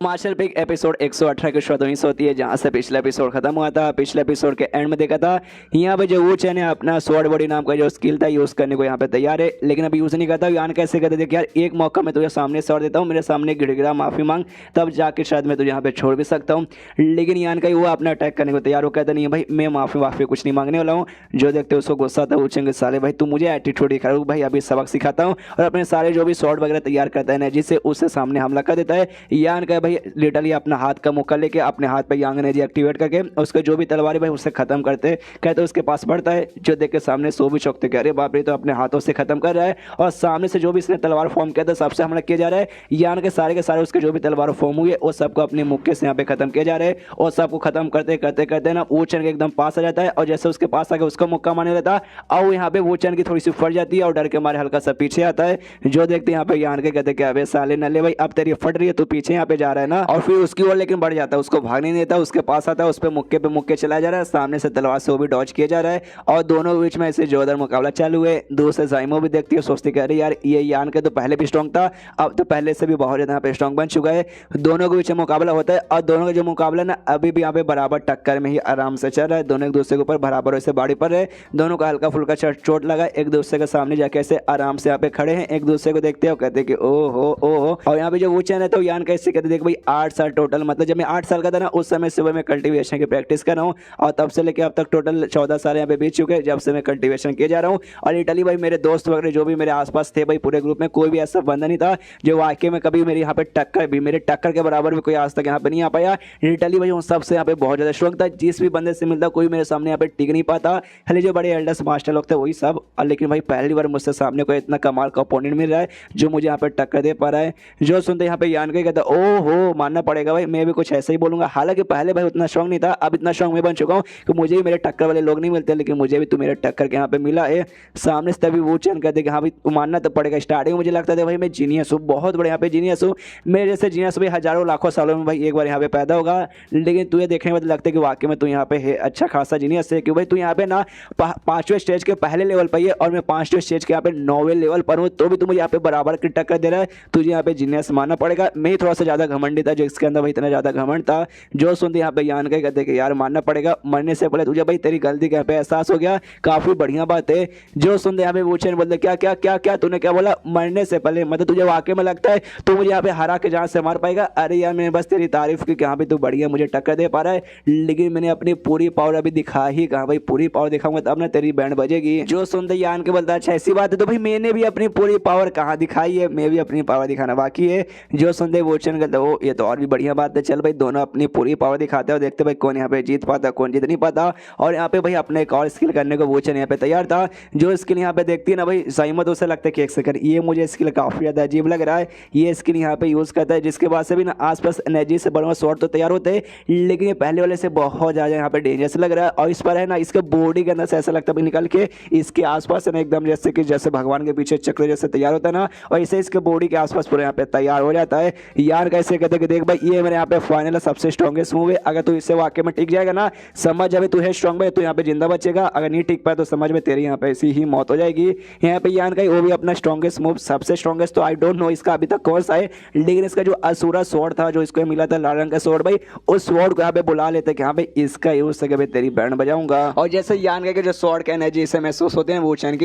मार्शल पिक एपिसोड 118 की शुरुआत वहीं से होती है जहाँ से पिछला एपिसोड खत्म हुआ था। पिछले एपिसोड के एंड में देखा था यहाँ पे जो वो चैन है अपना स्वॉर्ड बॉडी नाम का जो स्किल था यूज करने को यहाँ पे तैयार है, लेकिन अभी यूज नहीं करता। यान कैसे कहते थे यार एक मौका मैं तुझे सामने से और देता हूँ, मेरे सामने गिड़गिड़ा माफी मांग, तब जाके शायद मैं तुझे यहाँ पे छोड़ भी सकता हूँ। लेकिन यान का वो अपना अटैक करने को तैयार हो, कहता नहीं भाई मैं माफी कुछ नहीं मांगने वाला हूँ। जो देखते उसको गुस्सा था पूछेंगे साले भाई तू मुझे एटीट्यूड दिखा रहा हूँ, भाई अभी सबक सिखाता हूँ, और अपने सारे जो भी स्वॉर्ड वगैरह तैयार करता है एनर्जी से उससे सामने हमला कर देता है। यान का भाई लिटरली अपना हाथ का मुक्का लेके अपने हाथ पे यांग एनर्जी एक्टिवेट करके उसके जो भी तलवार भाई उससे खत्म करते कहते उसके पास बढ़ता है। जो देख के सामने सो भी चौंकते कि अरे बाप रे तो अपने हाथों से खत्म कर रहा है, और सामने से जो भी इसने तलवार फॉर्म किया था सबसे हमला किया जा रहा है। यान के सारे उसके जो भी तलवार फॉर्म हुए वो सबको अपने मुक्के से यहाँ पे खत्म किया जा रहा है, और सबको खत्म करते करते करते ना वो चैन के एकदम पास आ जाता है, और जैसे उसके पास आके उसका मुक्का मारने लगता है और यहाँ पे वो चैन की थोड़ी सी फट जाती है और डर के मारे हल्का सा पीछे आता है। जो देखते यहाँ पे यान के कहते क्या साले नल्ले भाई अब तेरी फट रही है, तू पीछे यहाँ पे जा रहा है ना, और फिर उसकी ओर लेकिन बढ़ जाता है, उसको भागने नहीं देता, उसके पास आता है, उस पे मुक्के चला जा रहा है, सामने से तलवार से वो भी डॉज किया जा रहा है, और दोनों के बीच में ऐसे जोरदार मुकाबला चालू है। दूसरे जाइमो भी देखती है, सोचती कह रही यार ये यान के तो पहले भी स्ट्रॉन्ग था, अब तो पहले से भी बहुत ज़्यादा यहाँ पे स्ट्रॉन्ग बन चुका है। दोनों के बीच में मुकाबला होता है, और दोनों का जो मुकाबला ना अभी भी यहाँ पे बराबर टक्कर में ही आराम से चल रहा है। दोनों एक दूसरे के ऊपर बराबर वैसे बाड़ी पर है, दोनों का हल्का फुल्का चोट लगा, एक दूसरे के सामने जाके ऐसे आराम से यहाँ पे खड़े हैं, एक दूसरे को देखते हैं और कहते हैं कि ओ हो। और यहाँ पे जो वो चैन है तो यान कैसे कहते देख भाई 8 साल टोटल, मतलब जब मैं 8 साल का था ना उस समय से भाई मैं कल्टीवेशन की प्रैक्टिस कर रहा हूँ और तब से लेकर अब तक टोटल 14 साल यहाँ पे बीत चुके हैं जब से मैं कल्टीवेशन किए जा रहा हूँ। और लिटरली भाई मेरे दोस्त वगैरह जो भी मेरे आसपास थे भाई पूरे ग्रुप में कोई भी ऐसा बंदा नहीं था जो वाकई में कभी मेरे यहाँ पे टक्कर भी मेरे टक्कर के बराबर भी कोई आज तक यहाँ पे नहीं आ पाया। लिटरली भाई उन सबसे यहाँ पे बहुत ज़्यादा शौक था, जिस भी बंदे से मिलता कोई मेरे सामने यहाँ पे टिक नहीं पाता, खाली जो बड़े एल्डर्स मास्टर लोग थे वही सब। और लेकिन भाई पहली बार मुझसे सामने कोई इतना कमाल का ओपोनेंट मिल रहा है जो मुझे यहाँ पे टक्कर दे पा रहा है। जो सुनते यहाँ पे यान के कहता ओ हो मानना पड़ेगा भाई मैं भी कुछ ऐसा ही बोलूंगा। हालांकि पहले भाई उतना शौक नहीं था, अब इतना शौक मैं बन चुका हूँ कि मुझे भी मेरे टक्कर वाले लोग नहीं मिलते, लेकिन मुझे भी तू मेरे टक्कर के यहाँ पे मिला है सामने से। तभी वो चैन कहते कि हाँ भाई तू मानना तो पड़ेगा। स्टार्टिंग में मुझे लगता था भाई मैं जीनियस हूँ, बहुत बड़े यहाँ पे जीनियस हूँ, मेरे जैसे जीनियस भाई हजारों लाखों सालों में भाई एक बार यहाँ पे पैदा होगा। लेकिन तुझे देखने में तो लगता है कि वाकई में तू यहाँ पे है अच्छा खासा जीनियस है, कि भाई तू यहाँ पे ना 5वें स्टेज के पहले लेवल पर है और मैं 5वें स्टेज के यहाँ पे 9वें लेवल पर हूँ, तो भी तू मुझे यहाँ पे बराबर की टक्कर दे रहा है। तुझे यहाँ पे जीनियस मानना पड़ेगा। मैं ही थोड़ा सा ज़्यादा घमंडी था जो इसके अंदर भाई इतना ज़्यादा घमंड था। जो सुनते यहाँ पे यान के कहते कि यार मानना पड़ेगा मरने से पहले तुझे भाई तेरी गलती का यहाँ पे एहसास हो गया, काफ़ी बढ़िया बात है। जो सुनते यहाँ पे वो चैन बोलते क्या क्या क्या क्या तूने क्या बोला मरने से पहले, मतलब तुझे वाकई में लगता है तू मुझे यहाँ पे हरा के जान से मार पाएगा। अरे यार मैंने बस तेरी तारीफ की कि हाँ भाई तू बढ़िया मुझे टक्कर दे पा रहा है, लेकिन मैंने अपनी पूरी पावर अभी दिखा ही कहा भाई, पूरी पावर दिखाऊंगा तब ना तेरी बैंड बजेगी। जो सुनते यान के बोलता अच्छा ऐसी बात है, तो भाई मैंने भी अपनी पूरी पावर कहाँ दिखाई है, मैं भी अपनी पावर दिखाना बाकी है। जो सुनते वो चैन कहता वो ये तो और भी बढ़िया बात है, चल भाई दोनों अपनी पूरी पावर दिखाते हो, देखते भाई कौन यहाँ पे जीत पाता कौन जीत नहीं पाता। और यहाँ पे भाई अपने एक और स्किल करने को वो चैन यहाँ पे तैयार था। जो स्किल यहाँ पे देखती है ना भाई साइमत उसे लगता है कि एक सेकंड ये मुझे स्किल काफ़ी ज़्यादा अजीब लग रहा है, ये स्किल यहाँ पे यूज़ करता है जिसके बाद से भी ना आसपास एनर्जी से बड़ा शॉट तो तैयार होते हैं, लेकिन ये पहले वाले से बहुत ज़्यादा यहाँ पे डेंजरस लग रहा है। और इस पर है ना इसके बॉडी के अंदर से ऐसा लगता है निकल के इसके आसपास है ना एकदम जैसे कि जैसे भगवान के पीछे चक्र जैसे तैयार होता है ना, और इसे इसके बॉडी के आसपास पूरे यहाँ पे तैयार हो जाता है। यार कैसे कहते कि देख भाई ये मेरे यहाँ पे फाइनल सबसे स्ट्रॉन्गेस्ट मूव है, अगर तू इससे वाकई में टिक जाएगा ना समझ अभी तू है स्ट्रॉन्ग भाई, तू यहाँ पे जिंदा बचेगा, अगर नहीं टिक पाए तो समझ में तेरी यहाँ पे ऐसी ही मौत हो जाएगी। यहाँ पे यान का वो भी अपना स्ट्रॉन्गेस्ट मूव सबसे स्ट्रॉन्गेस्ट तो आई डोंट नो इसका अभी तक कौन सा है, लेकिन इसका जो असुरा स्वॉर्ड था जो इसको मिला था लाल रंग का स्वॉर्ड भाई, उस स्वॉर्ड को यहाँ पे बुला लेते कि हाँ भाई इसका यूज करके भाई तेरी बैंड बजाऊंगा। और जैसे यान का जो स्वॉर्ड का एनर्जी से महसूस होते हैं वो चैन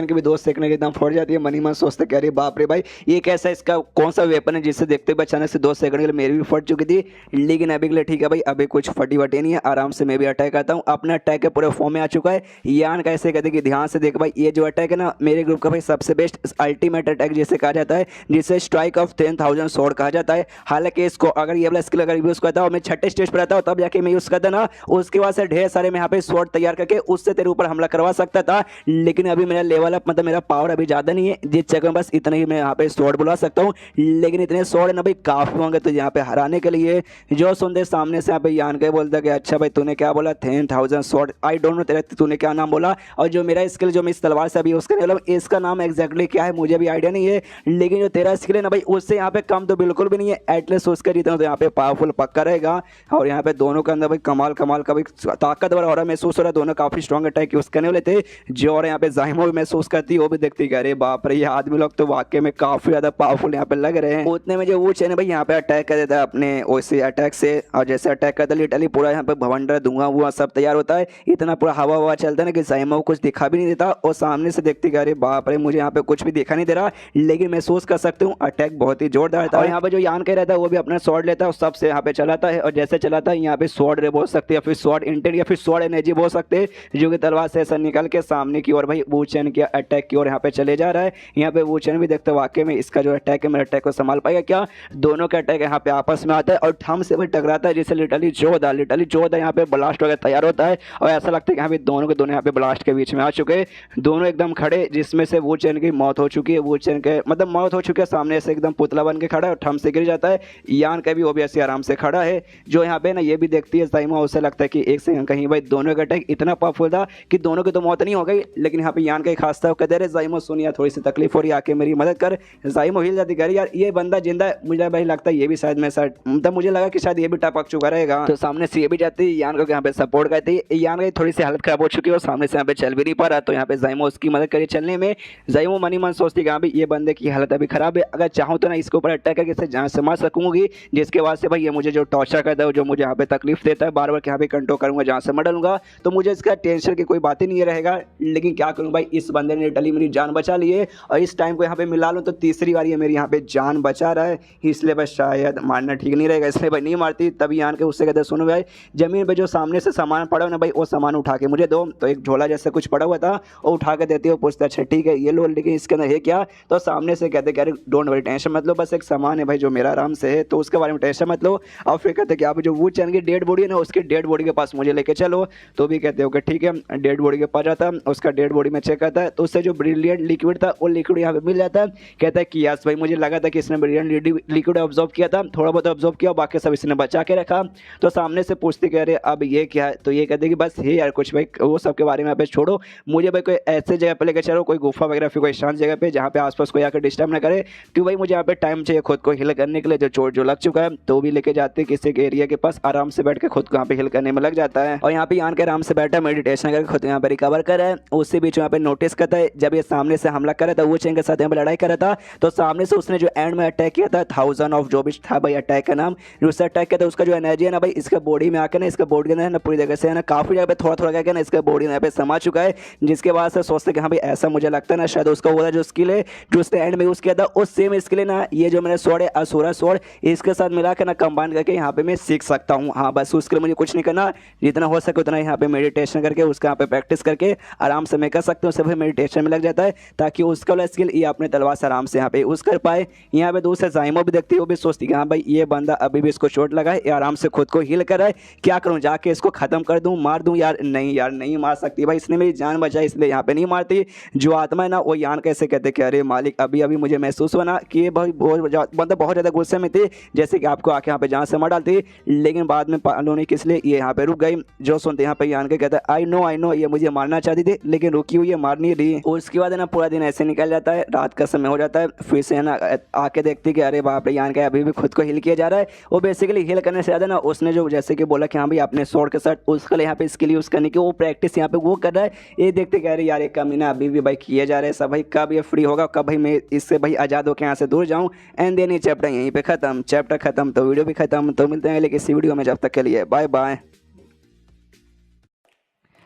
के भी दोस्त देखने के एकदम फट जाती है, मनी मन सोचते कह रही बाप रे भाई ये कैसा इसका कौन सा वेपन है जिससे देखते हुए अचानक से 2 सेकंड के लिए मेरी भी फट चुकी थी, लेकिन अभी के लिए ठीक है भाई अभी कुछ फटी वटी नहीं है, आराम से मैं भी अटैक करता हूँ। अपना अटैक के पूरे फॉर्म में आ चुका है। यान कैसे कहते कि ध्यान से देख भाई ये जो अटैक है ना मेरे ग्रुप का भाई सबसे बेस्ट अल्टीमेट अटैक जिसे कहा जाता है, जिसे स्ट्राइक ऑफ 10,000 स्वॉर्ड कहा जाता है। हालांकि इसको अगर ये वाला स्किल अगर यूज करता हूँ मैं 6ठे स्टेज पर रहता हूँ तब जाके मैं यूज करता ना, उसके बाद से ढेर सारे मैं यहाँ पे स्वॉर्ड तैयार करके उससे तेरे ऊपर हमला करवा सकता था, लेकिन अभी मेरा लेवल अप मतलब मेरा पावर अभी ज्यादा नहीं है जिस जगह बस इतने ही मैं यहाँ पे स्वॉर्ड बुला सकता हूँ, लेकिन इतने स्वॉर्ड ना भाई काफी होंगे तो यहाँ पे हराने के लिए। जो सुनते सामने से यहाँ पे यान के बोलता कि अच्छा भाई तूने क्या बोला 10,000 स्वॉर्ड, आई डोंट नो तेरा तूने क्या नाम बोला, और जो मेरा स्किल जो मैं इस तलवार से अभी यूज करने वाला हूं इसका नाम एग्जैक्टली क्या है मुझे भी आइडिया नहीं है, लेकिन जो तेरा स्किल है ना भाई उससे यहाँ पे कम तो बिल्कुल भी नहीं है, एटलीस्ट उसका जितना तो यहाँ पे पावरफुल पक्का रहेगा। और यहाँ पे दोनों के अंदर भाई कमाल कमाल का भाई ताकतवर हो रहा है महसूस हो रहा है, दोनों काफी स्ट्रॉन्ग अटैक यूज करने वाले थे। जो और यहाँ पे जाहिमो भी महसूस करती है वो भी देखती है अरे बाप रे ये आदमी लोग तो वाकई में काफी ज्यादा पावरफुल यहाँ पे लग रहे हैं। उतने में जो वो चैन भाई यहाँ पे अटैक कर देता है अपने वैसे अटैक से, और जैसे अटैक करता है लिटरली पूरा यहाँ पे भवंडर धुआं हुआ सब तैयार होता है, इतना पूरा हवा हवा चलता है ना कि जाहिमो को कुछ दिखा भी नहीं देता, और सामने से देखती है अरे बाप रे मुझे यहाँ पे कुछ भी दिखा नहीं दे रहा, लेकिन महसूस कर सकते हूँ अटैक बहुत ही जोरदार था। और यहाँ पे जो यान कह रहता है वो भी अपना स्वॉर्ड लेता है और सबसे यहाँ पे चलाता है, और जैसे चलाता है यहाँ पे स्वॉर्ड रे बोल सकते हैं, फिर स्वॉर्ड इंटेंट या फिर स्वॉर्ड एनर्जी बोल सकते हैं, जो कि तलवार से ऐसा निकल के सामने की ओर भाई वो चैन के अटैक की ओर यहाँ पे चले जा रहा है। यहाँ पे वो चैन भी देखते वाकई में इसका जो अटैक है मेरे अटैक को संभाल पाएगा क्या, दोनों का अटैक यहाँ पे आपस में आता है और ठम से भी टकराता है, जिससे लिटरली जोरदार यहाँ पे ब्लास्ट वगैरह तैयार होता है, और ऐसा लगता है कि यहाँ पे दोनों के दोनों यहाँ पे ब्लास्ट के बीच में आ चुके हैं, दोनों एकदम खड़े, जिसमें से वो चैन की मौत हो चुकी है, वो चैन के मतलब मौत हो चुकी है, सामने से एकदम पुतला बन के खड़ा है और ठम से गिर जाता है। यान का भी वो भी ऐसे आराम से खड़ा है। जो यहाँ पे ना ये भी देखती है जाहिमा, उसे लगता है कि एक सेकंड कहीं भाई दोनों का अटैक इतना पावरफुल था कि दोनों की तो मौत नहीं हो गई, लेकिन यहाँ पे यान का एक खास था, कहते रहे जाहिमा सुन यार थोड़ी सी तकलीफ हो रही है आके मेरी मदद कर। जाहिमा हिल जाती कह यार ये बंदा जिंदा है, मुझे भाई लगता है ये भी शायद मैं मतलब मुझे लगा कि शायद ये भी टपक चुका रहेगा, तो सामने से ये भी जाती है यान को यहाँ पे सपोर्ट करती है। यान की थोड़ी सी हालत खराब हो चुकी है और सामने से यहाँ पे चल भी नहीं पा रहा, तो यहाँ पे जाहिमा उसकी मदद करी चलने में। जाहिमा मनी मन सोचती कि हाँ भाई ये बंदे की हालत अभी खराब है, अगर चाहूँ तो ना इसके ऊपर अटैक करके इसे जान से मार सकूंगी, जिसके बाद से भाई ये मुझे जो टॉर्चर करता है जो मुझे यहाँ पे तकलीफ देता है बार बार यहाँ पे कंट्रोल करूंगा जहाँ से मैं डलूंगा, तो मुझे इसका टेंशन की कोई बात ही नहीं रहेगा। लेकिन क्या करूँ भाई इस बंदे ने डली मेरी जान बचा ली है, और इस टाइम को यहाँ पे मिला लूँ तो तीसरी बार ये मेरी यहाँ पे जान बचा रहा है, इसलिए बस शायद मारना ठीक नहीं रहेगा, इसलिए भाई नहीं मारती। तभी यान के उससे कहते सुनो भाई ज़मीन पे जो सामने से सामान पड़ा हो ना भाई वो सामान उठा के मुझे दो। तो एक झोला जैसे कुछ पड़ा हुआ था वो उठा के देती है, वो पूछता अच्छा ठीक है ये लो, लेकिन इसके अंदर है क्या? तो सामने से कहते कि अरे डोंट वरी टेंशन मत लो, बस एक सामान है भाई जो मेरा आराम से है, तो उसके बारे में टेंशन मत लो। और फिर कहते कि आप जो वो चैन की डेड बॉडी है ना उसकी डेड बॉडी के पास मुझे लेके चलो। तो भी कहते हो कि ठीक है। डेड बॉडी के पास जाता है, उसका डेड बॉडी में चेक करता है तो उससे जो ब्रिलियंट लिक्विड था वो लिक्विड यहाँ पे मिल जाता है। कहता है कि यस भाई मुझे लगा था कि इसने ब्रिलियंट लिक्विड ऑब्जॉर्व किया था, थोड़ा बहुत ऑब्जॉर्व किया, बाकी सब इसने बचा के रखा। तो सामने से पूछते कह रहे अब ये क्या है? तो ये कहते कि बस है यार कुछ भाई, वो सब के बारे में आप छोड़ो, मुझे भाई कोई ऐसे जगह पे लेकर चलो, कोई गुफा वगैरह फिर कोई शांत जगह पे जहाँ पे आसपास कोई आकर डिस्टर्ब ना करे, क्यों भाई मुझे यहाँ पे टाइम चाहिए खुद को हिल करने के लिए, जो चोट जो लग चुका है। तो भी लेके जाते किसी के एरिया के पास, आराम से बैठ के खुद को यहाँ पे हिल करने में लग जाता है। और यहाँ पे यान के आराम से बैठा मेडिटेशन करके खुद यहाँ पे रिकवर कर रहा है। उसी बीच यहाँ पे नोटिस करता है जब ये सामने से हमला कर रहा था, वो चेंग के साथ यहाँ पे लड़ाई कर रहा था, तो सामने से उसने जो एंड में अटैक किया था 1000 ऑफ जो भी था भाई अटैक का नाम, उससे अटैक किया था, उसका जो एनर्जी है ना भाई इसका बॉडी में आकर ना, इसका बॉडी के अंदर ना पूरी जगह से है ना काफी जगह पे थोड़ा थोड़ा करके ना इसका बॉडी यहाँ पे समा चुका है। जिसके बाद से सोचते कि हाँ भाई ऐसा मुझे लगता है ना शायद उसका वो जो स्किल है जो उसने एंड में यूज किया था उस सेम स्किल है ना ये जो मैंने स्वॉर्ड है असुरा स्वॉर्ड, इसके साथ मिला के ना कंबाइन करके यहाँ पे मैं सीख सकता हूँ। हाँ बस उसके लिए मुझे कुछ नहीं करना, जितना हो सके उतना यहाँ पे मेडिटेशन करके उसका यहाँ पे प्रैक्टिस करके आराम से मैं कर सकता हूँ। सब मेडिटेशन में लग जाता है ताकि उसका वाला स्किल ये अपने तलवार से आराम से यहाँ पे यूज कर पाए। यहाँ पे दूसरे जाइमो भी देखती है, वो भी सोचती है हाँ भाई ये बंदा अभी भी इसको चोट लगा है, ये आराम से खुद को हील कर रहा है, क्या करूँ जाके इसको खत्म कर दूँ, मार दूँ? यार नहीं मार सकती भाई, इसने मेरी जान बचाई इसलिए यहाँ पे नहीं मारती। जो आत्मा है ना वो यान कैसे कहते कि अरे मालिक अभी अभी मुझे महसूस हुआ ना कि ये भाई बंदा बहुत ज़्यादा गुस्से में थी, जैसे कि आपको आके यहाँ पे जान से मार डालती, लेकिन बाद में पालो नहीं किस लिए ये यहाँ पे रुक गई। जो सुनते यहाँ पे यान के कहता है आई नो ये मुझे मारना चाहती थी लेकिन रुकी हुई है, मार नहीं रही। उसके बाद है ना पूरा दिन ऐसे निकल जाता है, रात का समय हो जाता है, फिर से है ना आके देखती कि अरे बाप रे यान का अभी भी खुद को हिल किया जा रहा है। वो बेसिकली हिल करने से ज़्यादा ना उसने जो जैसे कि बोला कि हाँ भाई अपने स्वॉर्ड के साथ उसका यहाँ पे स्किल यूज़ करने की वो प्रैक्टिस यहाँ पे वो कर रहा है। ये देखते कह रहे यार एक कमीना अभी भी भाई किए जा रहे हैं सब भाई, कब ये फ्री होगा, कब भाई मैं इससे भाई आज़ाद होकर यहाँ से दूर जाऊँ। एंड देन ये चैप्टर यहीं पे खत्म, चैप्टर खत्म तो वीडियो भी खत्म। तो मिलते हैं लेकिन इसी वीडियो में, जब तक के लिए बाय बाय।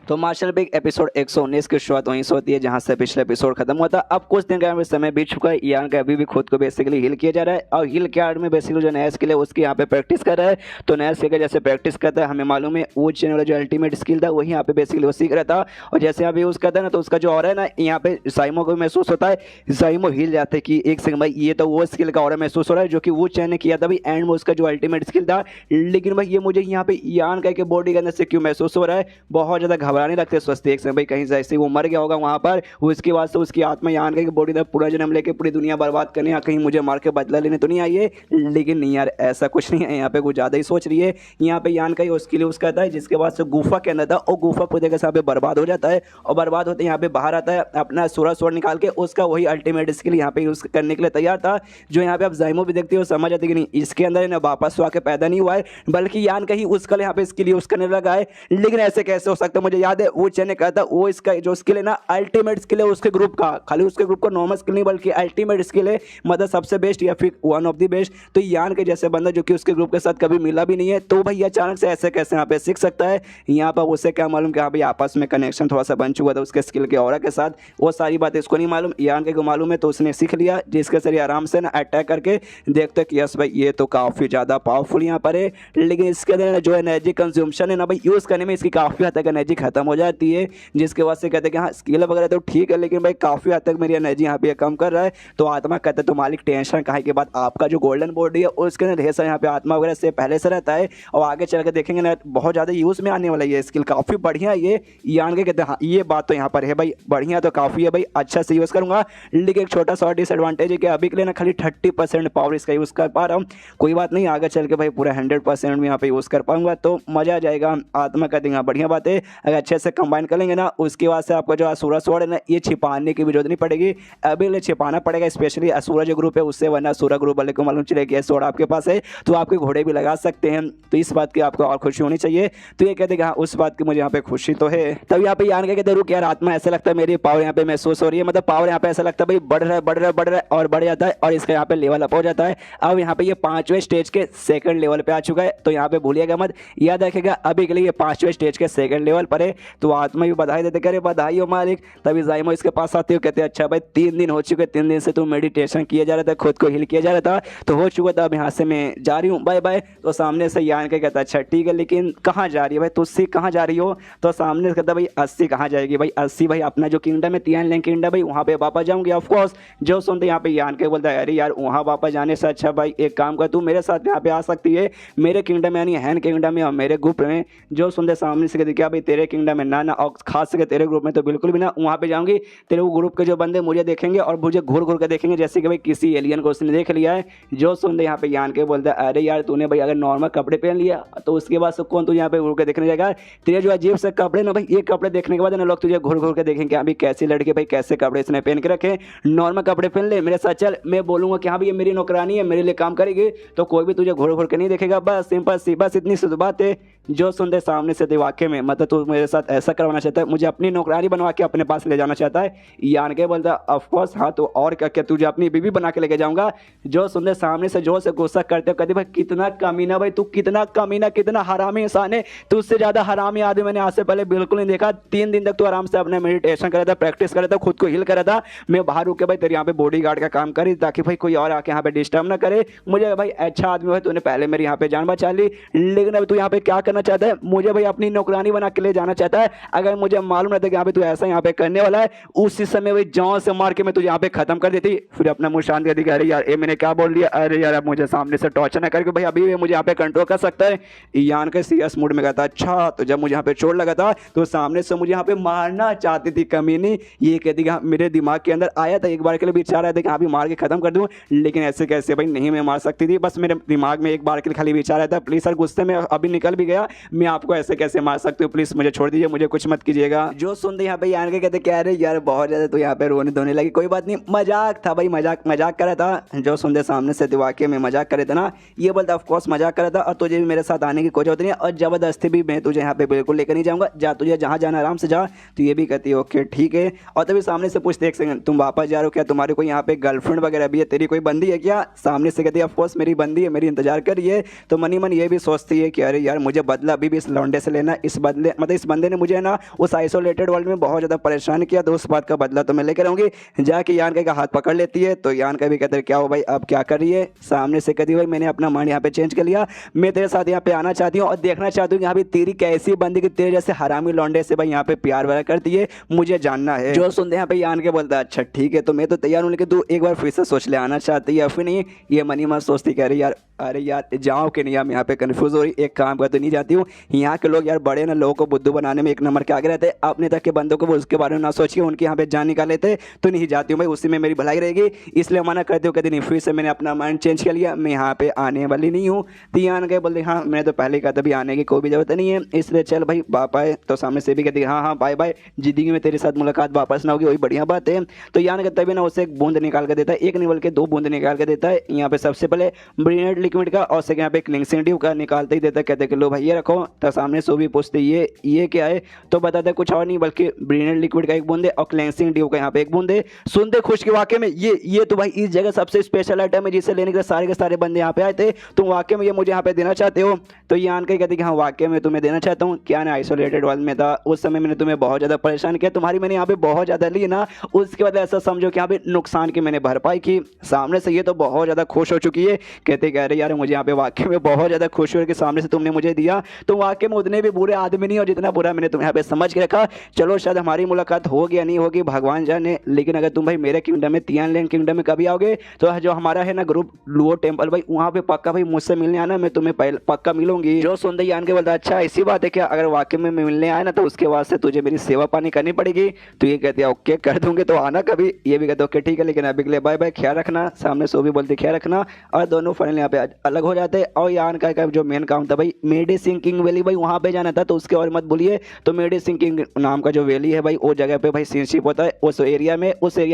तो मार्शल बिग एपिसोड 119 की शुरुआत वहीं से होती है जहां से पिछले एपिसोड खत्म हुआ था। अब कुछ दिन का समय बीत चुका है, यान का अभी भी खुद को बेसिकली हील किया जा रहा है और हील के आर्ट में बेसिकली जो नया स्किल है उसकी यहाँ पे प्रैक्टिस कर रहा है। तो नया स्किल जैसे प्रैक्टिस करता है हमें मालूम है वो चैनल वाला जो अल्टीमेट स्किल था वही यहाँ पे बेसिकली वो सीख रहा था। और जैसे यहाँ पे यूज़ करता है ना तो उसका जो और है ना यहाँ पे जाइमो को महसूस होता है, जाइमो हिल जाते कि एक सेकंड भाई ये तो वो स्किल का और महसूस हो रहा है जो कि वो चैन ने किया था भाई एंड में उसका जो अल्टीमेट स्किल था, लेकिन भाई ये मुझे यहाँ पे यान का के बॉडी के अंदर से क्यों महसूस हो रहा है। बहुत ज़्यादा घबराने लगते सोचते देख सकते भाई कहीं से ऐसे वो मर गया होगा वहां पर, उसके बाद से उसकी आत्मा यान के बॉडी में पूरा जन्म लेके पूरी दुनिया बर्बाद करने या कहीं मुझे मार के बदला लेने तो नहीं आई है। लेकिन नहीं यार ऐसा कुछ नहीं है, यहाँ पे कुछ ज़्यादा ही सोच रही है। यहाँ पे यान का ही उसके लिए उसका था जिसके बाद से गुफा के अंदर था और गुफा पूरे के साथ बर्बाद हो जाता है और बर्बाद होते यहाँ पे बाहर आता है अपना सूरज स्वord निकाल के, उसका वही अल्टीमेट स्किल यहाँ पे यूज़ करने के लिए तैयार था। जो यहाँ पे आप जाइमो भी देखते हो समझ आती कि नहीं इसके अंदर ना वापस आके पैदा नहीं हुआ है बल्कि यान का ही उसका यहाँ पे स्किल यूज़ करने लगा है। लेकिन ऐसे कैसे हो सकता है, मुझे याद है वो चैन ने कहा था वो इसका जो स्किल है ना अल्टीमेट स्किल है उसके ग्रुप का, खाली उसके ग्रुप का नॉर्मल स्किल नहीं बल्कि अल्टीमेट स्किल है, मतलब सबसे बेस्ट या फिर वन ऑफ द बेस्ट। तो यान के जैसे बंदा जो कि उसके ग्रुप के साथ कभी मिला भी नहीं है तो भाई अचानक से ऐसे कैसे यहाँ पे सीख सकता है। यहाँ पर उसे क्या मालूम कि हाँ भाई आपस में कनेक्शन थोड़ा सा बन चुका था उसके स्किल के ऑरा के साथ, वो सारी बातें इसको नहीं मालूम, यान के को मालूम है। तो उसने सीख लिया जिसके जरिए आराम से ना अटैक करके देखते कि यस भाई ये तो काफ़ी ज़्यादा पावरफुल यहाँ पर है, लेकिन इसके अंदर जो एनर्जी कंज्यूमशन है ना भाई यूज़ करने में इसकी काफ़ी हद तक एनर्जी खत्म हो जाती है। जिसके बाद से कहते हैं कि हाँ स्किल वगैरह तो ठीक है लेकिन भाई काफ़ी हद तक मेरी एनर्जी यहाँ पे कम कर रहा है। तो आत्मा कहते हैं तो मालिक टेंशन कहा के बाद आपका जो गोल्डन बॉडी है उसके अंदर ढेर सारा यहाँ पे आत्मा वगैरह से पहले से रहता है और आगे चल के देखेंगे ना बहुत ज़्यादा यूज़ में आने वाला ये स्किल काफ़ी बढ़िया है। ये यान के कहते हैं हाँ ये बात तो यहाँ पर है भाई, बढ़िया तो काफ़ी है भाई, अच्छा से यूज़ करूँगा। लेकिन एक छोटा सा डिसएडवांटेज है कि अभी के लिए ना खाली 30% पावर इसका यूज़ कर पा रहा हूँ। कोई बात नहीं आगे चल के भाई पूरा 100% में यहाँ पे यूज़ कर पाऊंगा तो मज़ा आ जाएगा। आत्मा कहते हैं बढ़िया बात है, अगर अच्छे से कंबाइन कर लेंगे ना उसके बाद से आपका जो असुरा स्वॉर्ड है ना ये छिपाने की भी जरूरत नहीं पड़ेगी, अभी ले छिपाना पड़ेगा स्पेशली असुरा जो ग्रुप है उससे, वरना असुरा ग्रुप वाले को मालूम चले कि स्वॉर्ड आपके पास है तो आपके घोड़े भी लगा सकते हैं। तो इस बात की आपको और खुशी होनी चाहिए। तो ये कहते हैं हाँ उस बात की मुझे यहाँ पे खुशी तो है। तब यहाँ पे यान के कहते रुक यार आत्मा ऐसा लगता है मेरी पावर यहाँ पे महसूस हो रही है, मतलब पावर यहाँ पे ऐसा लगता है भाई बढ़ रहा है बढ़ रहा है बढ़ रहा है और बढ़ जाता है और इसका यहाँ पे लेवल अप हो जाता है। अब यहाँ पे ये 5वें स्टेज के सेकंड लेवल पे आ चुका है। तो यहाँ पे भूलिएगा मत, याद रखिएगा अभी के लिए ये 5वें स्टेज के सेकंड लेवल पर है। है तो आत्मा भी बधाई देते, कह रहे बधाई हो मालिक। तभी जाइमो इसके पास आते हो, कहते अच्छा भाई 3 दिन हो चुके, 3 दिन से तू मेडिटेशन किया जा रहा था, खुद को हिल किया जा रहा था, तो हो चुका था, अब यहाँ से मैं जा रही हूँ, बाय बाय। तो सामने से यान के कहता अच्छा ठीक है, लेकिन कहाँ जा रही है भाई, तुझसे कहाँ जा रही हो? तो सामने से कहता भाई 80 कहाँ जाएगी भाई, 80 भाई अपना जो किंगडम है तियान लेंग किंगडम भाई, वहाँ पे वापस जाऊंगी ऑफकोर्स। जो सुनते यहाँ पे यान के बोलता है अरे यार वहाँ वापस जाने से अच्छा भाई एक काम कर, तू मेरे साथ यहाँ पे आ सकती है, मेरे किंगडम यानी हैन किंगडम में और मेरे ग्रुप में। जो सुनते सामने से कहते क्या भाई तेरे किंगडम में ना, और खास करके तेरे ग्रुप में तो बिल्कुल भी ना, वहाँ पे जाऊंगी तेरे वो ग्रुप के जो बंदे मुझे देखेंगे और मुझे घूर घूर के देखेंगे जैसे कि भाई किसी एलियन को उसने देख लिया है। जो सुनते यहाँ पे यान के बोलता है अरे यार तूने भाई अगर नॉर्मल कपड़े पहन लिया तो उसके बाद से कौन तू यहाँ पे घूर के देखने जाएगा? तेरे जो अजीब से कपड़े ना भाई, ये कपड़े देखने के बाद ना लोग तुझे घूर घूर के देखेंगे हाँ भाई कैसी लड़के भाई कैसे कपड़े इसने पहन के रखे, नॉर्मल कपड़े पहन ले मेरे साथ चल, मैं बोलूंगा कि हाँ भाई ये मेरी नौकरानी है मेरे लिए काम करेगी, तो कोई भी तुझे घूर घूर के नहीं देखेगा। बस सिंपल सी बस इतनी सी बात है। जो सुनते सामने से वाकई में मतलब तू मेरे साथ ऐसा करवाना चाहता है, मुझे अपनी नौकरानी बनवा के अपने पास ले जाना चाहता है? यान के बोलता ऑफकोर्स हाँ, तो और क्या क्या तुझे अपनी बीवी बना के लेके जाऊंगा। जो सुनते सामने से जोर से गुस्सा करते हो कहते भाई कितना कमीना भाई, तू कितना कमीना कितना हरामी इंसान है, तू उससे ज्यादा हरामी आदमी मैंने आज से पहले बिल्कुल नहीं देखा। 3 दिन तक तू आराम से अपना मेडिटेशन कर रहा था, प्रैक्टिस कर रहा था, खुद को हिल कर रहा था, मैं बाहर रुक के भाई तेरे यहाँ पे बॉडीगार्ड का काम करी ताकि भाई कोई और आके यहाँ पे डिस्टर्ब ना करे मुझे। भाई अच्छा आदमी भाई तूने पहले मेरे यहाँ पे जान बचा ली, लेकिन अभी तू यहाँ पे क्या करना चाहता है? मुझे भाई अपनी नौकरानी बना के ले जाना चाहता है। अगर मुझे मालूम रहता कि यहाँ पे तू ऐसा यहाँ पे करने वाला है, उसी समय भाई जान से मार के मैं तुझे यहाँ पे खत्म कर देती। फिर अपना मुंह शांत कर दी, अरे यार ये मैंने क्या बोल दिया, अरे यार अब मुझे सामने से टॉर्चर ना करके भाई अभी मुझे यहाँ पे कंट्रोल कर सकता है। यान के सीरियस मूड में कहता अच्छा, तो जब मुझे यहाँ पे चोट लगा था तो सामने से मुझे यहाँ पे मारना चाहती थी कमीनी, ये कहती मेरे दिमाग के अंदर आया था एक बार के लिए विचार आया था कि हाँ भी मार के खत्म कर दूं, लेकिन ऐसे कैसे भाई नहीं मैं मार सकती थी, बस मेरे दिमाग में एक बार के लिए खाली विचार आया था, प्लीज सर गुस्से में अभी निकल भी गया, मैं आपको ऐसे कैसे मार सकती हूँ, प्लीज मुझे छोड़ दीजिए, मुझे कुछ मत कीजिएगा। जो सुनते यहाँ पे यान के कहते क्या रे यार बहुत ज्यादा तो यहाँ पे रोने धोने लगी, कोई बात नहीं मजाक था भाई, मजाक मजाक कर रहा था। जो सुनते सामने से वाकई में मजाक करे थे ना, ये बोलता ऑफकोर्स मजाक कर रहा था और तुझे भी मेरे साथ आने की कोई जरूरत नहीं है और जबरदस्ती भी मैं तुझे यहाँ पे बिल्कुल लेकर नहीं जाऊंगा, जा तुझे जहाँ जाना आराम से जा। तो ये भी कहती है ओके ठीक है। और तभी सामने से पूछते एक सेकंड तुम वापस जा रहे हो क्या, तुम्हारे कोई यहाँ पे गर्लफ्रेंड वगैरह भी है, तेरी कोई बंदी है क्या? सामने से कहती है ऑफकोर्स मेरी बंदी है, मेरी इंतजार कर रही है। तो मनी मन ये भी सोचती है कि अरे यार मुझे बदला अभी भी इस लौंडे से लेना, इस बदले मतलब इस बंदे ने मुझे ना उस आइसोलेटेड वर्ल्ड में बहुत ज़्यादा परेशान किया, तो उस बात का बदला तो मैं लेकर आऊँगी। जाके यान का हाथ पकड़ लेती है। तो यान का भी कहते हैं क्या हो भाई अब क्या कर रही है? सामने से कहती है भाई मैंने अपना माइंड यहाँ पे चेंज कर लिया, मैं तेरे साथ यहाँ पे आना चाहती हूँ और देखना चाहती हूँ यहाँ पे तेरी कैसी बंदी की तेरे जैसे हरामी लौंडे से भाई यहाँ पे प्यार वगैरह करती है, मुझे जानना है। जो सुनते यहाँ पे यान के बोलता है अच्छा ठीक है तो मैं तो तैयार हूँ, लेकिन तू एक बार फिर से सोच ले आना चाहती है या फिर नहीं। ये मनी मन सोचती कह रही यार अरे यार जाओ कि नहीं, हम यहाँ पे कन्फ्यूज हो रही, एक काम कर तो नहीं जाती हूँ। यहाँ के लोग यार बड़े ना लोगों को बुद्धू बनाने में एक नंबर के आगे रहते हैं, अपने तक के बंदों को वो उसके बारे में ना सोच के उनके यहाँ पे जान निकाल लेते, तो नहीं जाती हूँ भाई, उसी में मेरी भलाई रहेगी, इसलिए मना करती हूँ। कहती नहीं फिर से मैंने अपना माइंड चेंज कर लिया, मैं यहाँ पे आने वाली नहीं हूँ। तो यान के बोलते हाँ मैंने तो पहले कहा तभी आने की कोई भी जरूरत नहीं है, इसलिए चल भाई बाय। तो सामने से भी कहती हाँ हाँ बाय बाय, जिंदगी में तेरे साथ मुलाकात वापस ना होगी वही बढ़िया बात है। तो यान के तभी ना उसे एक बूंद निकाल कर देता है, एक नहीं बल्कि 2 बूंद निकाल कर देता है। यहाँ पे सबसे पहले ब्रिलियंट लिक्विड का और सेकंड यहाँ पे क्लिंसिंग ड्यू का निकालते ही देता है, कहते कि लो भाई ये रखो। तो सामने से भी पूछते ये क्या है, तो बताते कुछ और नहीं बल्कि ब्रिलियंट लिक्विड का एक बूंद है और क्लिंसिंग ड्यू का यहाँ पे एक बूंद है। सुनते खुश के वाकई में ये तो भाई इस जगह सबसे स्पेशल आइटम है जिसे लेने के सारे बंदे यहाँ पे आए थे, तुम वाकई में ये मुझे यहाँ पे देना चाहते हो? तो ये आन के कहते कि हाँ वाकई में तुम्हें देना चाहता हूँ। क्या ना आइसोलेटेड वर्ल्ड में था उस समय मैंने तुम्हें बहुत ज़्यादा परेशान किया, तुम्हारी मैंने यहाँ पे बहुत ज़्यादा ली ना, उसके बाद ऐसा समझो कि यहाँ पे नुकसान की मैंने भरपाई की। सामने से ये तो बहुत ज़्यादा खुश हो चुकी है, कहते कह रहे यार मुझे यहाँ पे वाकई में बहुत ज़्यादा खुश हो कि सामने से तुमने मुझे दिया, तो वाकई में उतने भी बुरे आदमी नहीं हो जितना बुरा मैंने तुम्हें यहाँ पे समझ के रखा। चलो शायद हमारी मुलाकात होगी या नहीं होगी भगवान जाने, लेकिन अगर तुम भाई मेरे किंगडम में तियान लैंड किंगडम में कभी आओगे तो जो हमारा है ना ग्रुप लुओ टेम्पल भाई वहाँ पे पक्का भाई मुझसे मिलने आना, मैं तुम्हें पक्का मिलूंगी। जो सुनते यान के बोलता अच्छा ऐसी बात है क्या, अगर वाकई में मिलने आए ना तो उसके बाद से तुझे मेरी सेवा पानी करनी पड़ेगी। तो ये कहती है ओके कर दूंगे तो आना कभी, ये भी कहते ओके ठीक है लेकिन अभी के लिए बाय बाय, ख्याल रखना। सामने सो भी बोलती ख्याल रखना, और दोनों फाइनल यहाँ पे अलग हो जाते। और यान का जो मेन काम था भाई मेडिसिन किंग वैली भाई वहाँ पे जाना था, तो उसके और मत भूलिए। तो मेडिसिन किंग नाम का जो वैली है भाई वो जगह पे भाई सीनशिप होता है उस एरिया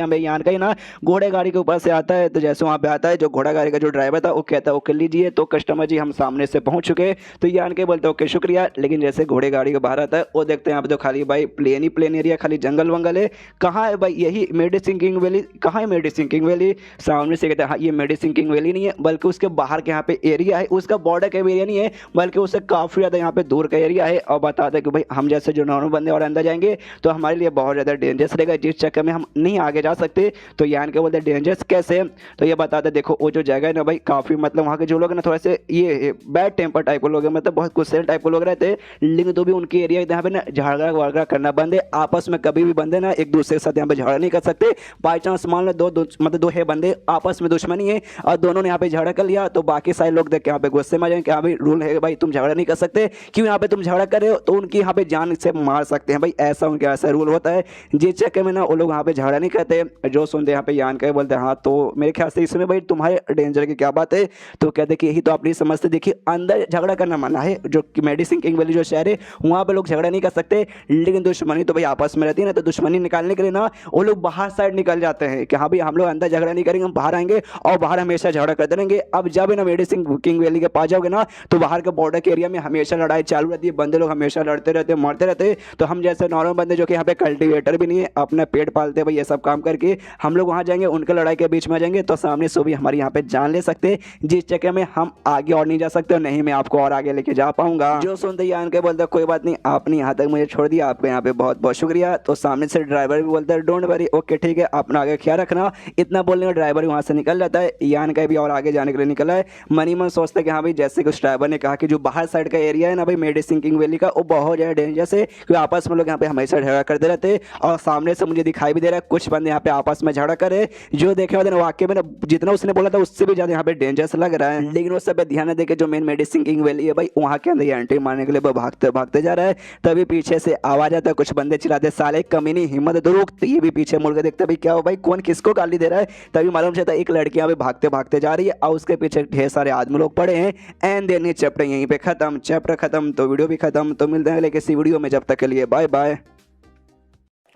में यान का ही ना घोड़े गाड़ी के ऊपर से आता है। तो जैसे वहाँ पे आता है जो घोड़ा गाड़ी का जो ड्राइवर था वो कहता है ओके लीजिए, तो कस्टमर जी हम सामने से पहुंच चुके। तो यान के बोलते ओके शुक्रिया, लेकिन जैसे घोड़े गाड़ी के बाहर आता है वो देखते हैं यहाँ पे तो खाली भाई प्लेन ही प्लेन एरिया, खाली जंगल वंगल है। कहाँ है भाई यही मेडिसिन किंग वैली, कहाँ है मेडिसिन किंग वैली? सामने से कहते हैं हाँ ये मेडिसिन किंग वैली नहीं है बल्कि उसके बाहर के यहाँ पे एरिया है, उसका बॉर्डर का एरिया नहीं है बल्कि उससे काफ़ी ज़्यादा यहाँ पे दूर का एरिया है और बता दें कि भाई हम जैसे जो नॉर्मल बंदे और अंदर जाएंगे तो हमारे लिए बहुत ज़्यादा डेंजरस रहेगा, जिस चक्कर में हम नहीं आगे जा सकते। तो यान के बोलते डेंजरस कैसे, तो ये बताते देखो वो जो जगह है ना भाई काफ़ी मतलब वहाँ के जो लोग हैं ना थोड़े से ये बैड टेम्पर टाइप के लोग हैं, मतलब बहुत गुस्सेल टाइप के लोग रहते हैं। लेकिन तो भी उनकी एरिया यहाँ पे ना झगड़ा वगड़ा करना बंद है, आपस में कभी भी बंदे ना एक दूसरे के साथ यहाँ पे झगड़ा नहीं कर सकते। बाई चांस मान लो मतलब दो है बंदे आपस में दुश्मनी है और दोनों ने यहाँ पे झगड़ा कर लिया तो बाकी सारे लोग देख के यहाँ पे गुस्से में आ जाएंगे कि हाँ भाई रूल है भाई तुम झगड़ा नहीं कर सकते, क्यों यहाँ पे तुम झगड़ा कर रहे हो, तो उनकी यहाँ पे जान से मार सकते हैं भाई, ऐसा उनके ऐसा रूल होता है। जिस चक्कर में ना वो लोग यहाँ पे झगड़ा नहीं करते, जो सुनते यहाँ पे यान के बोलते हैं हाँ तो मेरे ख्याल से इसमें भाई तुम्हारे डेंजर की क्या बात है, तो कहते कि यही तो आप नहीं समझते, देखिए अंदर झगड़ा करना मना है, जो मेडिसिन किंग वैली जो शहर है वहाँ पे लोग झगड़ा नहीं कर सकते, लेकिन दुश्मनी तो भाई आपस में रहती है ना, तो दुश्मनी निकालने के लिए ना वो लोग बाहर साइड निकल जाते हैं कि हाँ भाई हम लोग अंदर झगड़ा नहीं करेंगे, हम बाहर आएंगे और बाहर हमेशा झगड़ा करते रहेंगे। अब जब ना मेडिसिन किंग वैली के पास जाओगे ना तो बाहर के बॉर्डर के एरिया में हमेशा लड़ाई चालू रहती है, बंदे लोग हमेशा लड़ते रहते मरते रहते। तो हम जैसे नॉर्मल बंदे जो कि यहाँ पे कल्टिवेटर भी नहीं है अपना पेट पालते भाई ये सब काम करके, हम लोग वहाँ जाएंगे उनके लड़ाई के बीच में आ जाएंगे तो सामने से भी हमारी यहाँ पे जान ले सकते, जिस चक्कर में हम आगे और नहीं जा सकते और नहीं मैं आपको और आगे लेके जा पाऊंगा। जो सुनते ही आन के बोलते कोई बात नहीं आपने यहाँ तक मुझे छोड़ दिया, आपको यहाँ पे बहुत बहुत शुक्रिया। तो सामने से ड्राइवर भी बोलता है डोंट वरी ओके ठीक है अपना आगे ख्याल रखना। इतना बोलने का ड्राइवर वहाँ से निकल जाता है, यान का भी और आगे जाने के लिए निकला है। मनी मन सोचता है कि हाँ भाई जैसे कि उस ड्राइवर ने कहा कि जो बाहर साइड का एरिया है ना भाई मेडिसिन किंग वैली का वो बहुत ज़्यादा डेंजरस है, क्योंकि आपस में लोग यहाँ पे हमेशा झगड़ा करते रहते हैं और सामने से मुझे दिखाई भी दे रहा है कुछ बंदे यहाँ पे आपस में झगड़ा करे, जो देखे होते वाक्य में ना जितना उसने बोला था उससे भी ज़्यादा यहाँ पे डेंजरस लग रहा है। लेकिन उस सब ध्यान दे के जो मेन मेडिसिन किंग वैली है भाई वहाँ के अंदर एंट्री मारने के लिए वो भागते भागते जा रहा है, तभी पीछे से आवाज आता है, कुछ बंदे चिल्लाते साले कमीनी हिम्मत तो रुक, तो ये भी पीछे मुड़ के देखते भाई क्या हो भाई कौन किसको गाली दे रहा है, तभी मालूम चलता एक लड़की यहाँ पे भागते भागते जा रही है और उसके पीछे ढेर सारे आदमी लोग पड़े हैं। एंड देन ये चैप्टर यहीं पे खत्म, चैप्टर खत्म तो वीडियो भी खत्म, तो मिलते हैं लेकिन इसी वीडियो में, जब तक के लिए बाय बाय।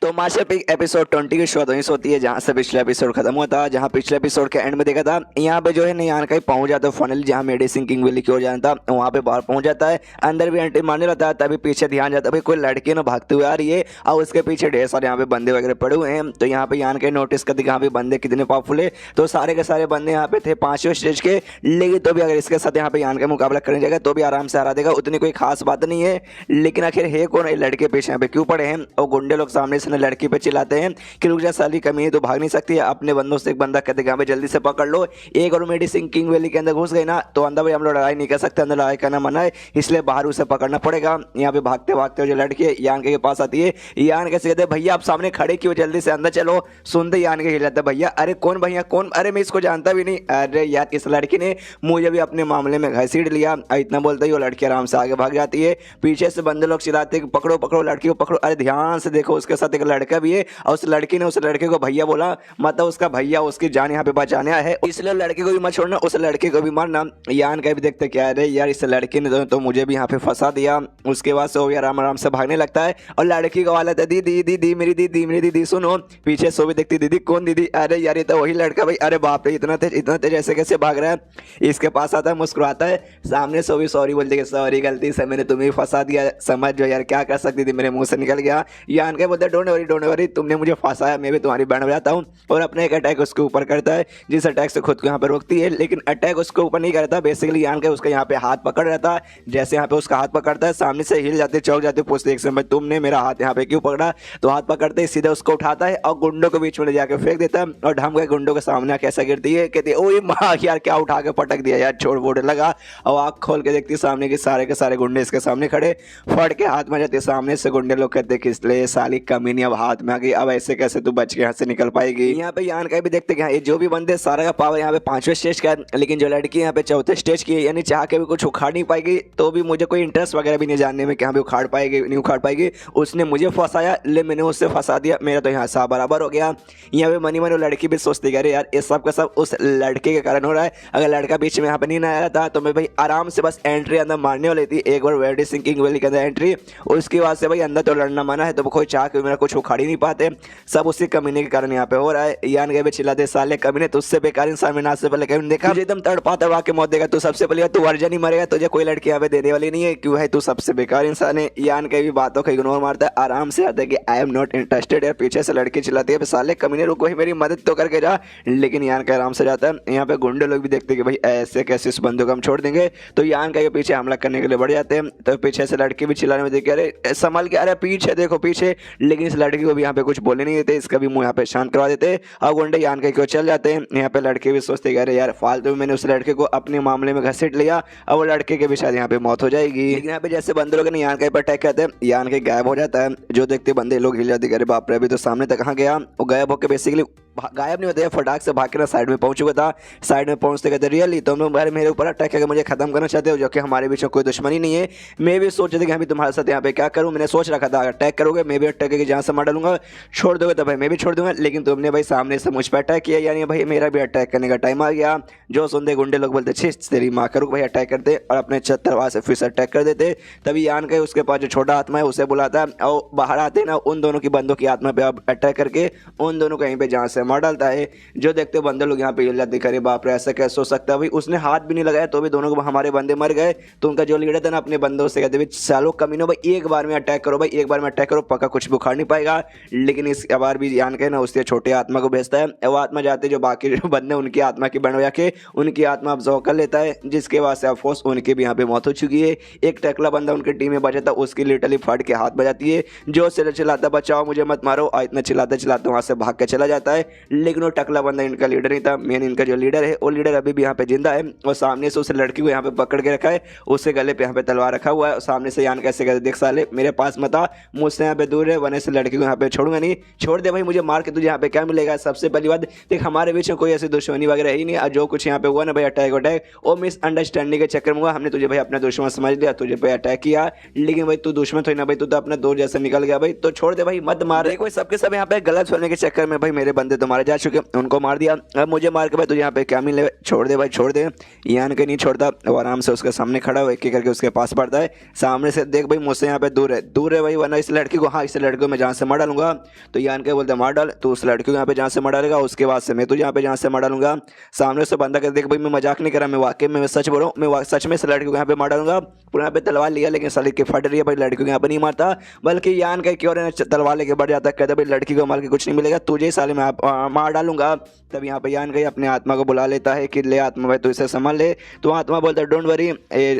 तो मास्टरपीस एपिसोड 20 की शुरुआत वहीं से होती है जहाँ से पिछले एपिसोड खत्म हुआ था, जहाँ पिछले एपिसोड के एंड में देखा था यहाँ पे जो है नियान का ही पहुंच जाता है फाइनली, जहाँ मेडिसिन किंग वैली की ओर जाना था वहाँ पे बाहर पहुंच जाता है, अंदर भी एंट्री मारने लगता है, तभी पीछे ध्यान जाता है भाई कोई लड़की ना भागते हुए आ रही है और उसके पीछे ढेर सारे यहाँ पे बंदे वगैरह पड़े हुए हैं। तो यहाँ पे यान के नोटिस करते यहाँ पे बंदे कितने पावरफुल है, तो सारे के सारे बंदे यहाँ पे थे 5वें स्टेज के, लेकिन तो भी अगर इसके साथ यहाँ पे यान का मुकाबला करने जाएगा तो भी आराम से हरा देगा, उतनी कोई खास बात नहीं है। लेकिन आखिर है कौन लड़के पीछे यहाँ पे क्यों पड़े हैं, और गुंडे लोग सामने से लड़की पे चिल्लाते हैं कि रुक जा साली कमी है तो भाग नहीं सकती है, अपने बंदों से एक बंदा कहते हैं भाई जल्दी से पकड़ लो, एक और मेडिसिन किंग वैली के अंदर घुस गई ना तो अंदर भाई हम लोग लड़ाई नहीं कर सकते, अंदर लड़ाई करना मना है, इसलिए बाहर उसे पकड़ना पड़ेगा। यहाँ पे भागते भागते जो लड़की है यान के पास आती है, यान कैसे कहते हैं भैया आप सामने खड़े क्यों, जल्दी से अंदर चलो। सुनते यान के हिल जाता है भैया अरे कौन भैया कौन, अरे मैं इसको जानता भी नहीं, अरे यार इस लड़की ने मुझे भी अपने मामले में घसीट लिया, इतना बोलते ही वो लड़की आराम से आगे भाग जाती है। पीछे से बंदे लोग चिल्लाते हैं पकड़ो पकड़ो लड़की को पकड़ो, अरे ध्यान से देखो उसके साथ एक लड़का भी है और उस लड़की ने उस लड़के को भैया बोला, मतलब उसका भैया उसकी जान यहाँ पे बचाने आया है, इसलिए लड़के को भी मत छोड़ना उस लड़के को भी मारना। यान का भी देखते क्या है यार इस लड़के ने तो मुझे भी यहाँ पे फंसा दिया। उसके बाद से वो भी आराम आराम से भागने लगता है और लड़की को वाला था दीदी दीदी मेरी दीदी मेरी दीदी सुनो, पीछे सो भी देखती दीदी कौन दीदी, अरे यार ये तो वही लड़का भाई, अरे बाप रे इतना तेज ऐसे कैसे भाग रहा है। इसके पास आता है मुस्कुराता है, सामने सो भी सॉरी बोलती है सॉरी गलती से मैंने तुम्हें फंसा दिया, समझ जो यार क्या कर सकती थी मेरे मुंह से निकल गया। यान के बोलते डोंट वरी तुमने मुझे फंसाया, मैं भी तुम्हारी बैंड बजाता हूँ, और अपने एक अटैक उसके ऊपर करता है जिस अटैक से खुद को यहाँ पर रोकती है, लेकिन अटैक उसके ऊपर नहीं करता, बेसिकली यान के उसका यहाँ पे हाथ पकड़ रहता है, जैसे यहाँ पे उसका हाथ पकड़ता है सामने से हिल जाते चौक जाते पूछते एक समय तुमने मेरा हाथ यहाँ पे क्यों पकड़ा, तो हाथ पकड़ते ही सीधे उसको उठाता है और गुंडों के बीच में ले जाकर फेंक देता है और ढम के गुंडों के सामने कैसा गिरती है, कहती है ओए माँ यार क्या उठा के पटक दिया यार छोड़ बोड़ लगा, और आँख खोल के देखती सामने के सारे गुंडे इसके सामने खड़े, फट के हाथ में जाते सामने से गुंडे लोग कहते किसले साली कमीनी अब हाथ में आ गई, अब ऐसे कैसे तू बच के यहाँ से निकल पाएगी। यहाँ पे यान का भी देखते हैं जो भी बंदे सारा का पावर यहाँ पे 5वें स्टेज का है, लेकिन जो लड़की यहाँ पे 4थे स्टेज की है, यानी चाह के भी कुछ उखाड़ नहीं पाएगी, तो भी मुझे कोई इंटरेस्ट वगैरह भी नहीं जानने में कि हाँ भी उखाड़ पाएगी नहीं उखाड़ पाएगी, उसने मुझे फंसाया ले मैंने उससे फंसा दिया, मेरा तो यहाँ सा बराबर हो गया। यहाँ पे मनी मन लड़की भी सोचती है अरे यार ये सब का सब उस लड़के के कारण हो रहा है, अगर लड़का बीच में यहाँ पे नहीं ना आया था तो मैं भाई आराम से बस एंट्री अंदर मारने वाली थी, एक बार मेडिसिन किंग वैली के अंदर एंट्री, उसके बाद से भाई अंदर तो लड़ना मना है, तो कोई चाह के मेरा कुछ उखाड़ ही नहीं पाते। सब उसी कमीने के कारण यहाँ पे हो रहा है। यान के भी चिल्लाते साले कमीने तुझसे बेकार इंसान में से पहले कभी देखा, तुझे एकदम तड़पा तड़पा के मौत देगा, तू सबसे पहले तू वर्जन ही मरेगा, तुझे कोई लड़की यहाँ पे देने वाली नहीं है, क्यों है तू सबसे बेकार इंसान है। यान के भी बातों को इग्नोर मारता है, आराम से आता है कि आई एम नॉट इंटरेस्टेड है। पीछे से लड़की चिल्लाती है साले कमीने रुको ही, मेरी मदद तो करके जा। लेकिन यान का आराम से जाता है। यहाँ पे गुंडे लोग भी देखते हैं कि भाई ऐसे कैसे इस बंदूक हम छोड़ देंगे, तो यान का पीछे हमला करने के लिए बढ़ जाते हैं। तो पीछे से लड़की भी चिल्लाने में देखिए अरे संभल के, अरे पीछे देखो पीछे। लेकिन इस लड़की को भी यहाँ पे कुछ बोले नहीं देते, इसका भी मुंह यहाँ पे शांत करवा देते और गुंडे यान के क्यों चल जाते हैं। यहाँ पे लड़के भी सोचते हैं अरे यार फालतू में मैंने उस लड़के को अपने मामले में घसीट लिया, अब वो लड़के के भी शायद यहाँ पे मौत हो जाएगी। लेकिन यहाँ पे जैसे बंदे लोग यान के ऊपर अटैक करते हैं, यान के गायब हो जाता है। जो देखते बंदे लोग हिल जाते अरे बाप रे अभी तो सामने तक कहाँ गया। वो गायब होकर बेसिकली गायब नहीं होते, फटाक से भाग के ना साइड में पहुंच चुका था। साइड में पहुंचते कहते रियली तुम लोग मेरे ऊपर अटैक करके मुझे खत्म करना चाहते हो, जो कि हमारे बीच में कोई दुश्मनी नहीं है। मैं भी सोच रही थी कि हम तुम्हारे साथ यहाँ पे क्या करूँ, मैंने सोच रखा था अटैक करोगे मैं भी अटैक करके जहाँ से मार डालूंगा, छोड़ दोगे तो भाई मैं भी छोड़ दूंगा। लेकिन तुमने भाई सामने से मुझ पर अटैक किया, यानी भाई मेरा भी अटैक करने का टाइम आ गया। जो सुनते गुंडे लोग बोलते छे तेरी माँ करूँ भाई, अटैक करते और अपने तलवार से फिर से अटैक कर देते। तभी यान के उसके पास जो छोटा आत्मा है उसे बुलाता और बाहर आते ना उन दोनों की बंदों की आत्मा पे अब अटैक करके उन दोनों को यहीं पे जान से मार डालता है। जो देखते बंदे लोग यहाँ पे हिल जाते अरे बाप रे ऐसा कैसे हो सकता है, भाई उसने हाथ भी नहीं लगाया तो भी दोनों को हमारे बंदे मर गए। तो उनका जो लीडर था ना अपने बंदों से कहते सालों कमीनों भाई एक बार में अटैक करो, भाई एक बार में अटैक करो पक्का कुछ बुखार नहीं पाएगा। लेकिन इस बार भी यान के ना उसके छोटे आत्मा को भेजता है, वो आत्मा जाते जो बाकी जो बंदे उनकी आत्मा की बनवा के उनकी आत्मा अब्जॉर्व कर लेता है, जिसके बाद से ऑफकोर्स उनकी भी यहाँ पे मौत हो चुकी है। एक टकला बंदा उनकी टीम में बचा था, उसकी लिटरली फट के हाथ बजाती है, जो सिर चिल्लाता बचाओ मुझे मत मारो, इतना चिल्लाता चिल्लाता वहाँ से भाग के चला जाता है। लेकिन वो टकला बंदा इनका लीडर नहीं था, मेन इनका जो लीडर है वो लीडर अभी भी यहाँ पे जिंदा है और सामने से उस लड़की को यहाँ पे पकड़ के रखा है, उसके गले पे यहाँ पे तलवार रखा हुआ है। सामने से यान कैसे कहते देख साले मेरे पास मत आ, मुझसे यहाँ पे दूर है, वरना से लड़की को यहाँ पे छोड़ूंगा नहीं, छोड़ दे भाई मुझे मार के तुझे यहाँ पे क्या मिलेगा। सबसे पहली बात देख हमारे बीच में कोई ऐसी दुश्मनी वगैरह ही नहीं, जो कुछ यहाँ पे हुआ ना भाई अटैक वटैक वो मिसअंडरस्टैंडिंग के चक्कर में हुआ, हमने तुझे भाई अपना दुश्मन समझ लिया, तुझे भाई अटैक किया। लेकिन भाई तू दुश्मन थोड़ी ना भाई, तू तो अपना दोस्त जैसे निकल गया भाई, तो छोड़ दे भाई मत मार। देखो सबके सब यहाँ पे गलत सुनने के चक्कर में भाई मेरे बंदे तो मारे जा चुके, उनको मार दिया, अब मुझे मार के भाई तुझे यहाँ पे क्या मिले, छोड़ दे भाई छोड़ दे। यान के नहीं छोड़ता, वो आराम से उसके सामने खड़ा हो एक एक करके उसके पास बढ़ता है, सामने से देख भाई मुझसे यहाँ पे दूर है भाई, वरना इस लड़की को हाँ इस लड़की को मैं जहाँ से मार डालूंगा। तो यान के बोलते मार डाल, तो उस लड़की को यहाँ पे जहाँ से मार डालेगा उसके बाद से मैं तुझे यहाँ पे जहाँ से मार डालूंगा। सामने से बंदा कर देख भाई मैं मजाक नहीं कर रहा, मैं वाकई में सच बोल रहा हूँ, मैं सच में इस लड़की को यहाँ पे मार डालूंगा। पूरा यहाँ पे तलवार लिया लेकिन साली की फट रही है भाई, लड़की को यहाँ पे नहीं मारता, बल्कि यान का क्यों तलवार लेके बढ़ जाता है, कहता भाई लड़की को मार के कुछ नहीं मिलेगा, तुझे साले मैं मार डालूंगा। तब यहाँ पे यान का अपने आत्मा को बुला लेता है कि ले आत्मा भाई तू इसे संभाल ले। तो आत्मा बोलता है डोंट वरी,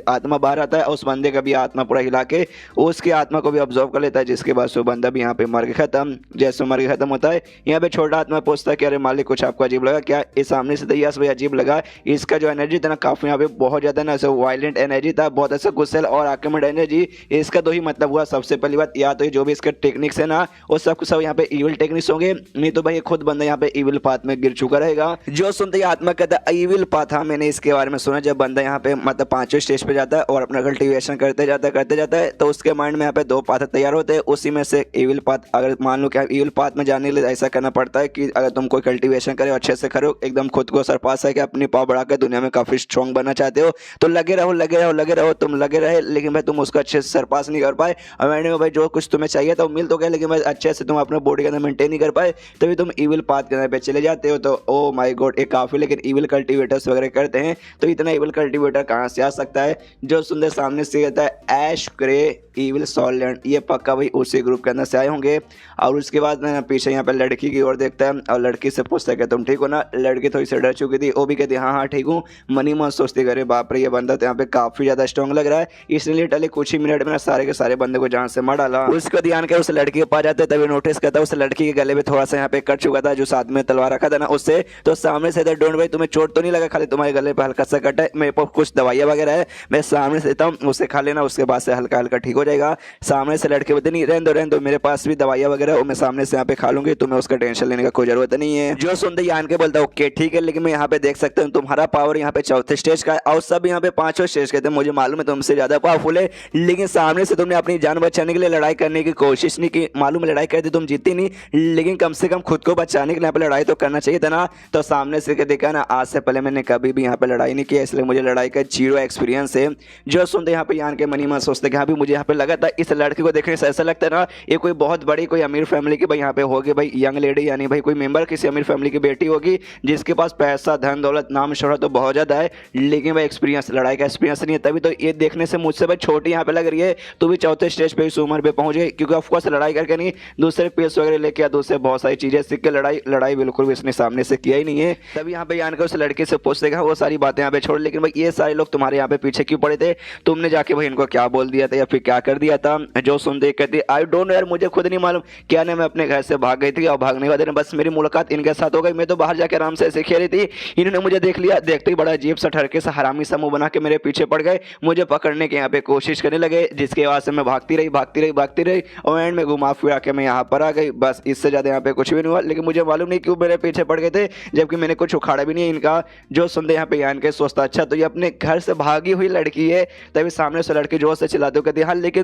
आत्मा बाहर आता है और उस बंदे का भी आत्मा पूरा हिला के उसकी आत्मा को भी ऑब्जर्व कर लेता है, जिसके बाद वो बंदा भी यहाँ पे मर के खत्म। जैसे मर के खत्म होता है यहाँ पे छोटा आत्मा पूछता है कि अरे मालिक कुछ आपको अजीब लगा क्या, इस सामने से यस भाई अजीब लगा, इसका जो एनर्जी था ना काफी यहाँ पे बहुत ज्यादा ना ऐसा वायलेंट एनर्जी था, बहुत ऐसा गुस्सेल और आक्रमण एनर्जी। इसका दो ही मतलब हुआ, सबसे पहली बात या तो जो भी इसके टेक्निक्स है ना वो सब सब यहाँ पे इविल टेक्निक्स होंगे, नहीं तो भाई खुद बंदा यहाँ पे इविल पाथ में गिर चुका रहेगा। जो सुनते ही आत्मा कहता है इविल पाथ, हाँ मैंने इसके बारे में सुना, जब बंदा यहाँ पे मतलब 5वें स्टेज पे जाता है और अपना कल्टीवेशन करते जाता है तो उसके माइंड में यहाँ पे 2 पाथ तैयार होते हैं, उसी में से इविल पाथ, अगर मान लो कि इविल पाथ में जाने के लिए ऐसा करना पड़ता है कि अगर तुम कोई कल्टीवेशन करे अच्छे से करो, एकदम खुद को सरपास है कि अपनी पाव बढ़ाकर दुनिया में काफी स्ट्रॉन्ग बनना चाहते हो, तो लगे रहो तुम लगे रहे, लेकिन भाई तुम उसको अच्छे से सरपास नहीं कर पाए। और मैंने भाई जो कुछ तुम्हें चाहिए था वो मिल तो गया, लेकिन भाई अच्छे से तुम अपने बॉडी के अंदर मेंटेन नहीं कर पाए, तभी तुम इविल पाथ के अंदर पे चले जाते हो। तो ओ माय गॉड एक काफी, लेकिन इविल कल्टीवेटर्स वगैरह करते हैं, तो इतना इविल कल्टीवेटर कहाँ से आ सकता है। जो सुंदर सामने से कहता है ऐश ग्रे इविल सॉलैंड, ये पक्का भाई उसी ग्रुप के अंदर से आए होंगे। और उसके बाद ना पीछे यहाँ पे लड़की की ओर देखता है और लड़की से पूछता है कि तुम ठीक हो ना। लड़की थोड़ी सी डर चुकी थी, वो भी कहती हाँ ठीक हूँ। मनी मन सोचती करे बाप रे ये बंदा तो यहाँ पे काफी ज्यादा स्ट्रॉन्ग लग रहा है, इसलिए टले कुछ ही मिनट में ना सारे के सारे बंदे को जान से मार डाला। उसको ध्यान कर उस लड़की के पास जाते तभी नोटिस करता है उस लड़की के गले में थोड़ा सा यहाँ पे कट चुका था, जो साथ में तलवार रखा था ना उससे। तो सामने से डोंट भाई तुम्हें चोट तो नहीं लगा, खाली तुम्हारे गले पे हल्का सा कट है, मेरे पास कुछ दवाइयाँ वगैरह है मैं सामने से देता हूँ, उसे खा लेना, उसके बाद से हल्का हल्का ठीक हो जाएगा। सामने से लड़के बोलते नहीं रहने दो मेरे पास भी दवाइयाँ वगैरह वो मैं सामने से यहाँ पे खा लूंगी, तुम्हें उसका टेंशन लेने का कोई जरूरत नहीं है। जो सुनते यान के बोलता ओके ठीक है, लेकिन मैं यहाँ पे देख सकता हूँ तुम्हारा पावर यहाँ पे 4थे स्टेज का है और सब यहाँ पे 5वें स्टेज के थे, मुझे मालूम है तुमसे ज्यादा पावरफुल है, लेकिन सामने से तुमने अपनी जान बचाने के लिए लड़ाई करने की कोशिश नहीं की, मालूम लड़ाई करती तुम जीती नहीं, लेकिन कम से कम खुद को बचा बताने के लिए यहाँ पे लड़ाई तो करना चाहिए था ना। तो सामने से देखा ना, आज से पहले मैंने कभी भी यहाँ पे लड़ाई नहीं किया, इसलिए मुझे लड़ाई का जीरो एक्सपीरियंस है। जो सुनते यहाँ पे यान के मनी मन सोचते कि हाँ भी, मुझे यहाँ पे लगा था इस लड़की को देखने से ऐसा लगता है ना ये कोई बहुत बड़ी कोई अमीर फैमिली की भाई यहाँ पे होगी, भाई यंग लेडी, यानी भाई कोई मेंबर किसी अमीर फैमिली की बेटी होगी जिसके पास पैसा धन दौलत नाम शोहरत तो बहुत ज़्यादा है, लेकिन भाई एक्सपीरियंस लड़ाई का एक्सपीरियंस नहीं है। तभी तो ये देखने से मुझसे भाई छोटी यहाँ पे लग रही है। तू भी चौथे स्टेज पे इस उम्र पे पहुंच गई, क्योंकि ऑफकोर्स लड़ाई करके नहीं, दूसरे पेस वगैरह लेके या दूसरे बहुत सारी चीज़ें सीख के लड़ाई बिल्कुल भी इसने सामने से किया ही नहीं है। तभी यहाँ पे यान के उस लड़के से पूछते हैं वो सारी बातें यहाँ पे छोड़, लेकिन भाई ये सारे लोग तुम्हारे यहाँ पे पीछे क्यों पड़े थे, तुमने जाके भाई इनको क्या बोल दिया था या फिर क्या कर दिया था। जो सुनते कहती आई डोंट नो यार, मुझे खुद नहीं मालूम क्या ना, मैं अपने घर से भाग गई थी और भागने के बाद बस मेरी मुलाकात इनके साथ हो गई। मैं तो बाहर जाके आराम से ऐसे खेली थी, इन्होंने मुझे देख लिया, देखते ही बड़ा अजीब सा ठरके सा हरामी सा मुंह बना के मेरे पीछे पड़ गए, मुझे पकड़ने के यहाँ पे कोशिश करने लगे, जिसके बाद से मैं भागती रही और एंड में घुमा फिरा के मैं यहाँ पर आ गई। बस इससे ज़्यादा यहाँ पे कुछ भी नहीं हुआ, लेकिन मुझे मालूम नहीं क्यों मेरे पीछे पड़ गए थे, जबकि मैंने कुछ उखाड़ा भी नहीं इनका। जो सुनते यहाँ पे यान के सोचता अच्छा तो ये अपने घर से भागी हुई लड़की है। तभी सामने से लड़की जोर से चिल्लाते हो कहती हाँ लेकिन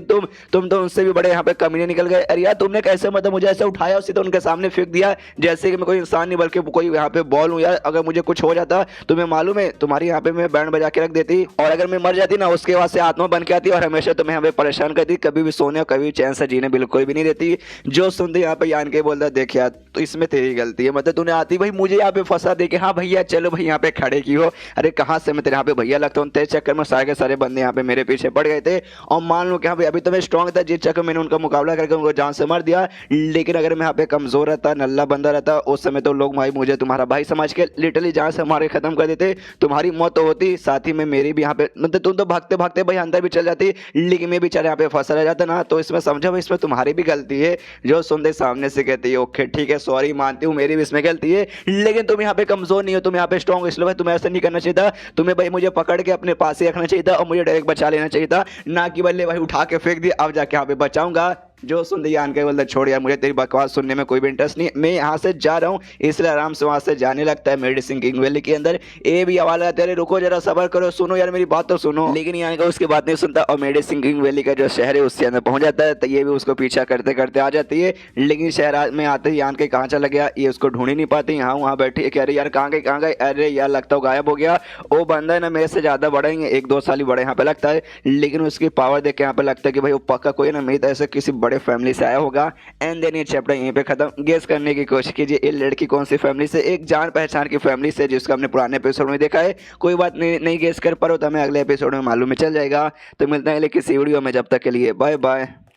तुम तो उनसे भी बड़े यहाँ पे कमीने निकल गए। अरे यार तुमने कैसे, मतलब मुझे ऐसे उठाया उसी तो उनके सामने फेंक दिया जैसे कि मैं कोई इंसान नहीं बल्कि कोई यहाँ पे बॉल हूँ यार। अगर मुझे कुछ हो जाता तुम्हें मालूम है तुम्हारी यहाँ पे मैं बैंड बजा के रख देती, और अगर मैं मर जाती ना उसके बाद से आत्मा बन के आती और हमेशा तुम्हें यहाँ पे परेशान करती, कभी भी सोने और कभी चैन से जीने बिल्कुल भी नहीं देती। जो सुनते यहाँ पे यान के बोलता देख यार तो इसमें तेरी गलती है, मतलब तूने आती भाई मुझे यहाँ पे फंसा दे के हाँ भैया चलो भाई यहाँ पे खड़े की हो। अरे कहाँ से मैं तेरे यहाँ पे भैया लगता हूँ, तेरे चक्कर में सारे के सारे बंदे यहाँ पे मेरे पीछे पड़ गए थे। और मान लो कि हाँ भाई अभी तो मैं स्ट्रॉन्ग था, जिस चक्कर मैंने उनका मुकाबला करके उनको जान से मार दिया, लेकिन अगर मैं यहाँ पे कमजोर रहता नल्ला बंदा रहता उस समय तो लोग भाई मुझे तुम्हारा भाई समझ के लिटरली जान से मारे खत्म कर देते, तुम्हारी मौत तो होती साथ ही में मेरी भी यहाँ पे, मतलब तुम तो भागते भागते भाई अंदर भी चल जाती, लेकिन मैं बेचारा यहाँ पे फंसा रह जाता ना। तो इसमें समझो भाई इसमें तुम्हारी भी गलती है। जो सुनते सामने से कहती है ओके ठीक है सॉरी मानती हूँ मेरी भी इसमें गलती है, लेकिन तुम यहाँ पे कमजोर नहीं हो, तुम यहाँ पे स्ट्रॉन्ग, इसलिए भाई तुम्हें ऐसा नहीं करना चाहिए था, तुम्हें भाई मुझे पकड़ के अपने पास ही रखना चाहिए था और मुझे डायरेक्ट बचा लेना चाहिए था, ना कि बल्ले भाई उठा के फेंक दिया अब जाके यहाँ पे बचाऊंगा। जो सुनते यान के बोलता छोड़ यार मुझे तेरी बकवास सुनने में कोई भी इंटरेस्ट नहीं, मैं यहाँ से जा रहा हूँ, इसलिए आराम से वहाँ से जाने लगता है मेडिसिन किंग वैली के अंदर। ये भी आवाज आता है रुको जरा सबर करो सुनो यार मेरी बात तो सुनो, लेकिन यान का उसकी बात नहीं सुनता और मेडिसिन किंग वैली का जो शहर है उसके अंदर पहुंच जाता है। तो ये भी उसको पीछा करते करते आ जाती है, लेकिन शहर में आते ही यान के कहाँ चला गया ये उसको ढूंढ ही नहीं पाती। यहाँ वहाँ बैठी है, अरे यार कहाँ गए, अरे यार लगता है गायब हो गया। वो बंदा है ना मेरे से ज्यादा बड़ा ही 1-2 साल ही बड़े यहाँ पे लगता है, लेकिन उसकी पावर देख के यहाँ पे लगता है कि भाई वो पक्का कोई ना मेरी तरह से किसी बड़े फैमिली से आया होगा। एंड देन ये चैप्टर यहीं पे खत्म। गेस करने की कोशिश कीजिए ये लड़की कौन सी फैमिली से, एक जान पहचान की फैमिली से जिसको हमने पुराने एपिसोड में देखा है। कोई बात नहीं गेस कर पा रहे हो तो हमें अगले एपिसोड में मालूम चल जाएगा। तो मिलते हैं किसी वीडियो में, जब तक के लिए बाय बाय।